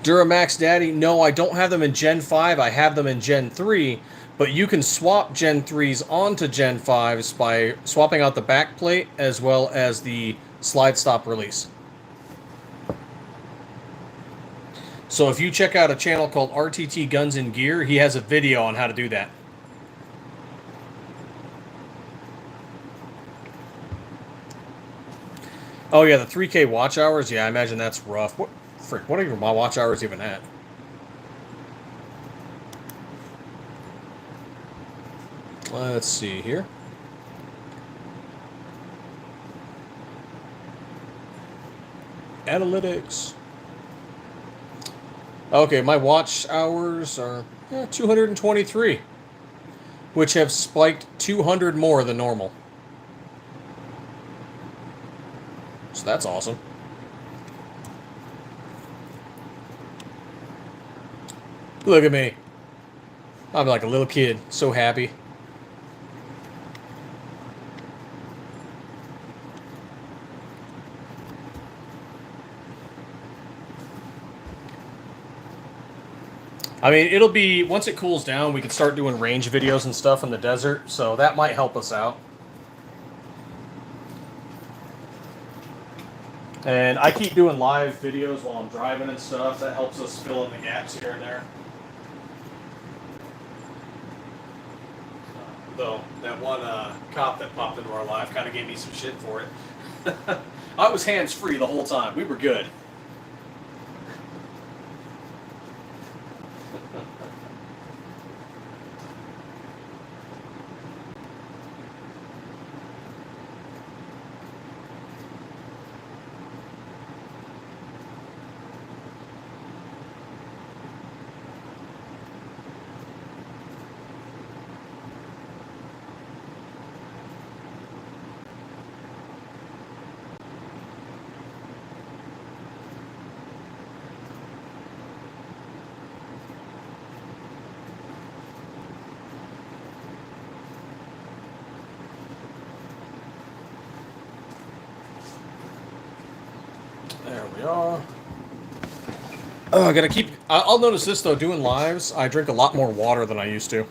Duramax Daddy, no, I don't have them in Gen 5. I have them in Gen 3. But you can swap Gen 3s onto Gen 5s by swapping out the back plate as well as the slide stop release. So if you check out a channel called RTT Guns and Gear, he has a video on how to do that. Oh yeah, the 3K watch hours. Yeah, I imagine that's rough. What are my watch hours even at? Let's see here. Analytics. Okay, my watch hours are 223, which have spiked 200 more than normal. So that's awesome. Look at me. I'm like a little kid, so happy. I mean, it'll be, once it cools down, we can start doing range videos and stuff in the desert, so that might help us out. And I keep doing live videos while I'm driving and stuff. That helps us fill in the gaps here and there. Though, that one cop that popped into our live kind of gave me some shit for it. I was hands-free the whole time. We were good. There we are. Oh, I gotta keep... I'll notice this, though, doing lives, I drink a lot more water than I used to.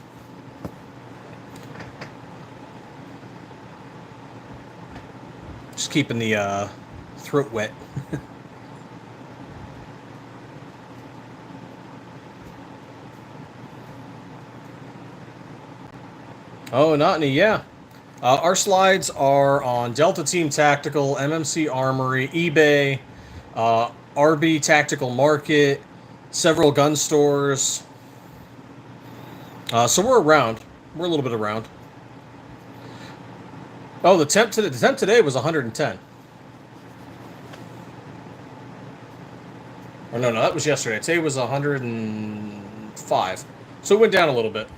Just keeping the throat wet. Oh, not any, yeah. Our slides are on Delta Team Tactical, MMC Armory, eBay, RB Tactical Market, several gun stores. So we're around. We're a little bit around. Oh, the temp today was 110. Or no, that was yesterday. Today was 105. So it went down a little bit.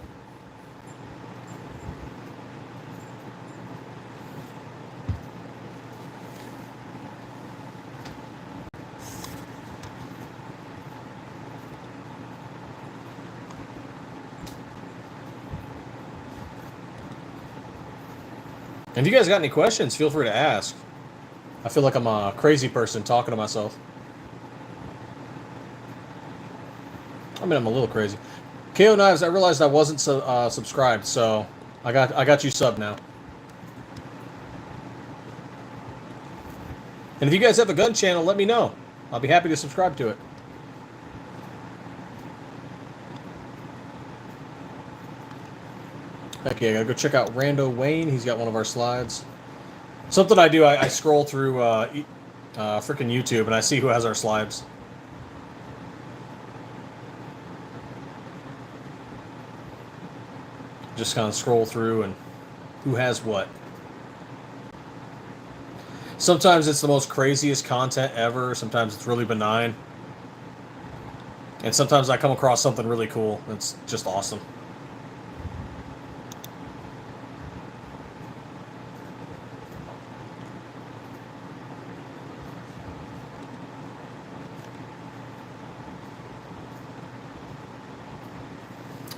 If you guys got any questions, feel free to ask. I feel like I'm a crazy person talking to myself. I mean, I'm a little crazy. KO Knives, I realized I wasn't subscribed, so I got you subbed now. And if you guys have a gun channel, let me know. I'll be happy to subscribe to it. Okay, I gotta go check out Rando Wayne. He's got one of our slides. Something I do, I scroll through freaking YouTube and I see who has our slides. Just kind of scroll through and who has what. Sometimes it's the most craziest content ever. Sometimes it's really benign. And sometimes I come across something really cool. It's just awesome.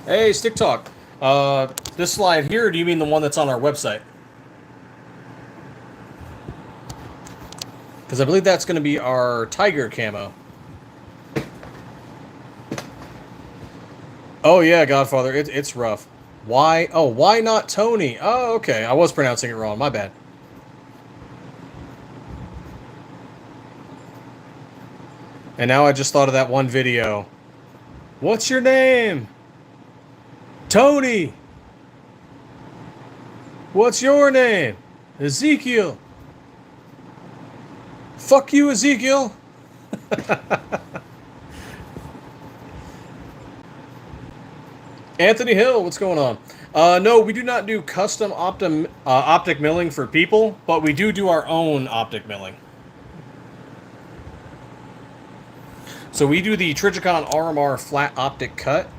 Hey, Stick Talk. This slide here, or do you mean the one that's on our website? Because I believe that's going to be our tiger camo. Oh yeah, Godfather, it's rough. Why? Oh, why not Tony? Oh, okay. I was pronouncing it wrong. My bad. And now I just thought of that one video. What's your name? Tony. What's your name? Ezekiel. Fuck you, Ezekiel. Anthony Hill, what's going on? No, we do not do custom optic milling for people, but we do our own optic milling. So we do the Trijicon RMR flat optic cut,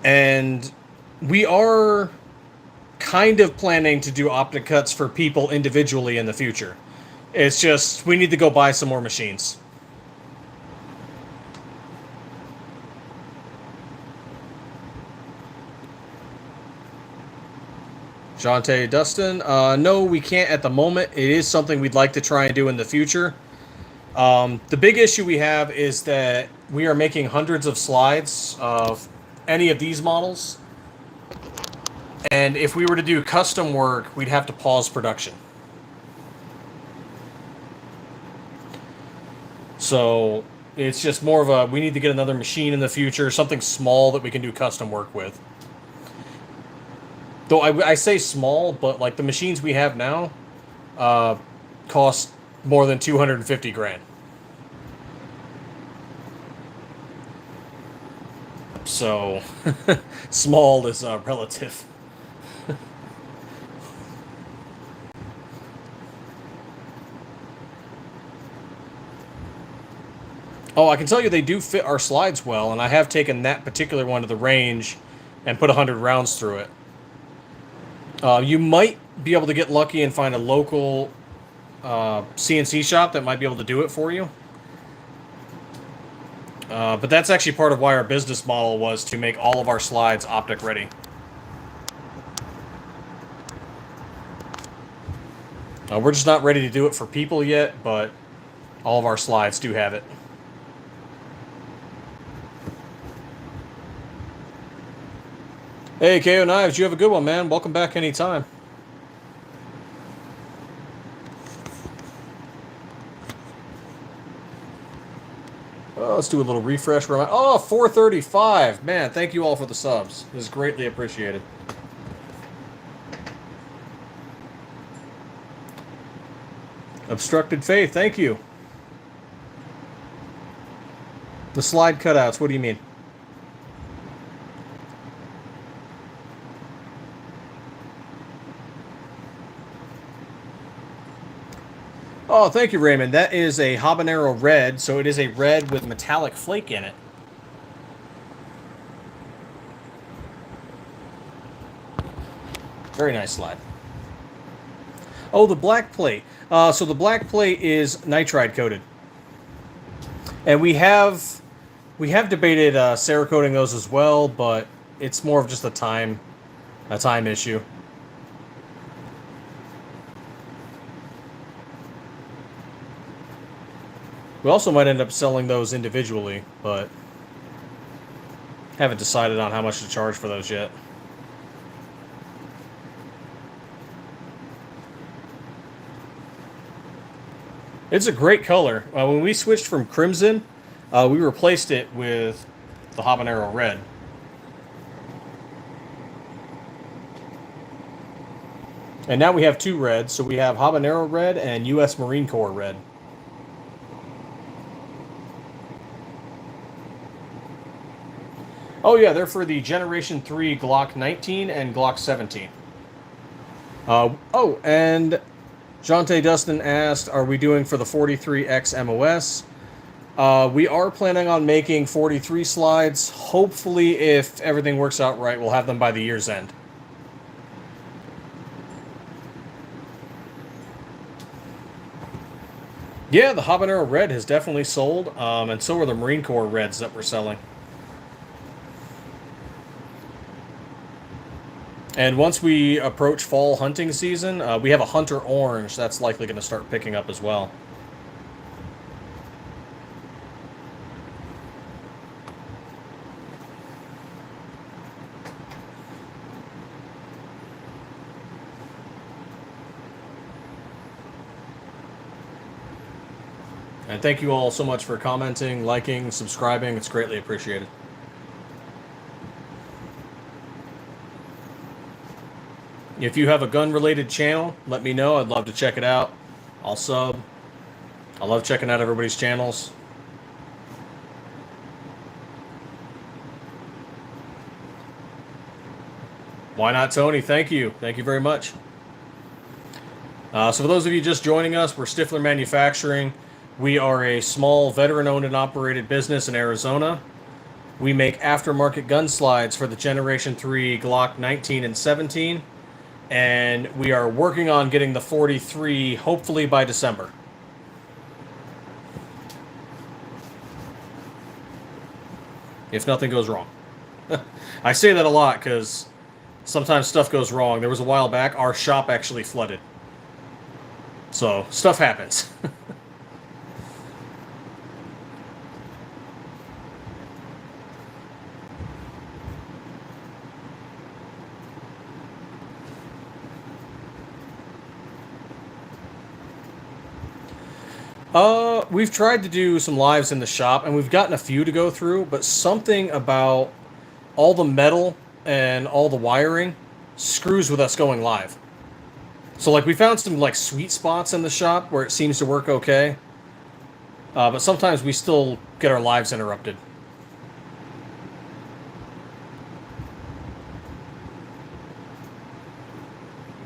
and we are kind of planning to do optic cuts for people individually in the future. It's just, we need to go buy some more machines. Jante Dustin, no, we can't at the moment. It is something we'd like to try and do in the future. The big issue we have is that we are making hundreds of slides of any of these models. And if we were to do custom work, we'd have to pause production. So it's just more of a, we need to get another machine in the future, something small that we can do custom work with. Though I say small, but like the machines we have now cost more than 250 grand. So small is relative. Oh, I can tell you they do fit our slides well, and I have taken that particular one to the range and put 100 rounds through it. You might be able to get lucky and find a local CNC shop that might be able to do it for you. But that's actually part of why our business model was to make all of our slides optic ready. We're just not ready to do it for people yet, but All of our slides do have it. Hey, KO Knives, you have a good one, man. Welcome back anytime. Oh, let's do a little refresh. Oh, 435. Man, thank you all for the subs. This is greatly appreciated. Obstructed Faith, thank you. The slide cutouts, what do you mean? Oh, thank you, Raymond. That is a habanero red, so it is a red with metallic flake in it. Very nice slide. Oh, the black plate. So the black plate is nitride coated, and we have debated Cerakoting those as well, but it's more of just a time issue. We also might end up selling those individually, but haven't decided on how much to charge for those yet. It's a great color. When we switched from crimson, we replaced it with the habanero red. And now we have two reds, so we have habanero red and U.S. Marine Corps red. Oh yeah, they're for the Generation 3 Glock 19 and Glock 17. Oh, and Jonte Dustin asked, are we doing for the 43X MOS? We are planning on making 43 slides. Hopefully, if everything works out right, we'll have them by the year's end. Yeah, the habanero red has definitely sold, and so are the Marine Corps reds that we're selling. And once we approach fall hunting season, we have a hunter orange that's likely going to start picking up as well. And thank you all so much for commenting, liking, subscribing. It's greatly appreciated. If you have a gun-related channel, let me know. I'd love to check it out. I'll sub. I love checking out everybody's channels. Why not, Tony? Thank you. Thank you very much. So for those of you just joining us, we're Stiffler Manufacturing. We are a small veteran-owned and operated business in Arizona. We make aftermarket gun slides for the Generation 3 Glock 19 and 17. And we are working on getting the 43 hopefully by December. If nothing goes wrong. I say that a lot because sometimes stuff goes wrong. There was a while back, our shop actually flooded. So, stuff happens. We've tried to do some lives in the shop, and we've gotten a few to go through, but something about all the metal and all the wiring screws with us going live. So, like, we found some, like, sweet spots in the shop where it seems to work okay, but sometimes we still get our lives interrupted.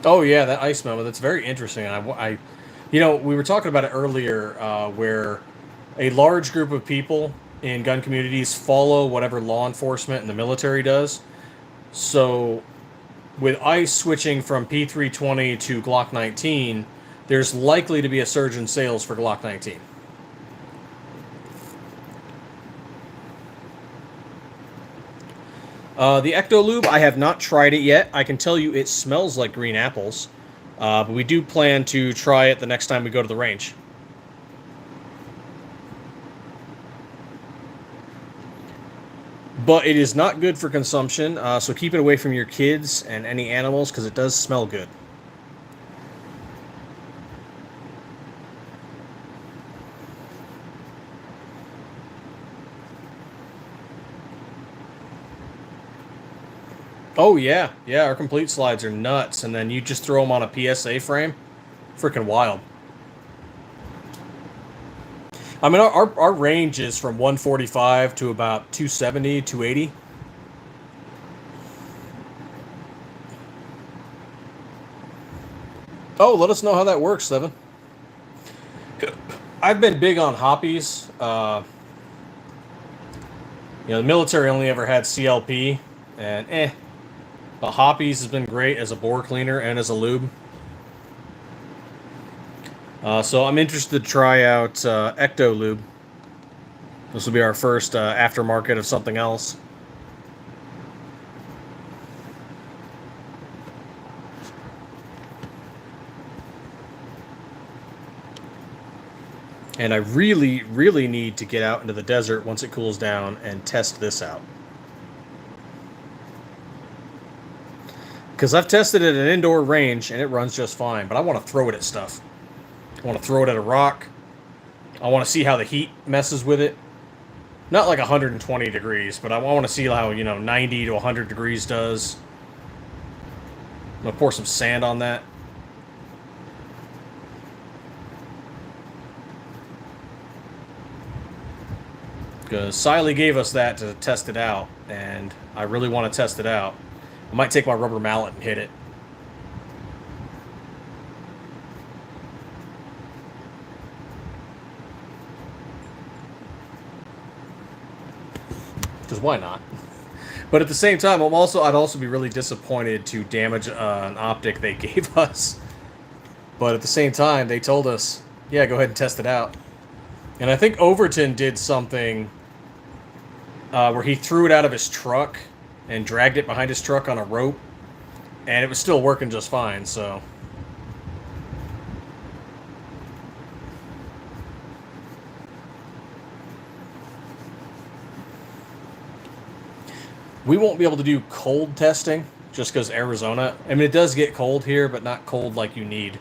Oh, yeah, that ice memo, that's very interesting. You know, we were talking about it earlier, where a large group of people in gun communities follow whatever law enforcement and the military does. So, with ICE switching from P320 to Glock 19, there's likely to be a surge in sales for Glock 19. The Ecto Lube, I have not tried it yet. I can tell you it smells like green apples. But we do plan to try it the next time we go to the range. but it is not good for consumption, so keep it away from your kids and any animals because it does smell good. Oh yeah, yeah, our complete slides are nuts, and then you just throw them on a PSA frame. Freaking wild. I mean, our range is from 145 to about 270, 280. Oh, let us know how that works, Seven. I've been big on hoppies. The military only ever had CLP, and but hoppies has been great as a bore cleaner and as a lube. So I'm interested to try out Ecto Lube. This will be our first aftermarket of something else. And I really, really need to get out into the desert once it cools down and test this out. Because I've tested it at an indoor range and it runs just fine, but I want to throw it at stuff. I want to throw it at a rock. I want to see how the heat messes with it. Not like 120 degrees, but I want to see how, 90 to 100 degrees does. I'm going to pour some sand on that. Because Siley gave us that to test it out, and I really want to test it out. I might take my rubber mallet and hit it. Because why not? But at the same time, I'd also be really disappointed to damage an optic they gave us. But at the same time, they told us, yeah, go ahead and test it out. And I think Overton did something where he threw it out of his truck and dragged it behind his truck on a rope, and it was still working just fine, so. We won't be able to do cold testing just because Arizona, I mean, it does get cold here, but not cold like you need.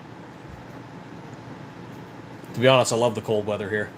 To be honest, I love the cold weather here.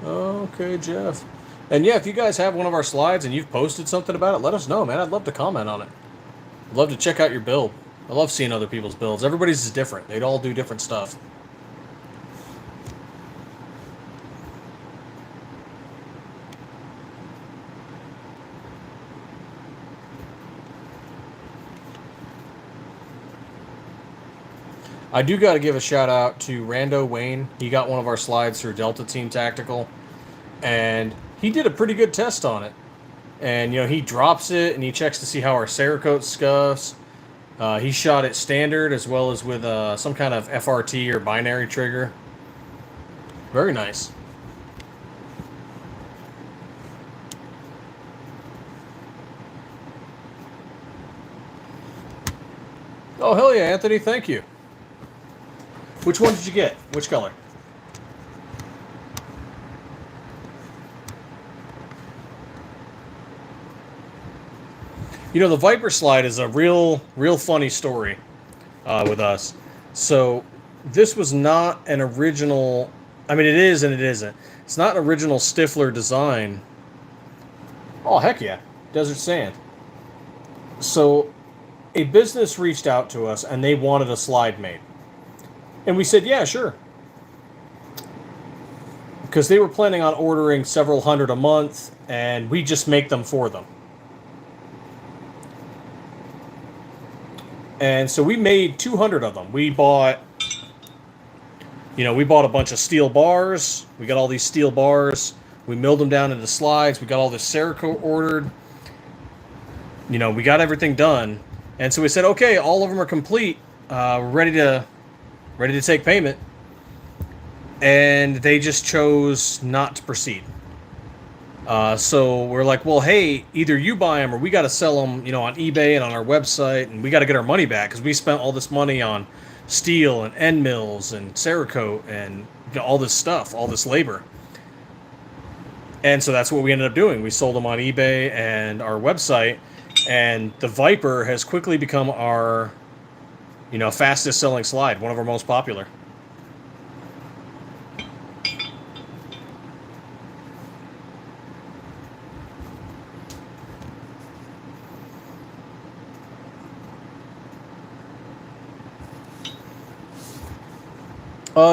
Okay, Jeff. And yeah, if you guys have one of our slides and you've posted something about it, let us know, man. I'd love to comment on it. I'd love to check out your build. I love seeing other people's builds. Everybody's is different. They'd all do different stuff. I do got to give a shout out to Rando Wayne. He got one of our slides through Delta Team Tactical, and he did a pretty good test on it. And, he drops it, and he checks to see how our Cerakote scuffs. He shot it standard as well as with some kind of FRT or binary trigger. Very nice. Oh, hell yeah, Anthony. Thank you. Which one did you get? Which color? The Viper slide is a real funny story with us. So this was not an original. I mean, it is and it isn't. It's not an original Stiffler design. Oh, heck yeah. Desert sand. So a business reached out to us and they wanted a slide made. And we said, yeah, sure. Because they were planning on ordering several hundred a month, and we just make them for them. And so we made 200 of them. We bought, we bought a bunch of steel bars. We got all these steel bars. We milled them down into slides. We got all this Cerakote ordered. We got everything done. And so we said, okay, all of them are complete. We're ready to ready to take payment, and they just chose not to proceed. So we're like, well, hey, either you buy them or we got to sell them, you know, on eBay and on our website, and we got to get our money back because we spent all this money on steel and end mills and Cerakote and, you know, all this stuff, all this labor. And so that's what we ended up doing. We sold them on eBay and our website, and the Viper has quickly become our, you know, fastest selling slide, one of our most popular.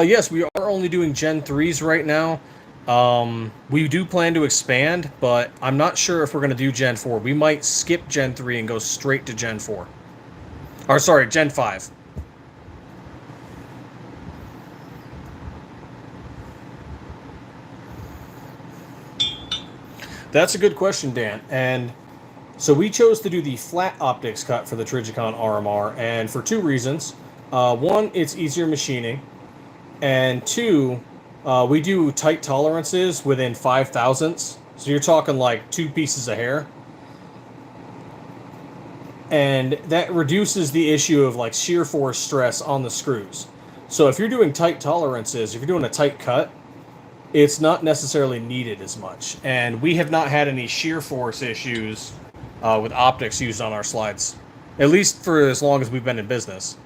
Yes, we are only doing Gen 3s right now. We do plan to expand, but I'm not sure if we're going to do Gen 4. We might skip Gen 3 and go straight to Gen 4. Or, sorry, Gen 5. That's a good question, Dan. And so we chose to do the flat optics cut for the Trijicon RMR, and for two reasons. One, it's easier machining. And two, we do tight tolerances within 5 thousandths. So you're talking like 2 pieces of hair. And that reduces the issue of like shear force stress on the screws. So if you're doing tight tolerances, if you're doing a tight cut, it's not necessarily needed as much. And we have not had any shear force issues with optics used on our slides, at least for as long as we've been in business.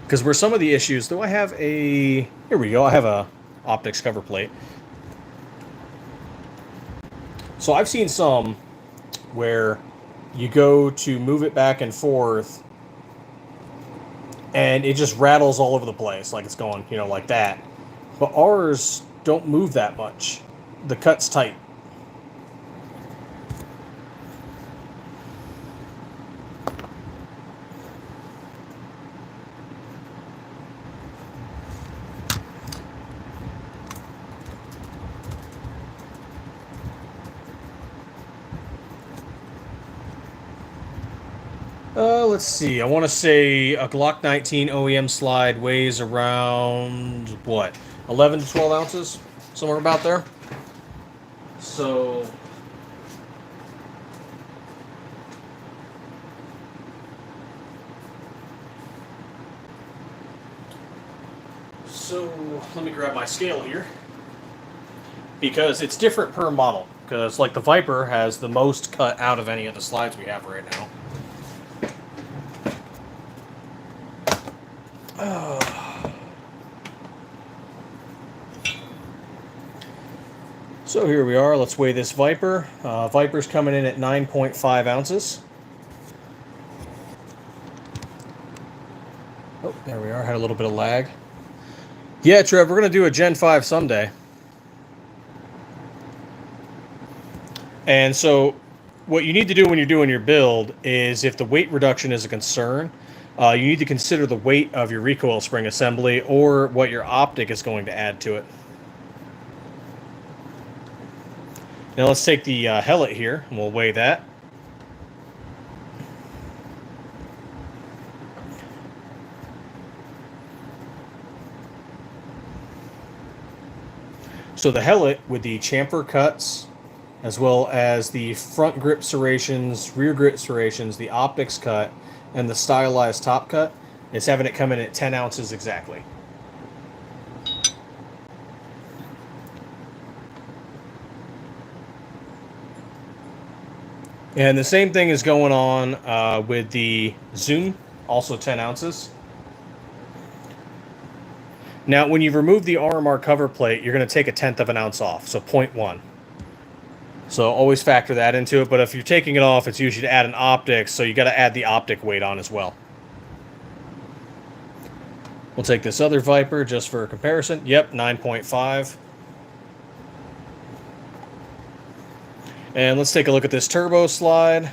Because where some of the issues, do I have a... Here we go, I have a optics cover plate. So I've seen some where you go to move it back and forth, and it just rattles all over the place, like it's going, you know, like that. But ours don't move that much. The cut's tight. Let's see. I want to say a Glock 19 OEM slide weighs around, what, 11 to 12 ounces? Somewhere about there. So... let me grab my scale here. Because it's different per model. Because, like, the Viper has the most cut out of any of the slides we have right now. So here we are. Let's weigh this Viper. Viper's coming in at 9.5 ounces. Oh, there we are. Had a little bit of lag. Yeah, Trev, we're going to do a Gen 5 someday. And so what you need to do when you're doing your build is, if the weight reduction is a concern, you need to consider the weight of your recoil spring assembly or what your optic is going to add to it. Now let's take the helmet here, and we'll weigh that. So the helmet with the chamfer cuts, as well as the front grip serrations, rear grip serrations, the optics cut, and the stylized top cut, is having it come in at 10 ounces exactly. And the same thing is going on with the Zoom, also 10 ounces. Now, when you remove the RMR cover plate, you're going to take 1/10 of an ounce off, so 0.1. So always factor that into it, but if you're taking it off, it's usually to add an optic, so you got to add the optic weight on as well. We'll take this other Viper just for comparison. Yep, 9.5. And let's take a look at this turbo slide.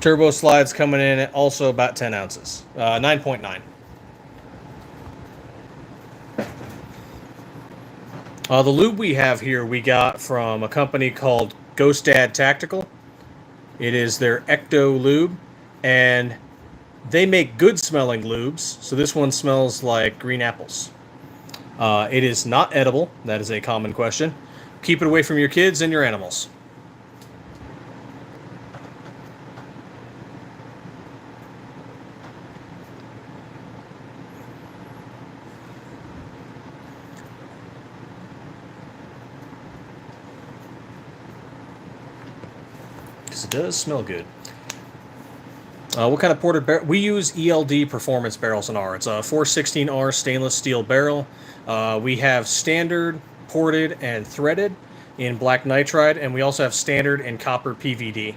Turbo slide's coming in at also about 10 ounces, 9.9. The lube we have here we got from a company called Ghost Dad Tactical. It is their Ecto lube, and they make good smelling lubes. So this one smells like green apples. It is not edible. That is a common question. Keep it away from your kids and your animals. Because it does smell good. What kind of ported barrel? We use ELD performance barrels in R. It's a 416R stainless steel barrel. We have standard, ported, and threaded in black nitride, and we also have standard and copper PVD.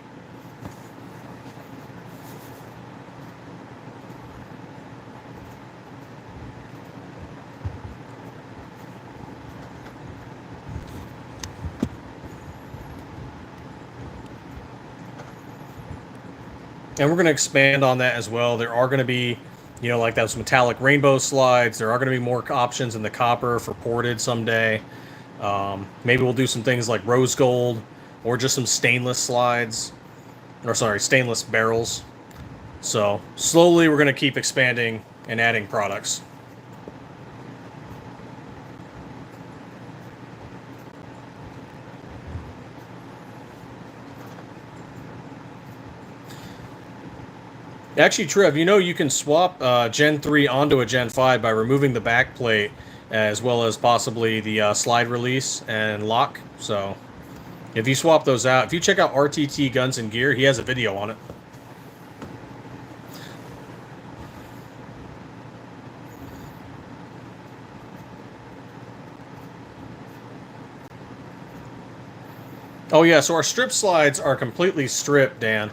And we're going to expand on that as well. There are going to be, you know, like those metallic rainbow slides. There are going to be more options in the copper for ported someday. Maybe we'll do some things like rose gold or just some stainless slides. Or sorry, stainless barrels. So slowly we're going to keep expanding and adding products. Actually, Trev, you know you can swap Gen 3 onto a Gen 5 by removing the back plate as well as possibly the slide release and lock. So if you swap those out, if you check out RTT Guns and Gear, he has a video on it. Oh yeah, so our strip slides are completely stripped, Dan.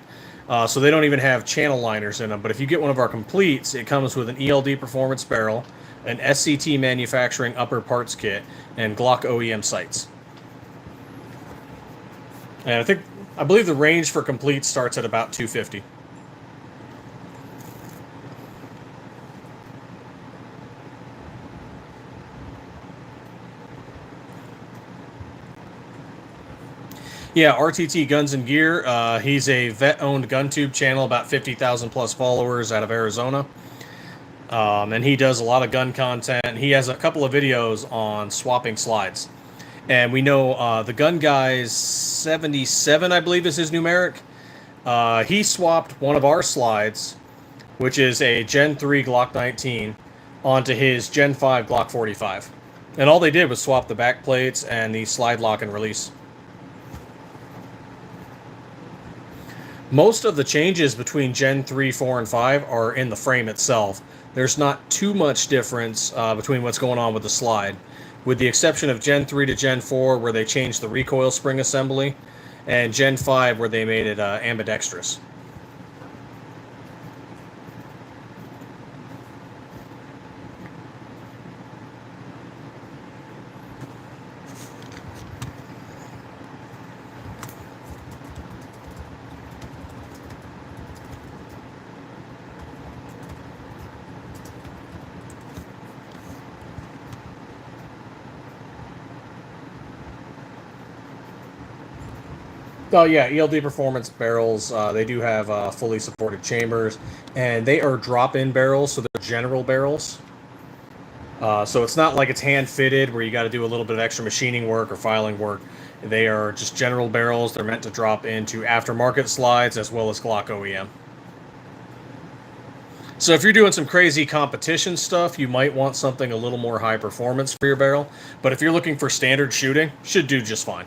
So they don't even have channel liners in them. But if you get one of our completes, it comes with an ELD performance barrel, an SCT manufacturing upper parts kit, and Glock OEM sights. And I believe the range for complete starts at about 250. Yeah, RTT Guns and Gear. He's a vet-owned gun tube channel, about 50,000 plus followers out of Arizona. And he does a lot of gun content. He has a couple of videos on swapping slides. And we know the Gun Guy's 77, I believe, is his numeric. He swapped one of our slides, which is a Gen 3 Glock 19, onto his Gen 5 Glock 45. And all they did was swap the back plates and the slide lock and release. Most of the changes between Gen 3, 4, and 5 are in the frame itself. There's not too much difference between what's going on with the slide, with the exception of Gen 3 to Gen 4 where they changed the recoil spring assembly, and Gen 5 where they made it ambidextrous. Oh yeah, ELD Performance barrels, they do have fully supported chambers, and they are drop-in barrels, so they're general barrels. So it's not like it's hand-fitted where you got to do a little bit of extra machining work or filing work. They are just general barrels. They're meant to drop into aftermarket slides as well as Glock OEM. So if you're doing some crazy competition stuff, you might want something a little more high performance for your barrel. But if you're looking for standard shooting, should do just fine.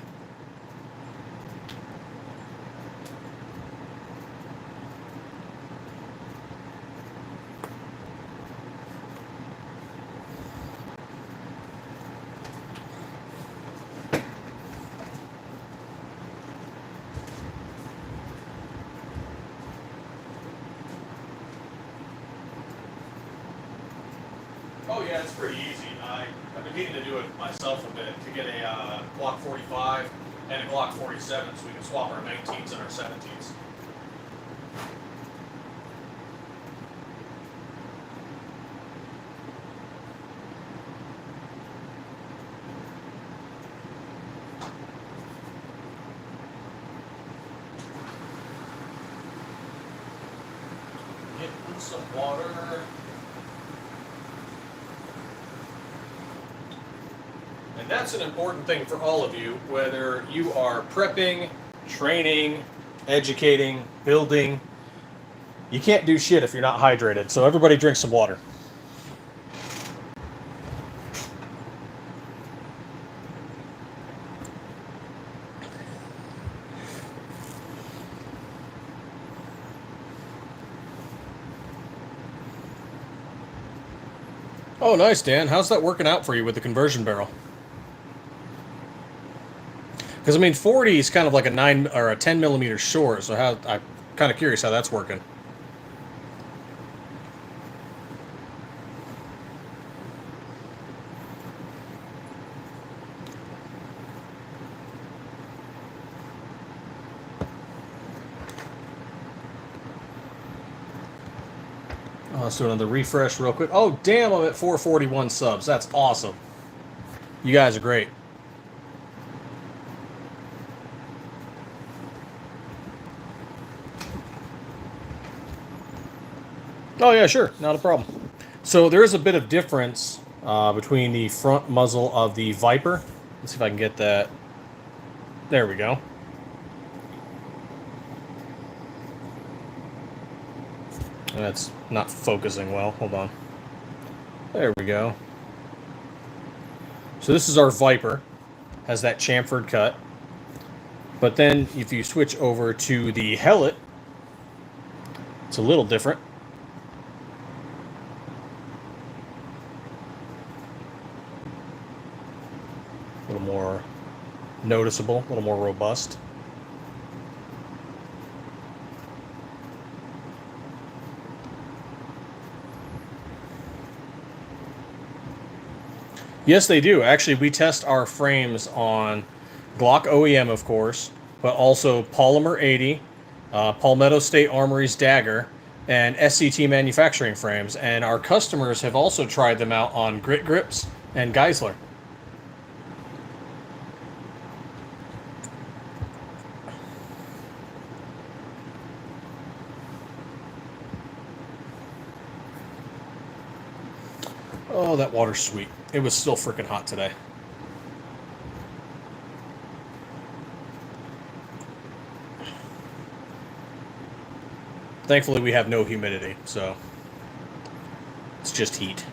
Oh yeah, it's pretty easy. I've been needing to do it myself a bit to get a Glock 45 and a Glock 47 so we can swap our 19s and our 17s. some water. And that's an important thing for all of you, whether you are prepping, training, educating, building. You can't do shit if you're not hydrated, so everybody drink some water. Oh, nice, Dan. How's that working out for you with the conversion barrel? Because, I mean, 40 is kind of like a 9 or a 10 millimeter short, so I'm kind of curious how that's working. Let's do another refresh real quick. Oh, damn, I'm at 441 subs. That's awesome. You guys are great. Oh, yeah, sure. Not a problem. So there is a bit of difference between the front muzzle of the Viper. Let's see if I can get that. There we go. That's not focusing well. Hold on. There we go. So this is our Viper. Has that chamfered cut. But then if you switch over to the Hellet, it's a little different. A little more noticeable, a little more robust. Yes, they do. Actually, we test our frames on Glock OEM, of course, but also Polymer 80, Palmetto State Armory's Dagger, and SCT Manufacturing frames. And our customers have also tried them out on Grit Grips and Geisler. Oh, that water's sweet. It was still freaking hot today. Thankfully, we have no humidity, so it's just heat.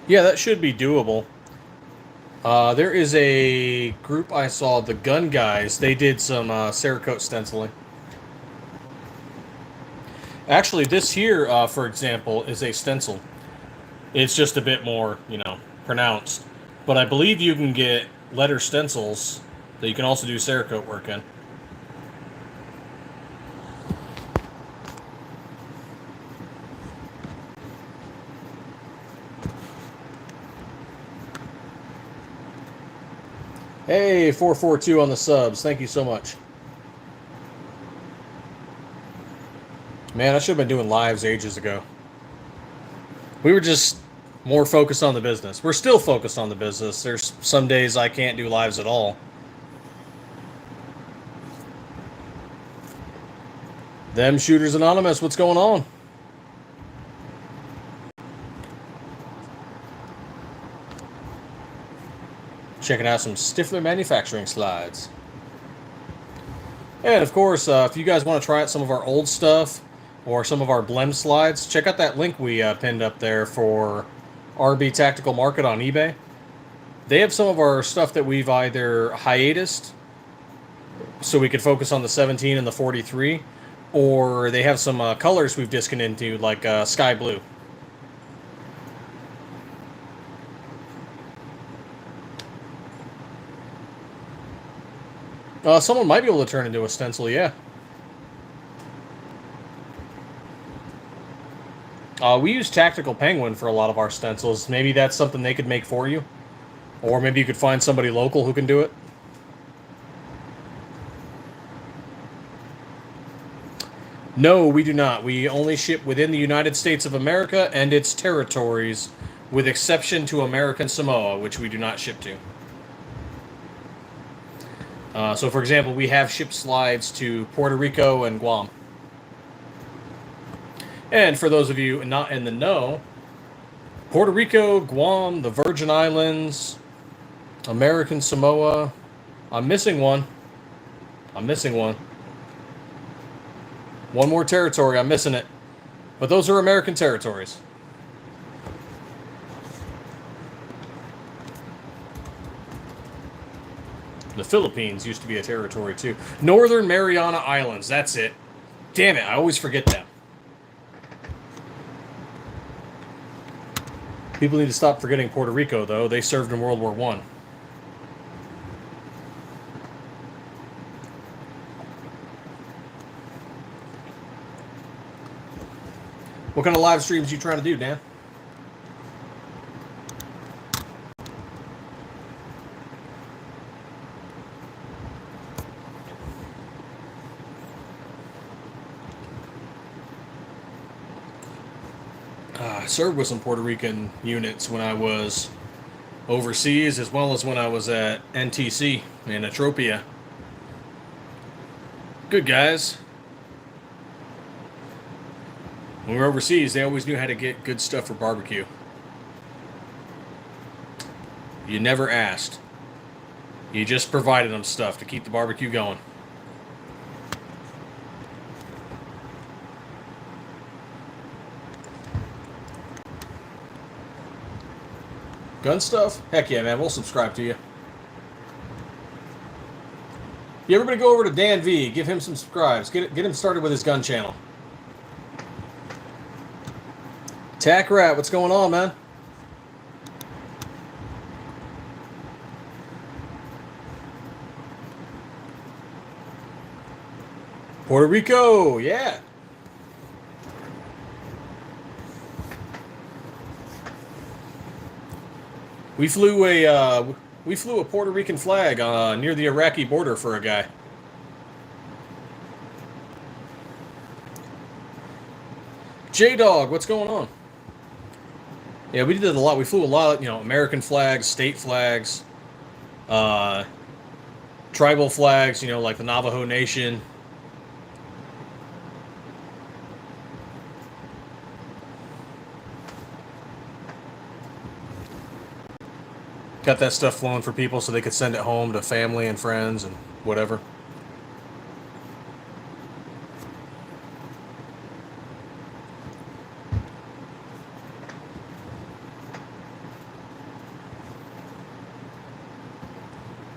Yeah, that should be doable. There is a group I saw, the Gun Guys. They did some Cerakote stenciling. Actually, this here, for example, is a stencil. It's just a bit more, pronounced. But I believe you can get letter stencils that you can also do Cerakote work in. Hey, 442 on the subs. Thank you so much. Man, I should have been doing lives ages ago. We were just more focused on the business. We're still focused on the business. There's some days I can't do lives at all. Them Shooters Anonymous, what's going on? Checking out some Stiffler Manufacturing slides. And of course, if you guys want to try out some of our old stuff or some of our blend slides, check out that link we pinned up there for RB Tactical Market on eBay. They have some of our stuff that we've either hiatused so we could focus on the 17 and the 43, or they have some colors we've discontinued, like sky blue. Someone might be able to turn into a stencil, yeah. We use Tactical Penguin for a lot of our stencils. Maybe that's something they could make for you. Or maybe you could find somebody local who can do it. No, we do not. We only ship within the United States of America and its territories. with exception to American Samoa, which we do not ship to. So, for example, we have shipped slides to Puerto Rico and Guam. And for those of you not in the know, Puerto Rico, Guam, the Virgin Islands, American Samoa. I'm missing one. One more territory. I'm missing it. But those are American territories. The Philippines used to be a territory too. Northern Mariana Islands. That's it. Damn it. I always forget that. People need to stop forgetting Puerto Rico, though. They served in World War I. What kind of live streams you trying to do, Dan? I served with some Puerto Rican units when I was overseas, as well as when I was at NTC in Atropia. Good guys. When we were overseas, they always knew how to get good stuff for barbecue. You never asked. You just provided them stuff to keep the barbecue going. Gun stuff? Heck yeah, man. We'll subscribe to you. Yeah, everybody go over to Dan V. Give him some subscribes. Get him started with his gun channel. Tack Rat, what's going on, man? Puerto Rico, yeah. We flew a Puerto Rican flag near the Iraqi border for a guy. J-Dog, what's going on? Yeah, we did a lot. We flew a lot, American flags, state flags, tribal flags, like the Navajo Nation. Got that stuff flowing for people so they could send it home to family and friends and whatever.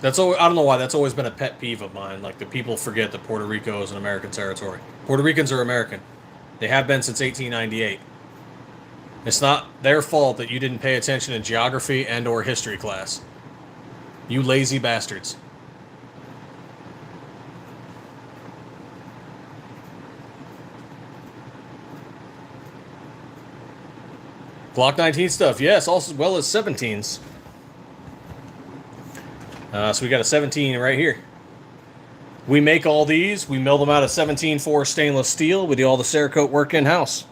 That's always, I don't know why, that's always been a pet peeve of mine. Like, the people forget that Puerto Rico is an American territory. Puerto Ricans are American. They have been since 1898. It's not their fault that you didn't pay attention in geography and or history class. You lazy bastards. Glock 19 stuff, yes, also as well as 17s. So we got a 17 right here. We make all these. We mill them out of 17-4 stainless steel. We do all the Cerakote work in-house.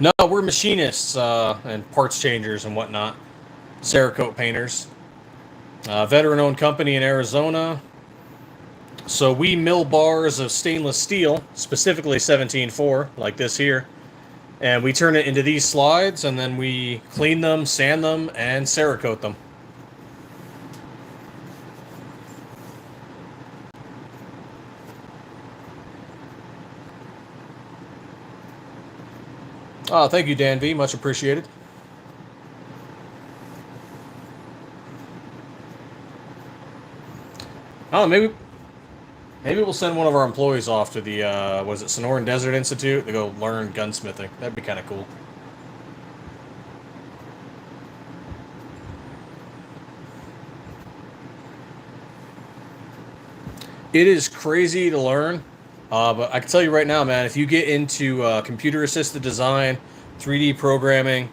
No, we're machinists and parts changers and whatnot. Cerakote painters. Veteran-owned company in Arizona. So we mill bars of stainless steel, specifically 17-4, like this here, and we turn it into these slides, and then we clean them, sand them, and Cerakote them. Oh, thank you, Dan V. Much appreciated. Oh, maybe we'll send one of our employees off to the, was it Sonoran Desert Institute to go learn gunsmithing. That'd be kind of cool. It is crazy to learn, but I can tell you right now, man, if you get into computer-assisted design, 3D programming,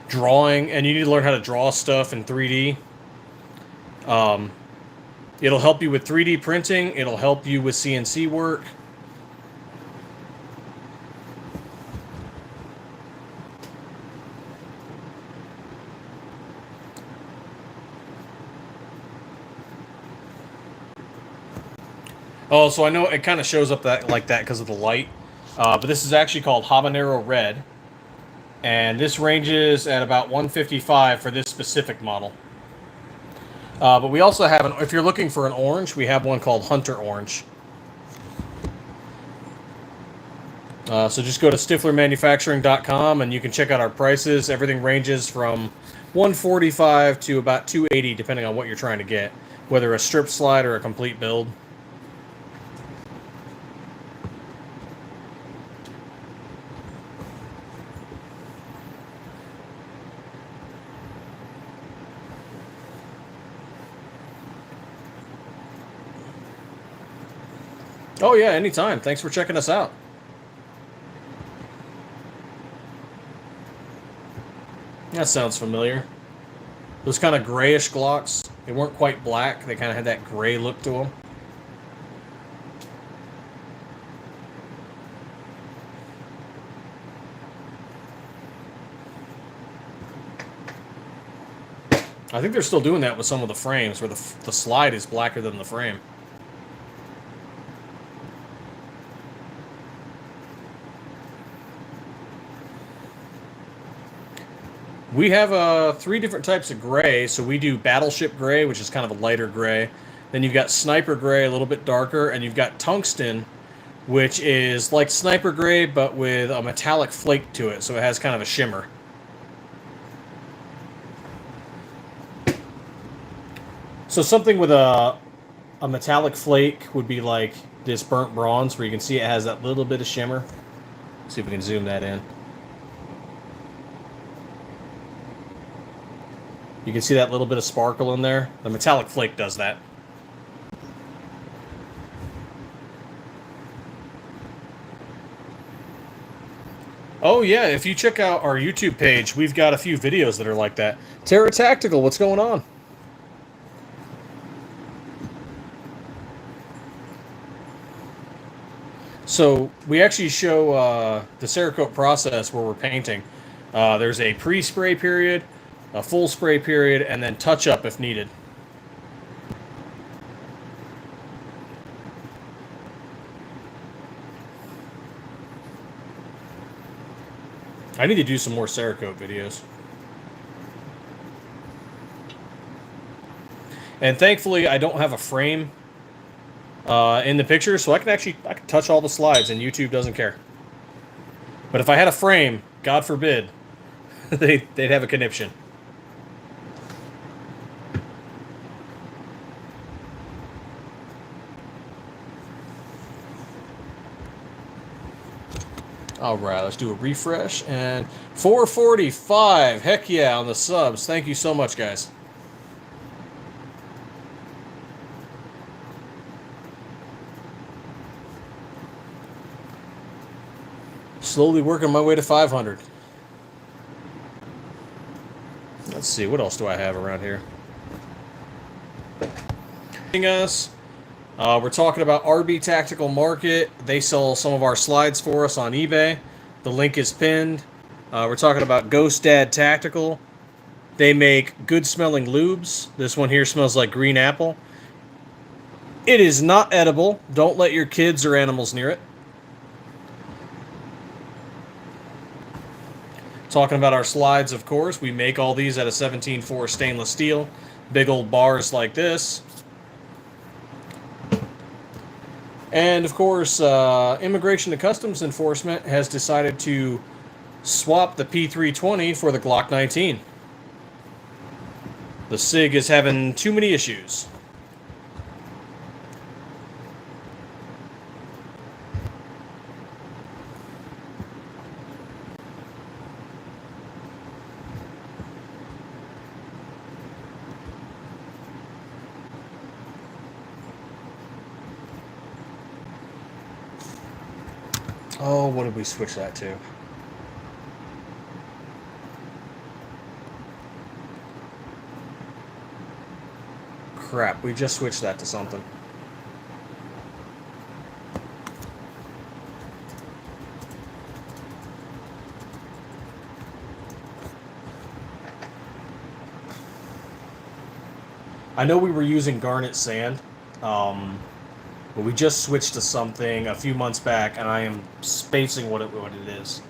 drawing, and you need to learn how to draw stuff in 3D, It'll help you with 3D printing. It'll help you with CNC work. Oh, so I know it kind of shows up that like that because of the light. But this is actually called Habanero Red. And this ranges at about 155 for this specific model. But we also have, if you're looking for an orange, we have one called Hunter Orange. So just go to stifflermanufacturing.com and you can check out our prices. Everything ranges from 145 to about 280 depending on what you're trying to get, whether a strip slide or a complete build. Oh yeah, anytime. Thanks for checking us out. That sounds familiar. Those kind of grayish Glocks, they weren't quite black. They kind of had that gray look to them. I think they're still doing that with some of the frames, where the slide is blacker than the frame. We have 3 different types of gray. So we do battleship gray, which is kind of a lighter gray. Then you've got sniper gray, a little bit darker, and you've got tungsten, which is like sniper gray, but with a metallic flake to it, so it has kind of a shimmer. So something with a metallic flake would be like this burnt bronze, where you can see it has that little bit of shimmer. Let's see if we can zoom that in. You can see that little bit of sparkle in there. The metallic flake does that. Oh yeah, if you check out our YouTube page, we've got a few videos that are like that. Terra Tactical, what's going on? So we actually show the Cerakote process where we're painting. There's a pre-spray period, a full spray period, and then touch-up if needed. I need to do some more Cerakote videos. And thankfully, I don't have a frame in the picture, so I can touch all the slides, and YouTube doesn't care. But if I had a frame, God forbid, they'd have a conniption. All right, let's do a refresh. And 445. Heck yeah, on the subs. Thank you so much, guys. Slowly working my way to 500. Let's see, what else do I have around here? Us. We're talking about RB Tactical Market. They sell some of our slides for us on eBay. The link is pinned. We're talking about Ghost Dad Tactical. They make good smelling lubes. This one here smells like green apple. It is not edible. Don't let your kids or animals near it. Talking about our slides, of course. We make all these out of 17.4 stainless steel. Big old bars like this. And of course, Immigration and Customs Enforcement has decided to swap the P320 for the Glock 19. The SIG is having too many issues. Oh, what did we switch that to? crap. We just switched that to something. I know we were using garnet sand, but we just switched to something a few months back, and I am spacing what it is.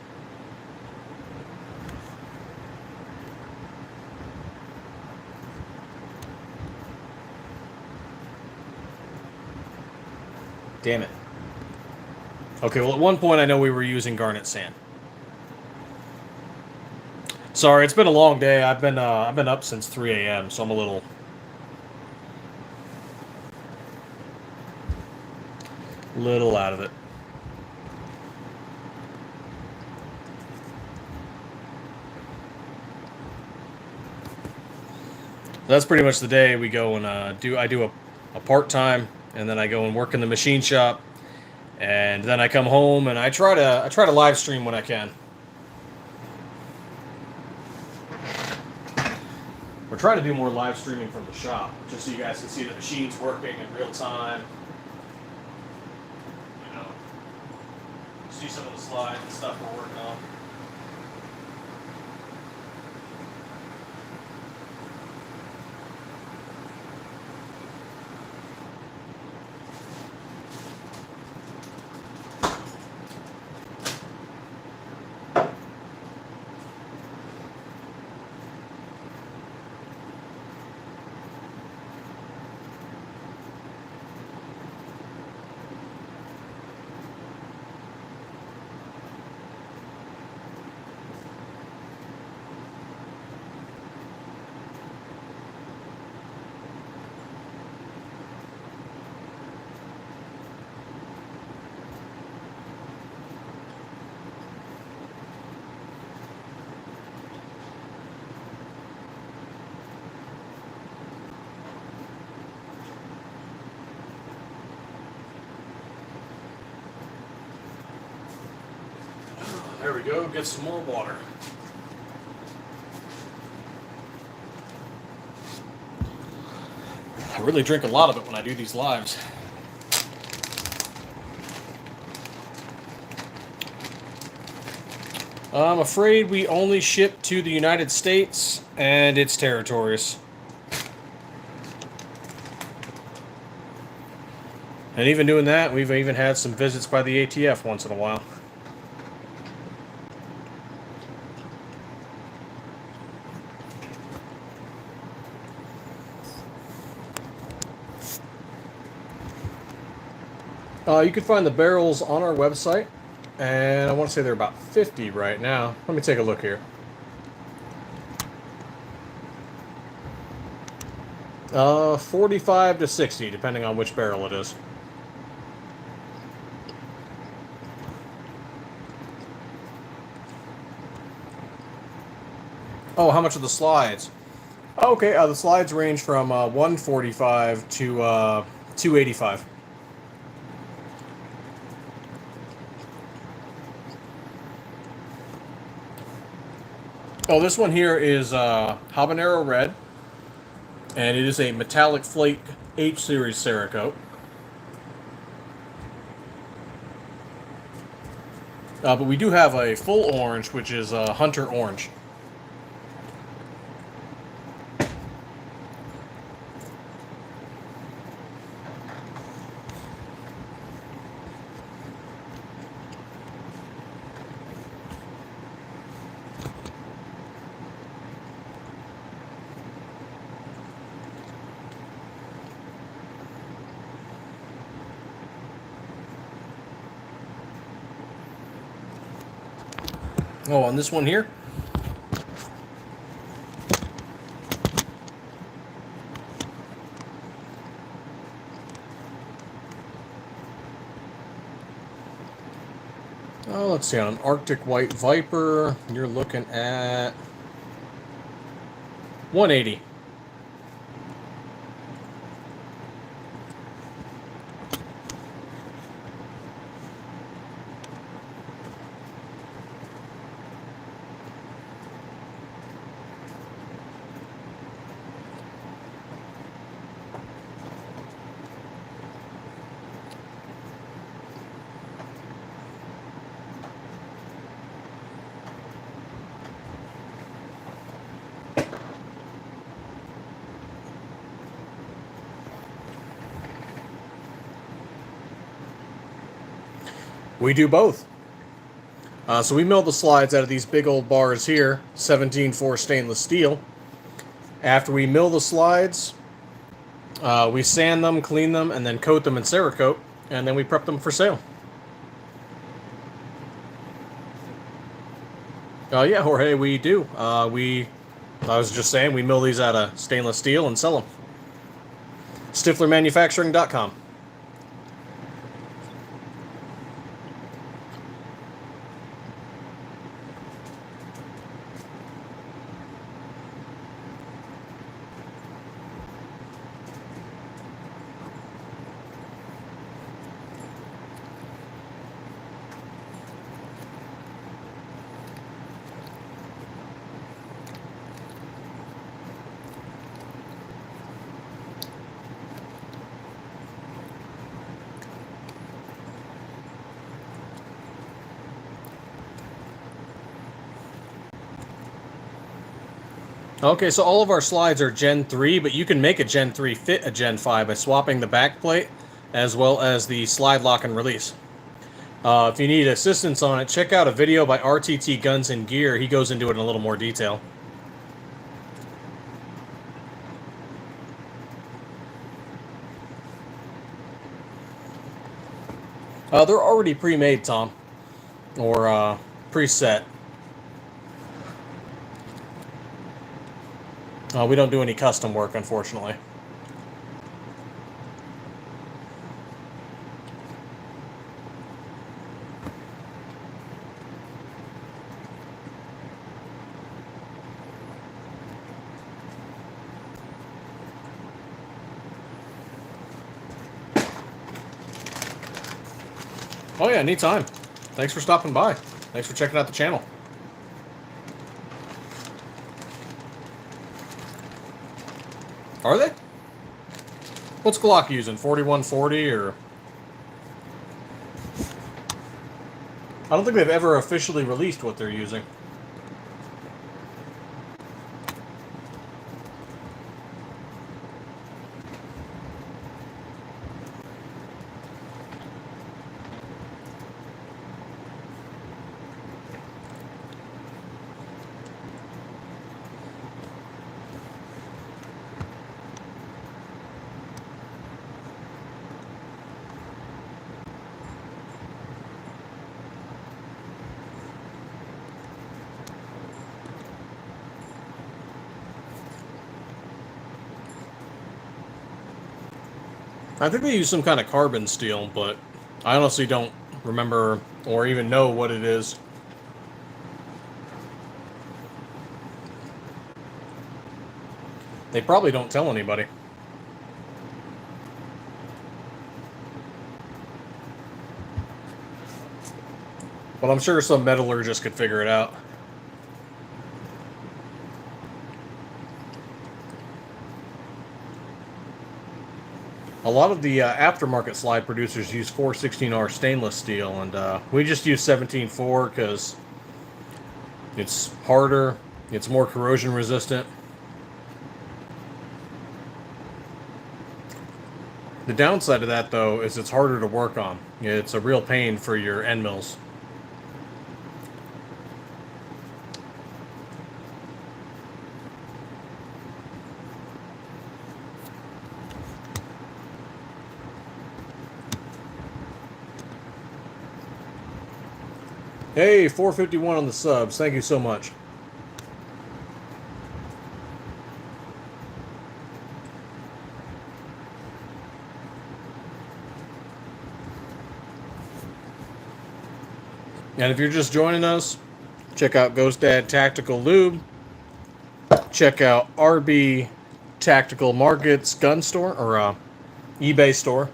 Damn it. Okay, well, at one point I know we were using garnet sand. Sorry, it's been a long day. I've been up since 3 a.m., so I'm a little out of it. That's pretty much the day. We go and I do a part-time, and then I go and work in the machine shop, and then I come home and I try to live stream when I can. We're trying to do more live streaming from the shop, just so you guys can see the machines working in real time. You know, see some of the slides and stuff we're working on. There we go, get some more water. I really drink a lot of it when I do these lives. I'm afraid we only ship to the United States and its territories. And even doing that, we've even had some visits by the ATF once in a while. You can find the barrels on our website, and I want to say they're about 50 right now. Let me take a look here. 45 to 60, depending on which barrel it is. Oh, how much are the slides? Okay, the slides range from 145 to 285. Oh, this one here is Habanero Red, and it is a metallic flake H series Cerakote. But we do have a full orange, which is Hunter Orange. Oh, on this one here? Oh, let's see, on an Arctic White Viper, you're looking at 180. We do both. So we mill the slides out of these big old bars here, 17-4 stainless steel. After we mill the slides, we sand them, clean them, and then coat them in Cerakote, and then we prep them for sale. Yeah, Jorge, we do. I was just saying, we mill these out of stainless steel and sell them. StifflerManufacturing.com. Okay, so all of our slides are Gen 3, but you can make a Gen 3 fit a Gen 5 by swapping the back plate as well as the slide lock and release. If you need assistance on it, check out a video by RTT Guns and Gear. He goes into it in a little more detail. They're already pre-made, Tom, or preset. We don't do any custom work, unfortunately. Oh yeah, anytime. Thanks for stopping by. Thanks for checking out the channel. Are they? What's Glock using? 4140 or? I don't think they've ever officially released what they're using. I think they use some kind of carbon steel, but I honestly don't remember or even know what it is. They probably don't tell anybody. But I'm sure some metallurgist could figure it out. A lot of the aftermarket slide producers use 416R stainless steel, and we just use 17-4 because it's harder, it's more corrosion resistant. The downside of that, though, is it's harder to work on. It's a real pain for your end mills. Hey, 451 on the subs. Thank you so much. And if you're just joining us, check out Ghost Dad Tactical Lube. Check out RB Tactical Markets gun store, or eBay store.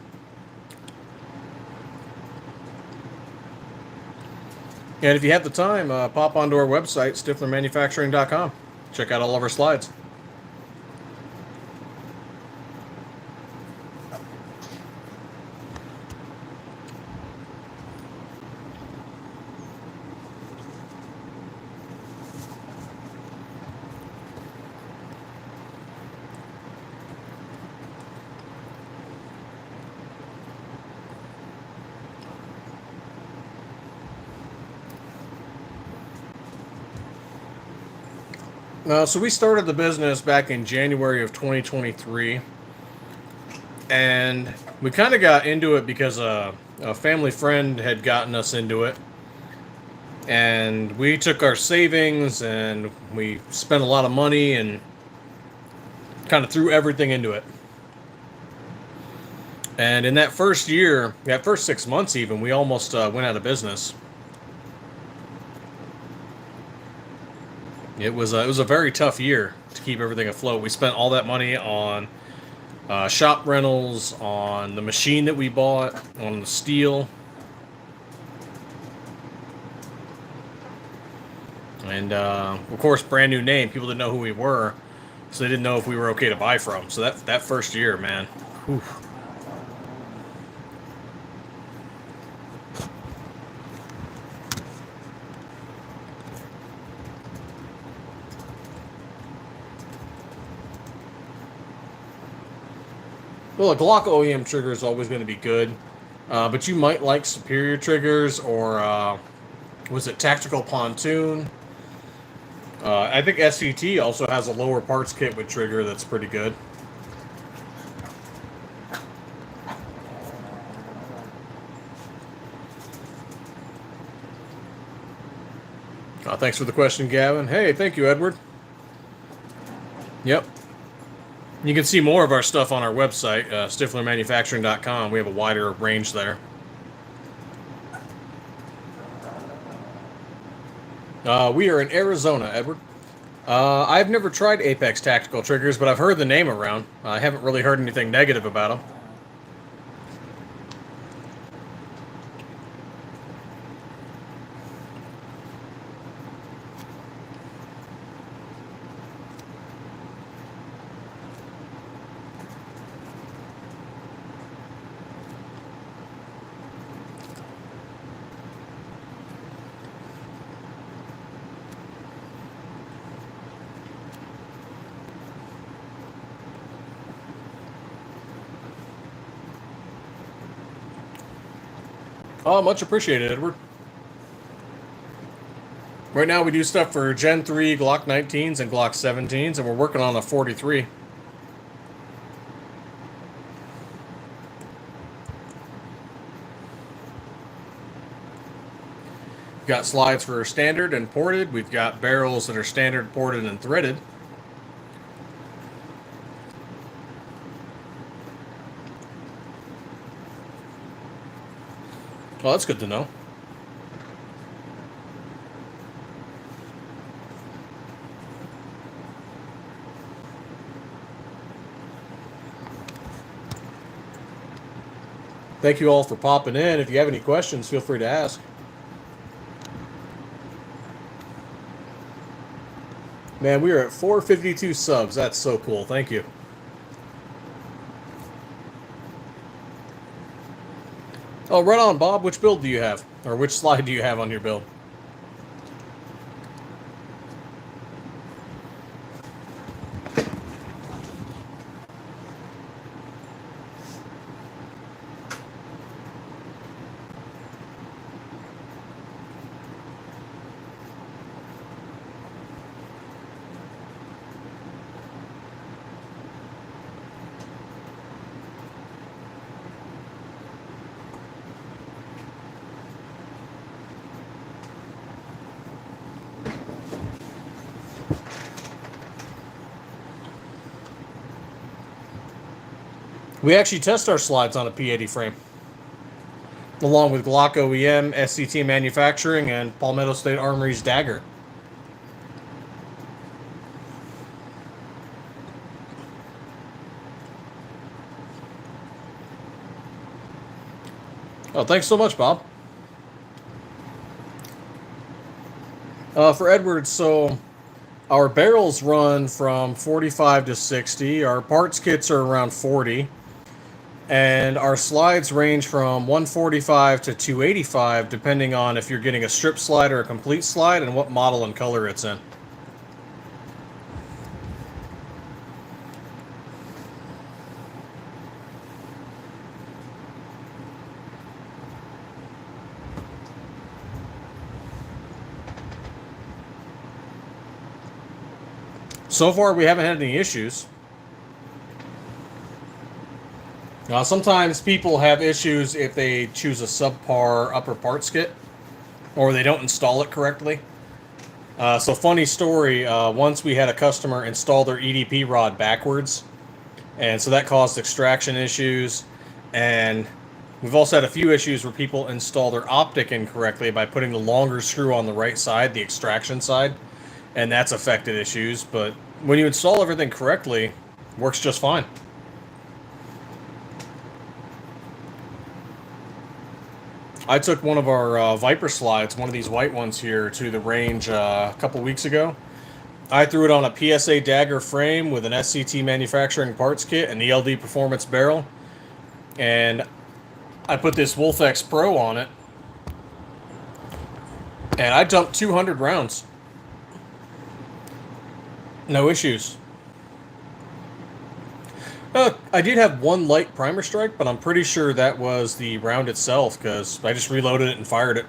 And if you have the time, pop onto our website, StifflerManufacturing.com. Check out all of our slides. So we started the business back in January of 2023, and we kind of got into it because a family friend had gotten us into it, and we took our savings and we spent a lot of money and kind of threw everything into it. And in that first year, that first 6 months even, we almost went out of business. It was a very tough year to keep everything afloat. We spent all that money on shop rentals, on the machine that we bought, on the steel, and of course, brand new name. People didn't know who we were, so they didn't know if we were okay to buy from. So that first year, man. Whew. Well, a Glock OEM trigger is always going to be good, but you might like Superior triggers or was it Tactical Pontoon? I think SCT also has a lower parts kit with trigger that's pretty good. Thanks for the question, Gavin. Hey, thank you, Edward. Yep. You can see more of our stuff on our website, stifflermanufacturing.com. We have a wider range there. We are in Arizona, Edward. I've never tried Apex Tactical Triggers, but I've heard the name around. I haven't really heard anything negative about them. Oh, much appreciated, Edward. Right now we do stuff for Gen 3 Glock 19s and Glock 17s, and we're working on a 43. We've got slides for standard and ported. We've got barrels that are standard, ported, and threaded. Well, that's good to know. Thank you all for popping in. If you have any questions, feel free to ask. Man, we are at 452 subs. That's so cool. Thank you. Oh, right on, Bob. Which build do you have? Or which slide do you have on your build? We actually test our slides on a P80 frame, along with Glock OEM, SCT Manufacturing, and Palmetto State Armory's Dagger. Oh, thanks so much, Bob. For Edward, so our barrels run from 45 to 60. Our parts kits are around 40. And our slides range from 145 to 285, depending on if you're getting a strip slide or a complete slide and what model and color it's in. So far, we haven't had any issues. Sometimes people have issues if they choose a subpar upper parts kit or they don't install it correctly. So funny story, once we had a customer install their EDP rod backwards, and so that caused extraction issues, and we've also had a few issues where people install their optic incorrectly by putting the longer screw on the right side, the extraction side, and that's affected issues, but when you install everything correctly, it works just fine. I took one of our Viper slides, one of these white ones here, to the range a couple weeks ago. I threw it on a PSA dagger frame with an SCT manufacturing parts kit, an ELD performance barrel, and I put this Wolf X Pro on it, and I dumped 200 rounds. No issues. I did have one light primer strike, but I'm pretty sure that was the round itself, because I just reloaded it and fired it.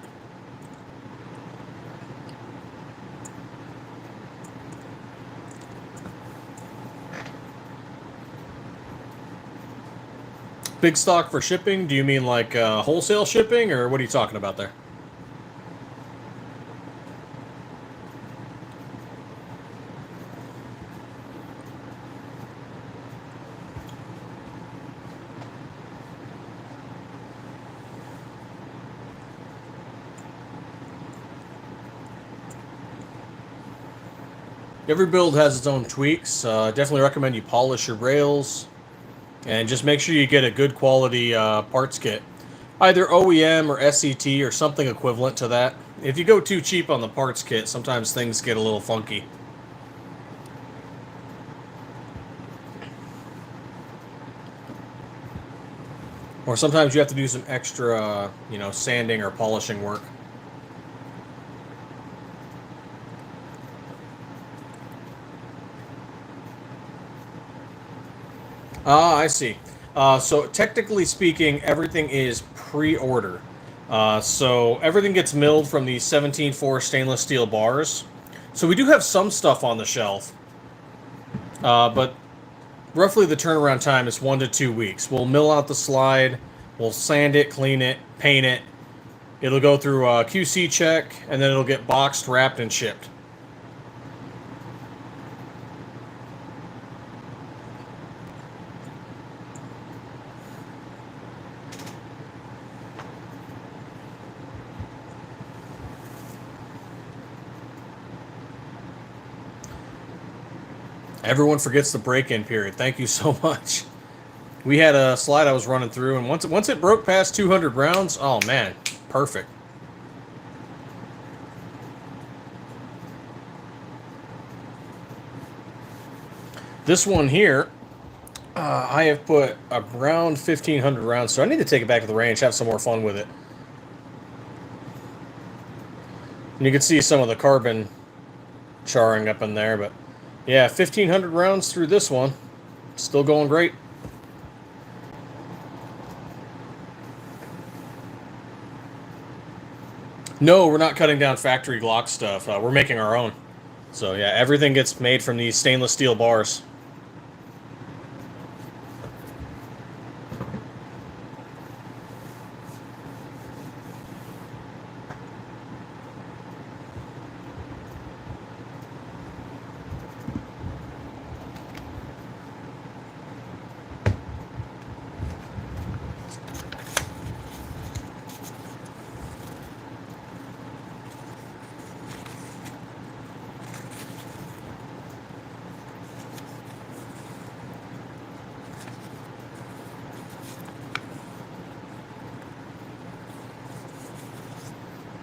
Big stock for shipping? Do you mean like wholesale shipping, or what are you talking about there? Every build has its own tweaks. Definitely recommend you polish your rails, and just make sure you get a good quality parts kit. Either OEM or SCT or something equivalent to that. If you go too cheap on the parts kit, sometimes things get a little funky. Or sometimes you have to do some extra, sanding or polishing work. Ah, I see. So technically speaking, everything is pre-order. So everything gets milled from these 17.4 stainless steel bars. So we do have some stuff on the shelf, but roughly the turnaround time is 1 to 2 weeks. We'll mill out the slide, we'll sand it, clean it, paint it. It'll go through a QC check, and then it'll get boxed, wrapped, and shipped. Everyone forgets the break-in period. Thank you so much. We had a slide I was running through, and once it broke past 200 rounds, oh man, perfect. This one here, I have put around 1,500 rounds, so I need to take it back to the range, have some more fun with it. And you can see some of the carbon charring up in there, but yeah, 1,500 rounds through this one. Still going great. No, we're not cutting down factory Glock stuff. We're making our own. So yeah, everything gets made from these stainless steel bars.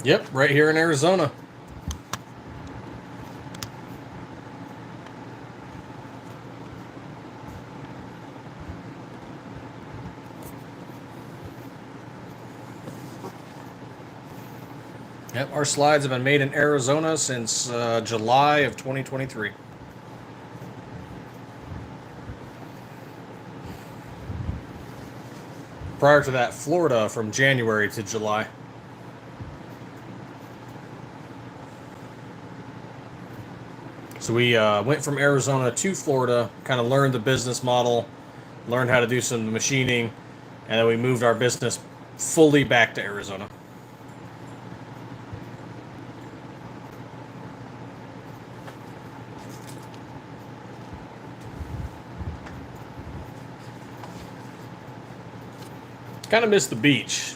Yep, right here in Arizona. Yep, our slides have been made in Arizona since July of 2023. Prior to that, Florida from January to July. So we went from Arizona to Florida, kind of learned the business model, learned how to do some machining, and then we moved our business fully back to Arizona. Kind of miss the beach.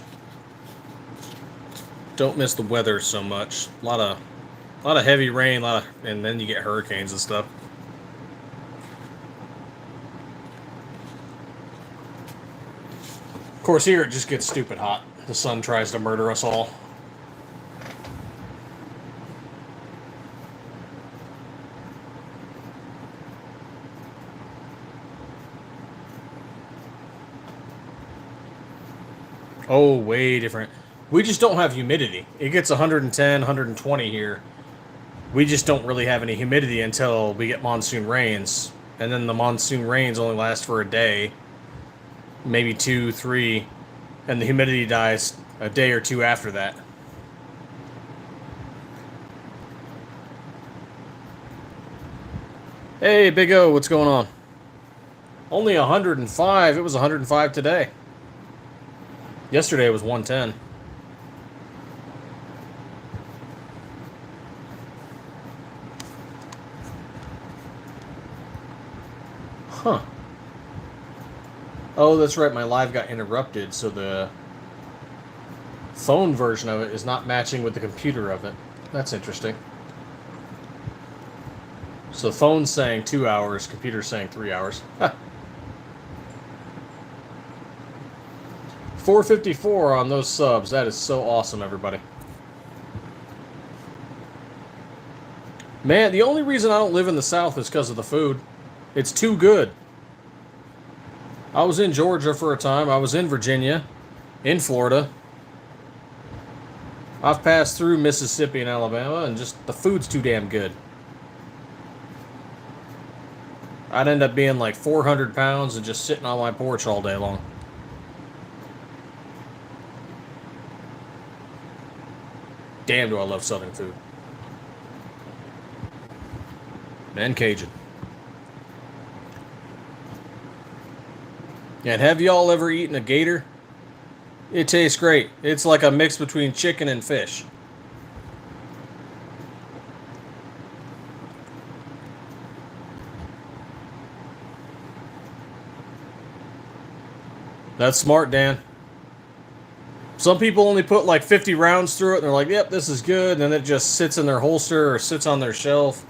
Don't miss the weather so much. A lot of heavy rain, and then you get hurricanes and stuff. Of course, here it just gets stupid hot. The sun tries to murder us all. Oh, way different. We just don't have humidity. It gets 110, 120 here. We just don't really have any humidity until we get monsoon rains. And then the monsoon rains only last for a day, maybe 2, 3, and the humidity dies a day or two after that. Hey, Big O, what's going on? Only 105. It was 105 today. Yesterday it was 110. Huh. Oh, that's right. My live got interrupted, so the phone version of it is not matching with the computer of it. That's interesting. So phone's saying 2 hours, computer's saying 3 hours. 454 on those subs. That is so awesome, everybody. Man, the only reason I don't live in the South is because of the food. It's too good. I was in Georgia for a time. I was in Virginia, in Florida. I've passed through Mississippi and Alabama, and just the food's too damn good. I'd end up being like 400 pounds and just sitting on my porch all day long. Damn, do I love Southern food. And Cajun. And have y'all ever eaten a gator? It tastes great. It's like a mix between chicken and fish. That's smart, Dan. Some people only put like 50 rounds through it, and they're like, yep, this is good, and then it just sits in their holster or sits on their shelf.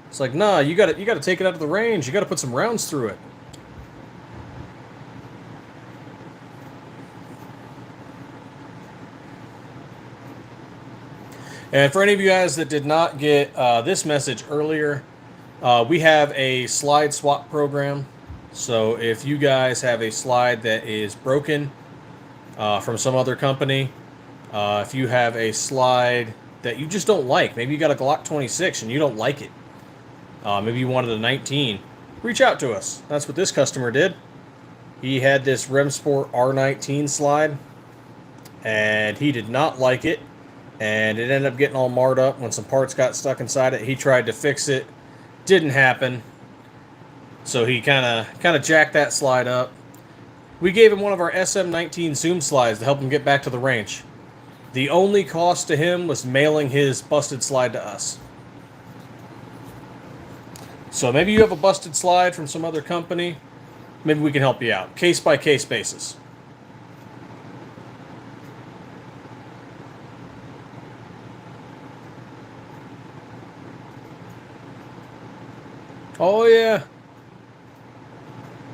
It's like, nah, you gotta take it out of the range. You gotta put some rounds through it. And for any of you guys that did not get this message earlier, we have a slide swap program. So if you guys have a slide that is broken from some other company, if you have a slide that you just don't like, maybe you got a Glock 26 and you don't like it, maybe you wanted a 19, reach out to us. That's what this customer did. He had this Remsport R19 slide, and he did not like it, and it ended up getting all marred up when some parts got stuck inside it. He tried to fix it, didn't happen. So he kind of jacked that slide up. We gave him one of our SM19 Zoom slides to help him get back to the range. The only cost to him was mailing his busted slide to us. So maybe you have a busted slide from some other company. Maybe we can help you out. Case by case basis. Oh yeah.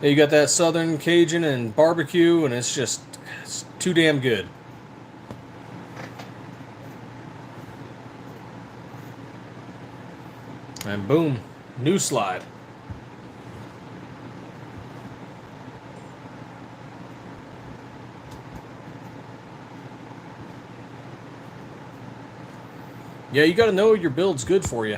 You got that Southern Cajun and barbecue, and it's too damn good. And boom, new slide. Yeah, you got to know your build's good for you.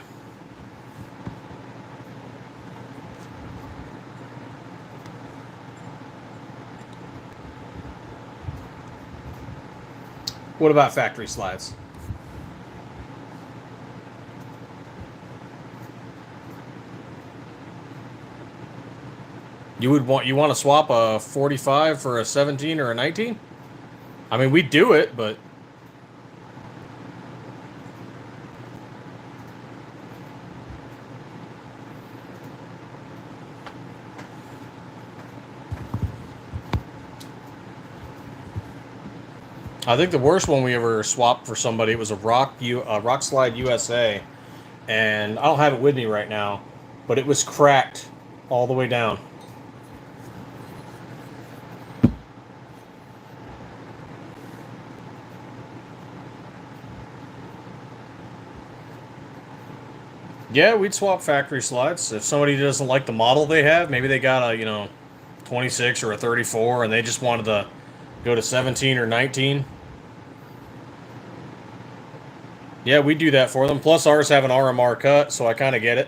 What about factory slides? You want to swap a 45 for a 17 or a 19? I mean, we do it, but I think the worst one we ever swapped for somebody was a Rock Slide USA, and I don't have it with me right now, but it was cracked all the way down. Yeah, we'd swap factory slides. If somebody doesn't like the model they have, maybe they got a 26 or a 34 and they just wanted to go to 17 or 19. Yeah, we do that for them. Plus ours have an RMR cut, so I kind of get it.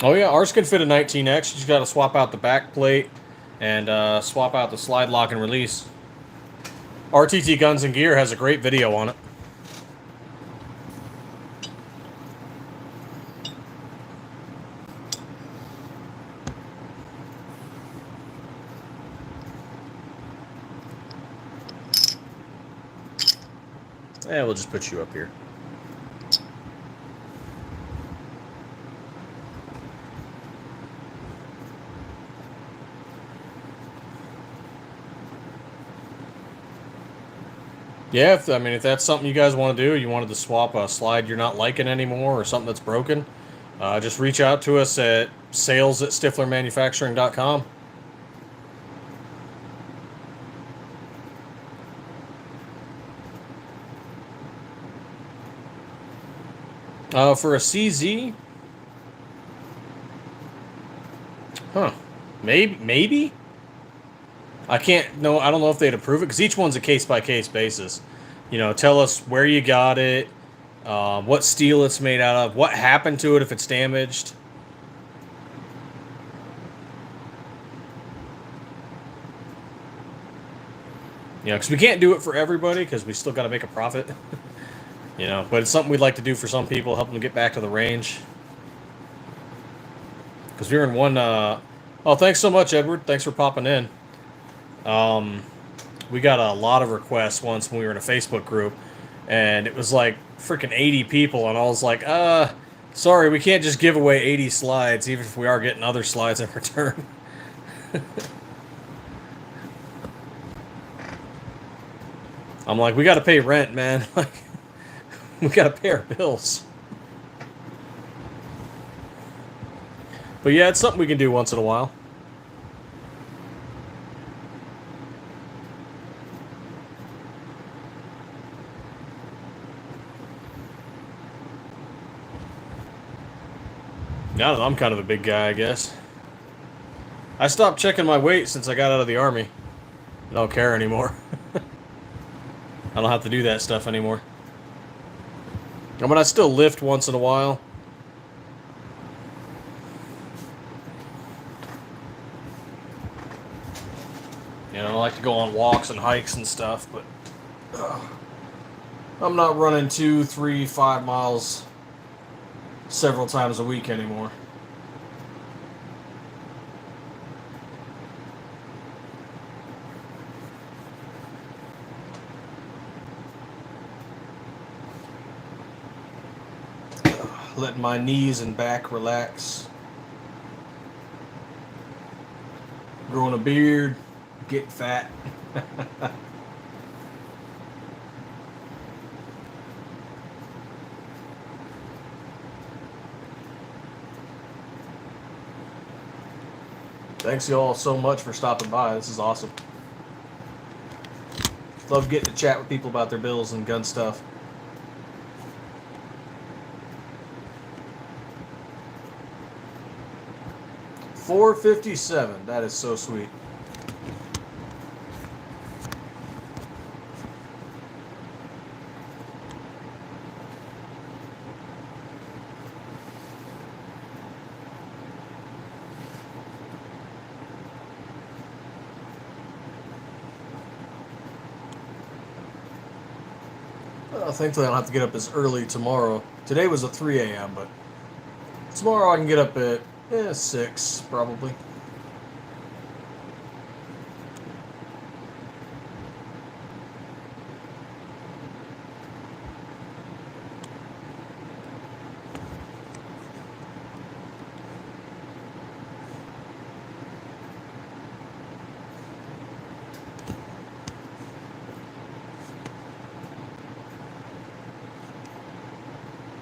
Oh yeah, ours can fit a 19X. You just got to swap out the back plate and swap out the slide lock and release. RTT Guns and Gear has a great video on it. Yeah, we'll just put you up here. Yeah, if that's something you guys want to do, you wanted to swap a slide you're not liking anymore or something that's broken, just reach out to us at sales@stifflermanufacturing.com. For a CZ, huh? Maybe. I can't. No, I don't know if they'd approve it because each one's a case-by-case basis. Tell us where you got it, what steel it's made out of, what happened to it if it's damaged. Because we can't do it for everybody because we still got to make a profit. But it's something we'd like to do for some people, help them get back to the range. Because we were in one. Oh, thanks so much, Edward. Thanks for popping in. We got a lot of requests once when we were in a Facebook group, and it was like freaking 80 people, and I was like, sorry, we can't just give away 80 slides, even if we are getting other slides in return. I'm like, we got to pay rent, man. Like, we got to pay our bills. But yeah, it's something we can do once in a while. Now that I'm kind of a big guy, I guess. I stopped checking my weight since I got out of the Army. I don't care anymore. I don't have to do that stuff anymore. I mean, I still lift once in a while. I like to go on walks and hikes and stuff, but I'm not running 2, 3, 5 miles several times a week anymore. Letting my knees and back relax. Growing a beard, getting fat. Thanks y'all so much for stopping by. This is awesome. Love getting to chat with people about their bills and gun stuff. $4.57. That is so sweet. Thankfully, I don't have to get up as early tomorrow. Today was a 3 a.m., but tomorrow I can get up at 6, probably.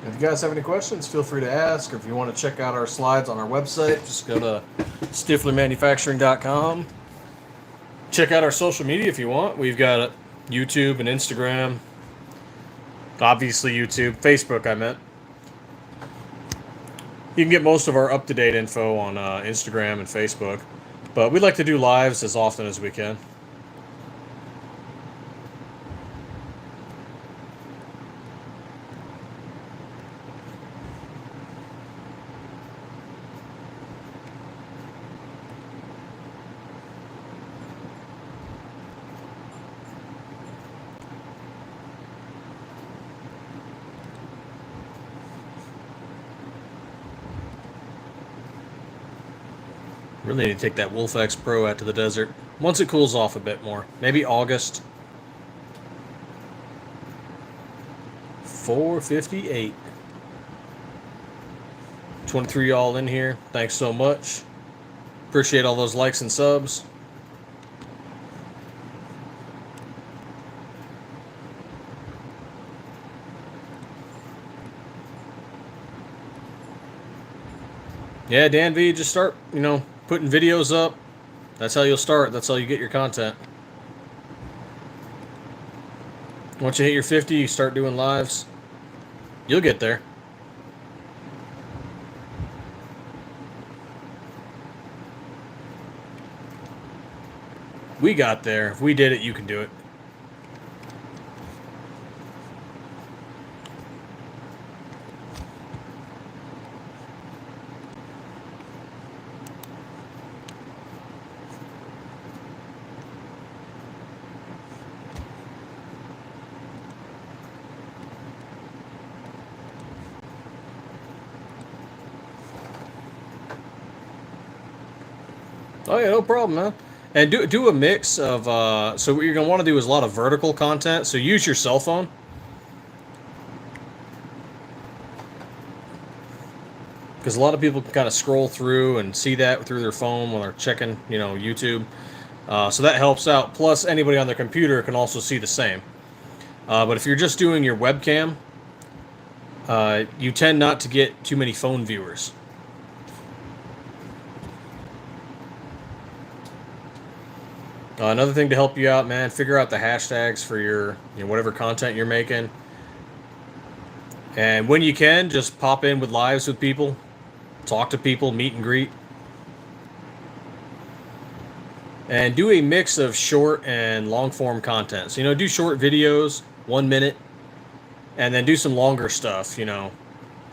If you guys have any questions, feel free to ask, or if you want to check out our slides on our website, just go to stifflermanufacturing.com. Check out our social media if you want. We've got YouTube and Instagram. Obviously YouTube. Facebook, I meant. You can get most of our up-to-date info on Instagram and Facebook. But we like to do lives as often as we can. Really need to take that Wolf X Pro out to the desert. Once it cools off a bit more. Maybe August. 4:58. 23 y'all in here. Thanks so much. Appreciate all those likes and subs. Yeah, Dan V, just start, putting videos up. That's how you'll start. That's how you get your content. Once you hit your 50, you start doing lives. You'll get there. We got there. If we did it, you can do it. Oh yeah, no problem, man. And do a mix of so what you're gonna want to do is a lot of vertical content. So use your cell phone. Because a lot of people can kind of scroll through and see that through their phone when they're checking, YouTube. So that helps out. Plus, anybody on their computer can also see the same. But if you're just doing your webcam, you tend not to get too many phone viewers. Another thing to help you out, man, figure out the hashtags for your, whatever content you're making. And when you can, just pop in with lives with people, talk to people, meet and greet. And do a mix of short and long form content. So, do short videos, 1 minute, and then do some longer stuff,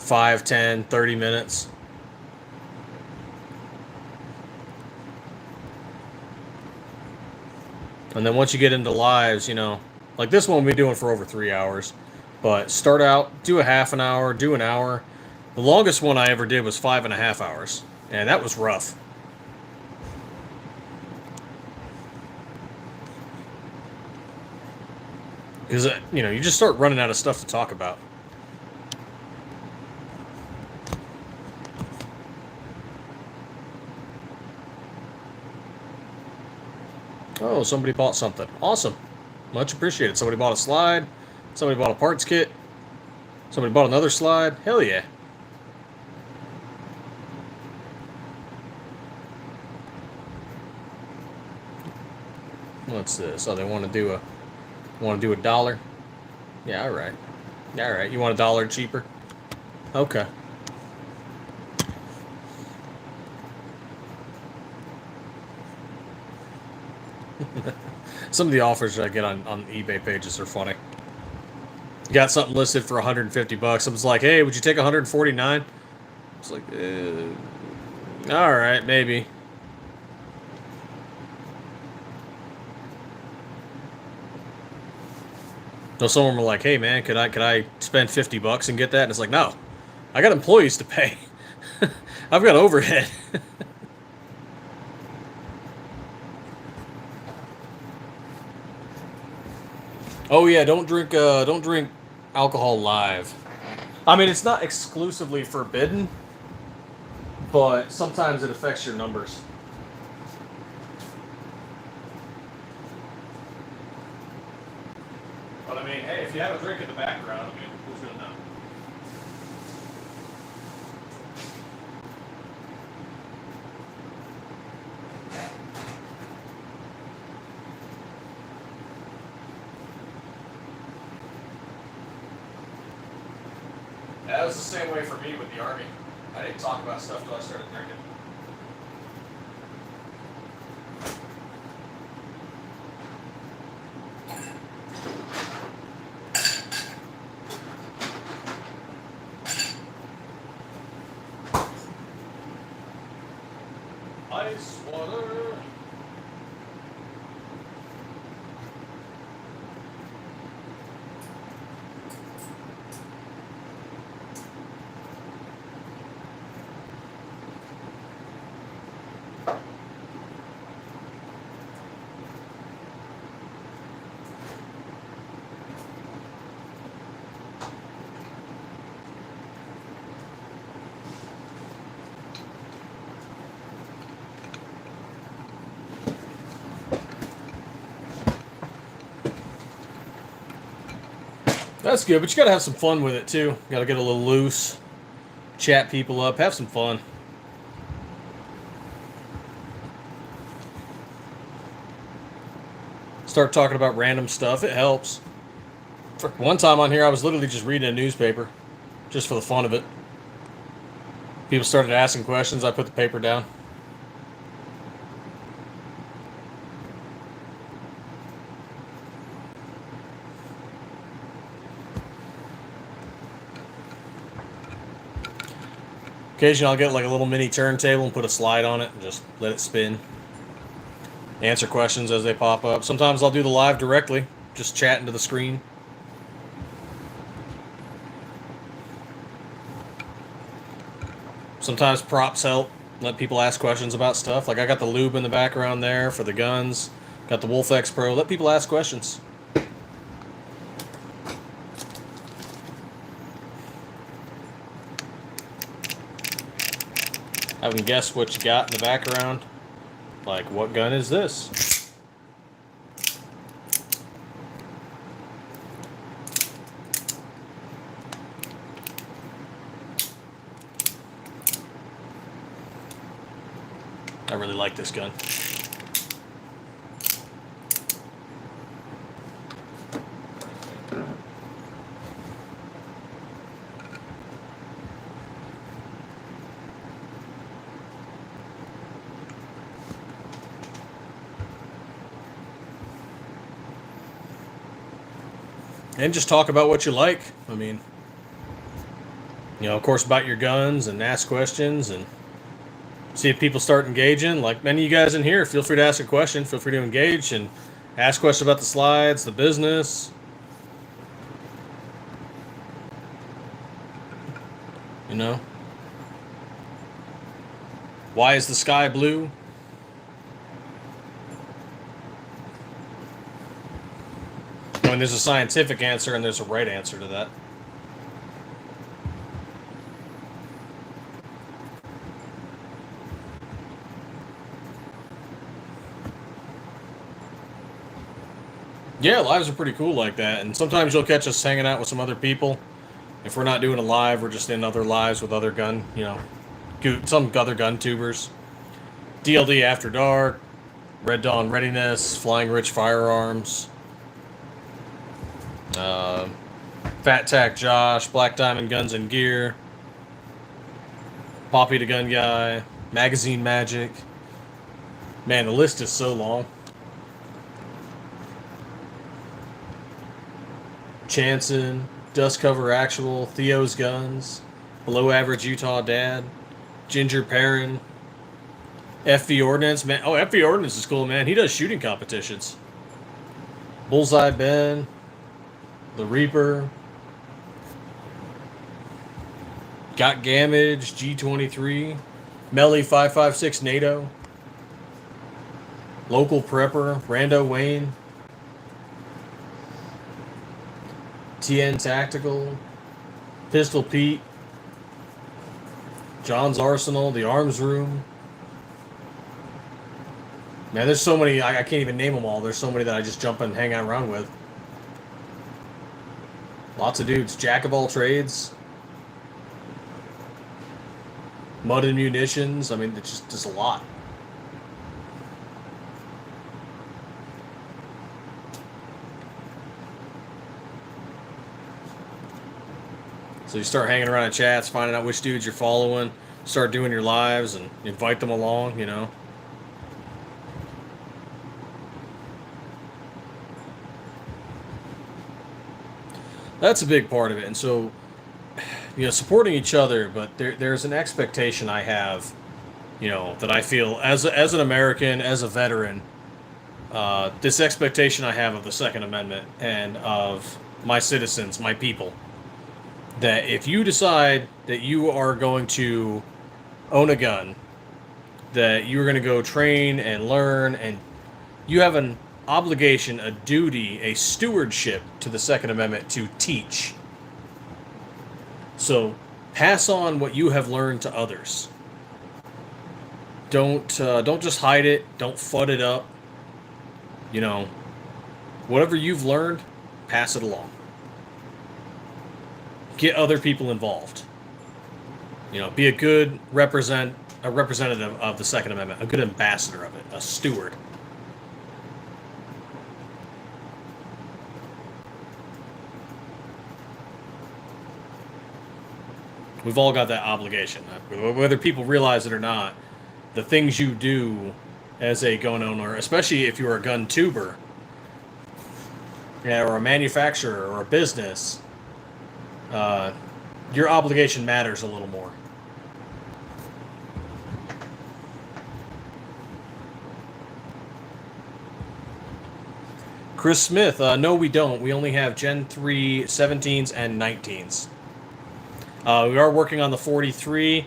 5, 10, 30 minutes. And then once you get into lives, like this one we'll be doing for over 3 hours. But start out, do a half an hour, do an hour. The longest one I ever did was 5.5 hours. And that was rough. Because, you just start running out of stuff to talk about. Oh, somebody bought something. Awesome. Much appreciated. Somebody bought a slide. Somebody bought a parts kit. Somebody bought another slide. Hell yeah. What's this? Oh, they want to do a dollar? Yeah, all right. Yeah, all right. You want $1 cheaper? Okay. Some of the offers I get on eBay pages are funny. You got something listed for $150. I was like, hey, would you take 149? It's like, all right, maybe. So someone were like, "Hey man, could I spend $50 and get that?" And it's like, no, I got employees to pay. I've got overhead. Oh yeah, don't drink alcohol live. I mean, it's not exclusively forbidden, but sometimes it affects your numbers. But I mean, hey, if you have a drink in the background, I mean, who's gonna know? That was the same way for me with the Army. I didn't talk about stuff till I started drinking. Ice water. That's good, but you gotta have some fun with it too. Gotta get a little loose, chat people up, have some fun. Start talking about random stuff. It helps. For one time on here, I was literally just reading a newspaper, just for the fun of it. People started asking questions. I put the paper down. Occasionally I'll get like a little mini turntable and put a slide on it and just let it spin. Answer questions as they pop up. Sometimes I'll do the live directly, just chatting to the screen. Sometimes props help. Let people ask questions about stuff. Like I got the lube in the background there for the guns. Got the Wolf X Pro. Let people ask questions. Have them guess what you got in the background. Like, what gun is this? I really like this gun. And just talk about what you like. I mean, you know, of course, about your guns and ask questions and see if people start engaging. Like many of you guys in here, feel free to ask a question. Feel free to engage and ask questions about the slides, the business. You know? Why is the sky blue? I mean, there's a scientific answer and there's a right answer to that. Yeah, lives are pretty cool like that. And sometimes you'll catch us hanging out with some other people. If we're not doing a live, we're just in other lives with other gun, you know, some other gun tubers. DLD After Dark, Red Dawn Readiness, Flying Rich Firearms, Fat Tack Josh, Black Diamond Guns and Gear, Poppy the Gun Guy, Magazine Magic. Man, the list is so long. Chanson, Dust Cover Actual, Theo's Guns, Below Average Utah Dad, Ginger Perrin, FV Ordnance, man. Oh, FV Ordnance is cool, man. He does shooting competitions. Bullseye Ben, the Reaper, Got Gamage, G23, Melly 556 NATO, Local Prepper, Rando Wayne, TN Tactical, Pistol Pete, John's Arsenal, The Arms Room. Man, there's so many, I can't even name them all. There's so many that I just jump and hang out around with. Lots of dudes. Jack of all trades. Mud and Munitions. I mean, it's just a lot. So you start hanging around in chats, finding out which dudes you're following, start doing your lives, and invite them along, you know. That's a big part of it. And so, you know, supporting each other, but there's an expectation I have, you know, that I feel as an American, as a veteran, this expectation I have of the Second Amendment and of my citizens, my people, that if you decide that you are going to own a gun, that you're going to go train and learn, and you have an obligation, a duty, a stewardship to the Second Amendment to teach. So pass on what you have learned to others. Don't just hide it. Don't FUD it up. You know, whatever you've learned, pass it along. Get other people involved. You know, be a good representative of the Second Amendment, a good ambassador of it, a steward. We've all got that obligation. Whether people realize it or not, the things you do as a gun owner, especially if you're a gun tuber, or a manufacturer or a business, your obligation matters a little more. Chris Smith, no we don't. We only have Gen 3 17s and 19s. We are working on the 43,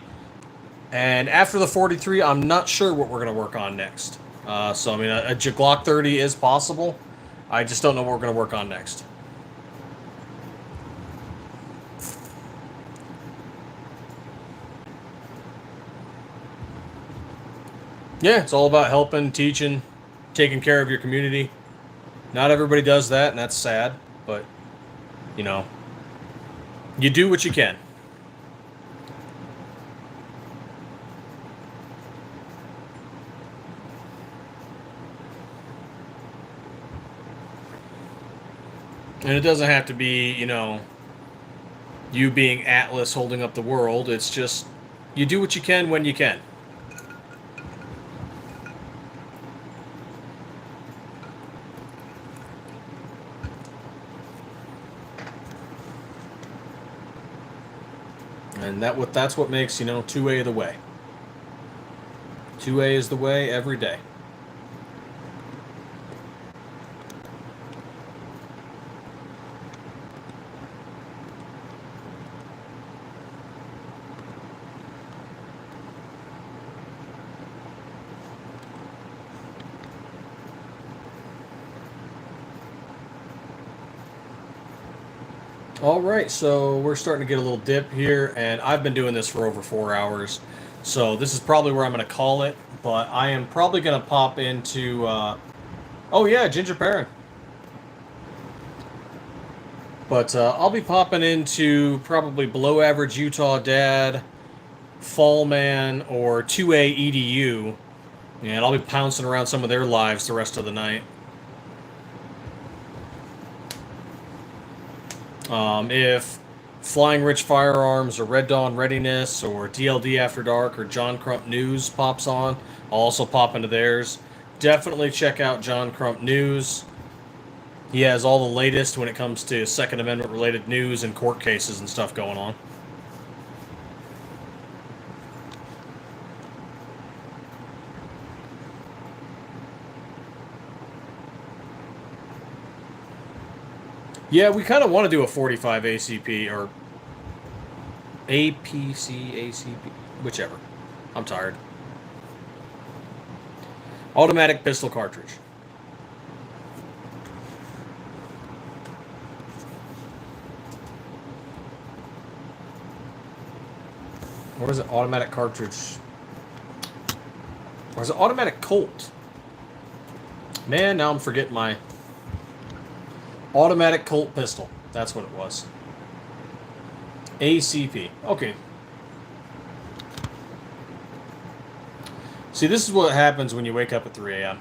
and after the 43, I'm not sure what we're going to work on next. So, I mean, a Glock 30 is possible. I just don't know what we're going to work on next. Yeah, it's all about helping, teaching, taking care of your community. Not everybody does that, and that's sad, but, you know, you do what you can. And it doesn't have to be, you know, you being Atlas holding up the world. It's just, you do what you can when you can. And that's what makes, you know, 2A the way. 2A is the way every day. All right, so we're starting to get a little dip here, and I've been doing this for over 4 hours, so this is probably where I'm going to call it, but I am probably going to pop into, oh yeah, Ginger Perrin. But I'll be popping into probably Below Average Utah Dad, Fall Man, or 2A EDU, and I'll be pouncing around some of their lives the rest of the night. If Flying Rich Firearms or Red Dawn Readiness or DLD After Dark or John Crump News pops on, I'll also pop into theirs. Definitely check out John Crump News. He has all the latest when it comes to Second Amendment related news and court cases and stuff going on. Yeah, we kind of want to do a 45 ACP or APC, ACP, whichever. I'm tired. Automatic pistol cartridge. Or is it automatic cartridge? Or is it automatic Colt? Man, now I'm forgetting my automatic Colt pistol. That's what it was. ACP. Okay. See, this is what happens when you wake up at 3 a.m.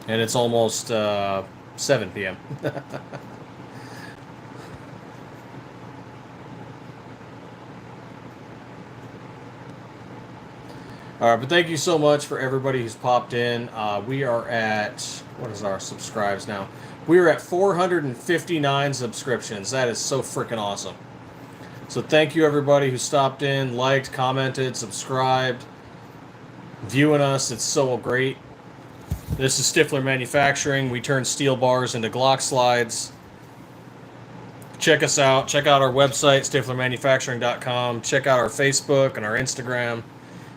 And it's almost 7 p.m. All right, but thank you so much for everybody who's popped in. We are at, what is our subscribes now? We are at 459 subscriptions. That is so freaking awesome. So thank you everybody who stopped in, liked, commented, subscribed, viewing us. It's so great. This is Stiffler Manufacturing. We turn steel bars into Glock slides. Check us out. Check out our website, stifflermanufacturing.com. Check out our Facebook and our Instagram.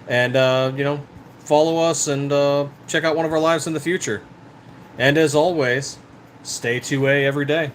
And, you know, follow us and check out one of our lives in the future. And as always, stay 2A every day.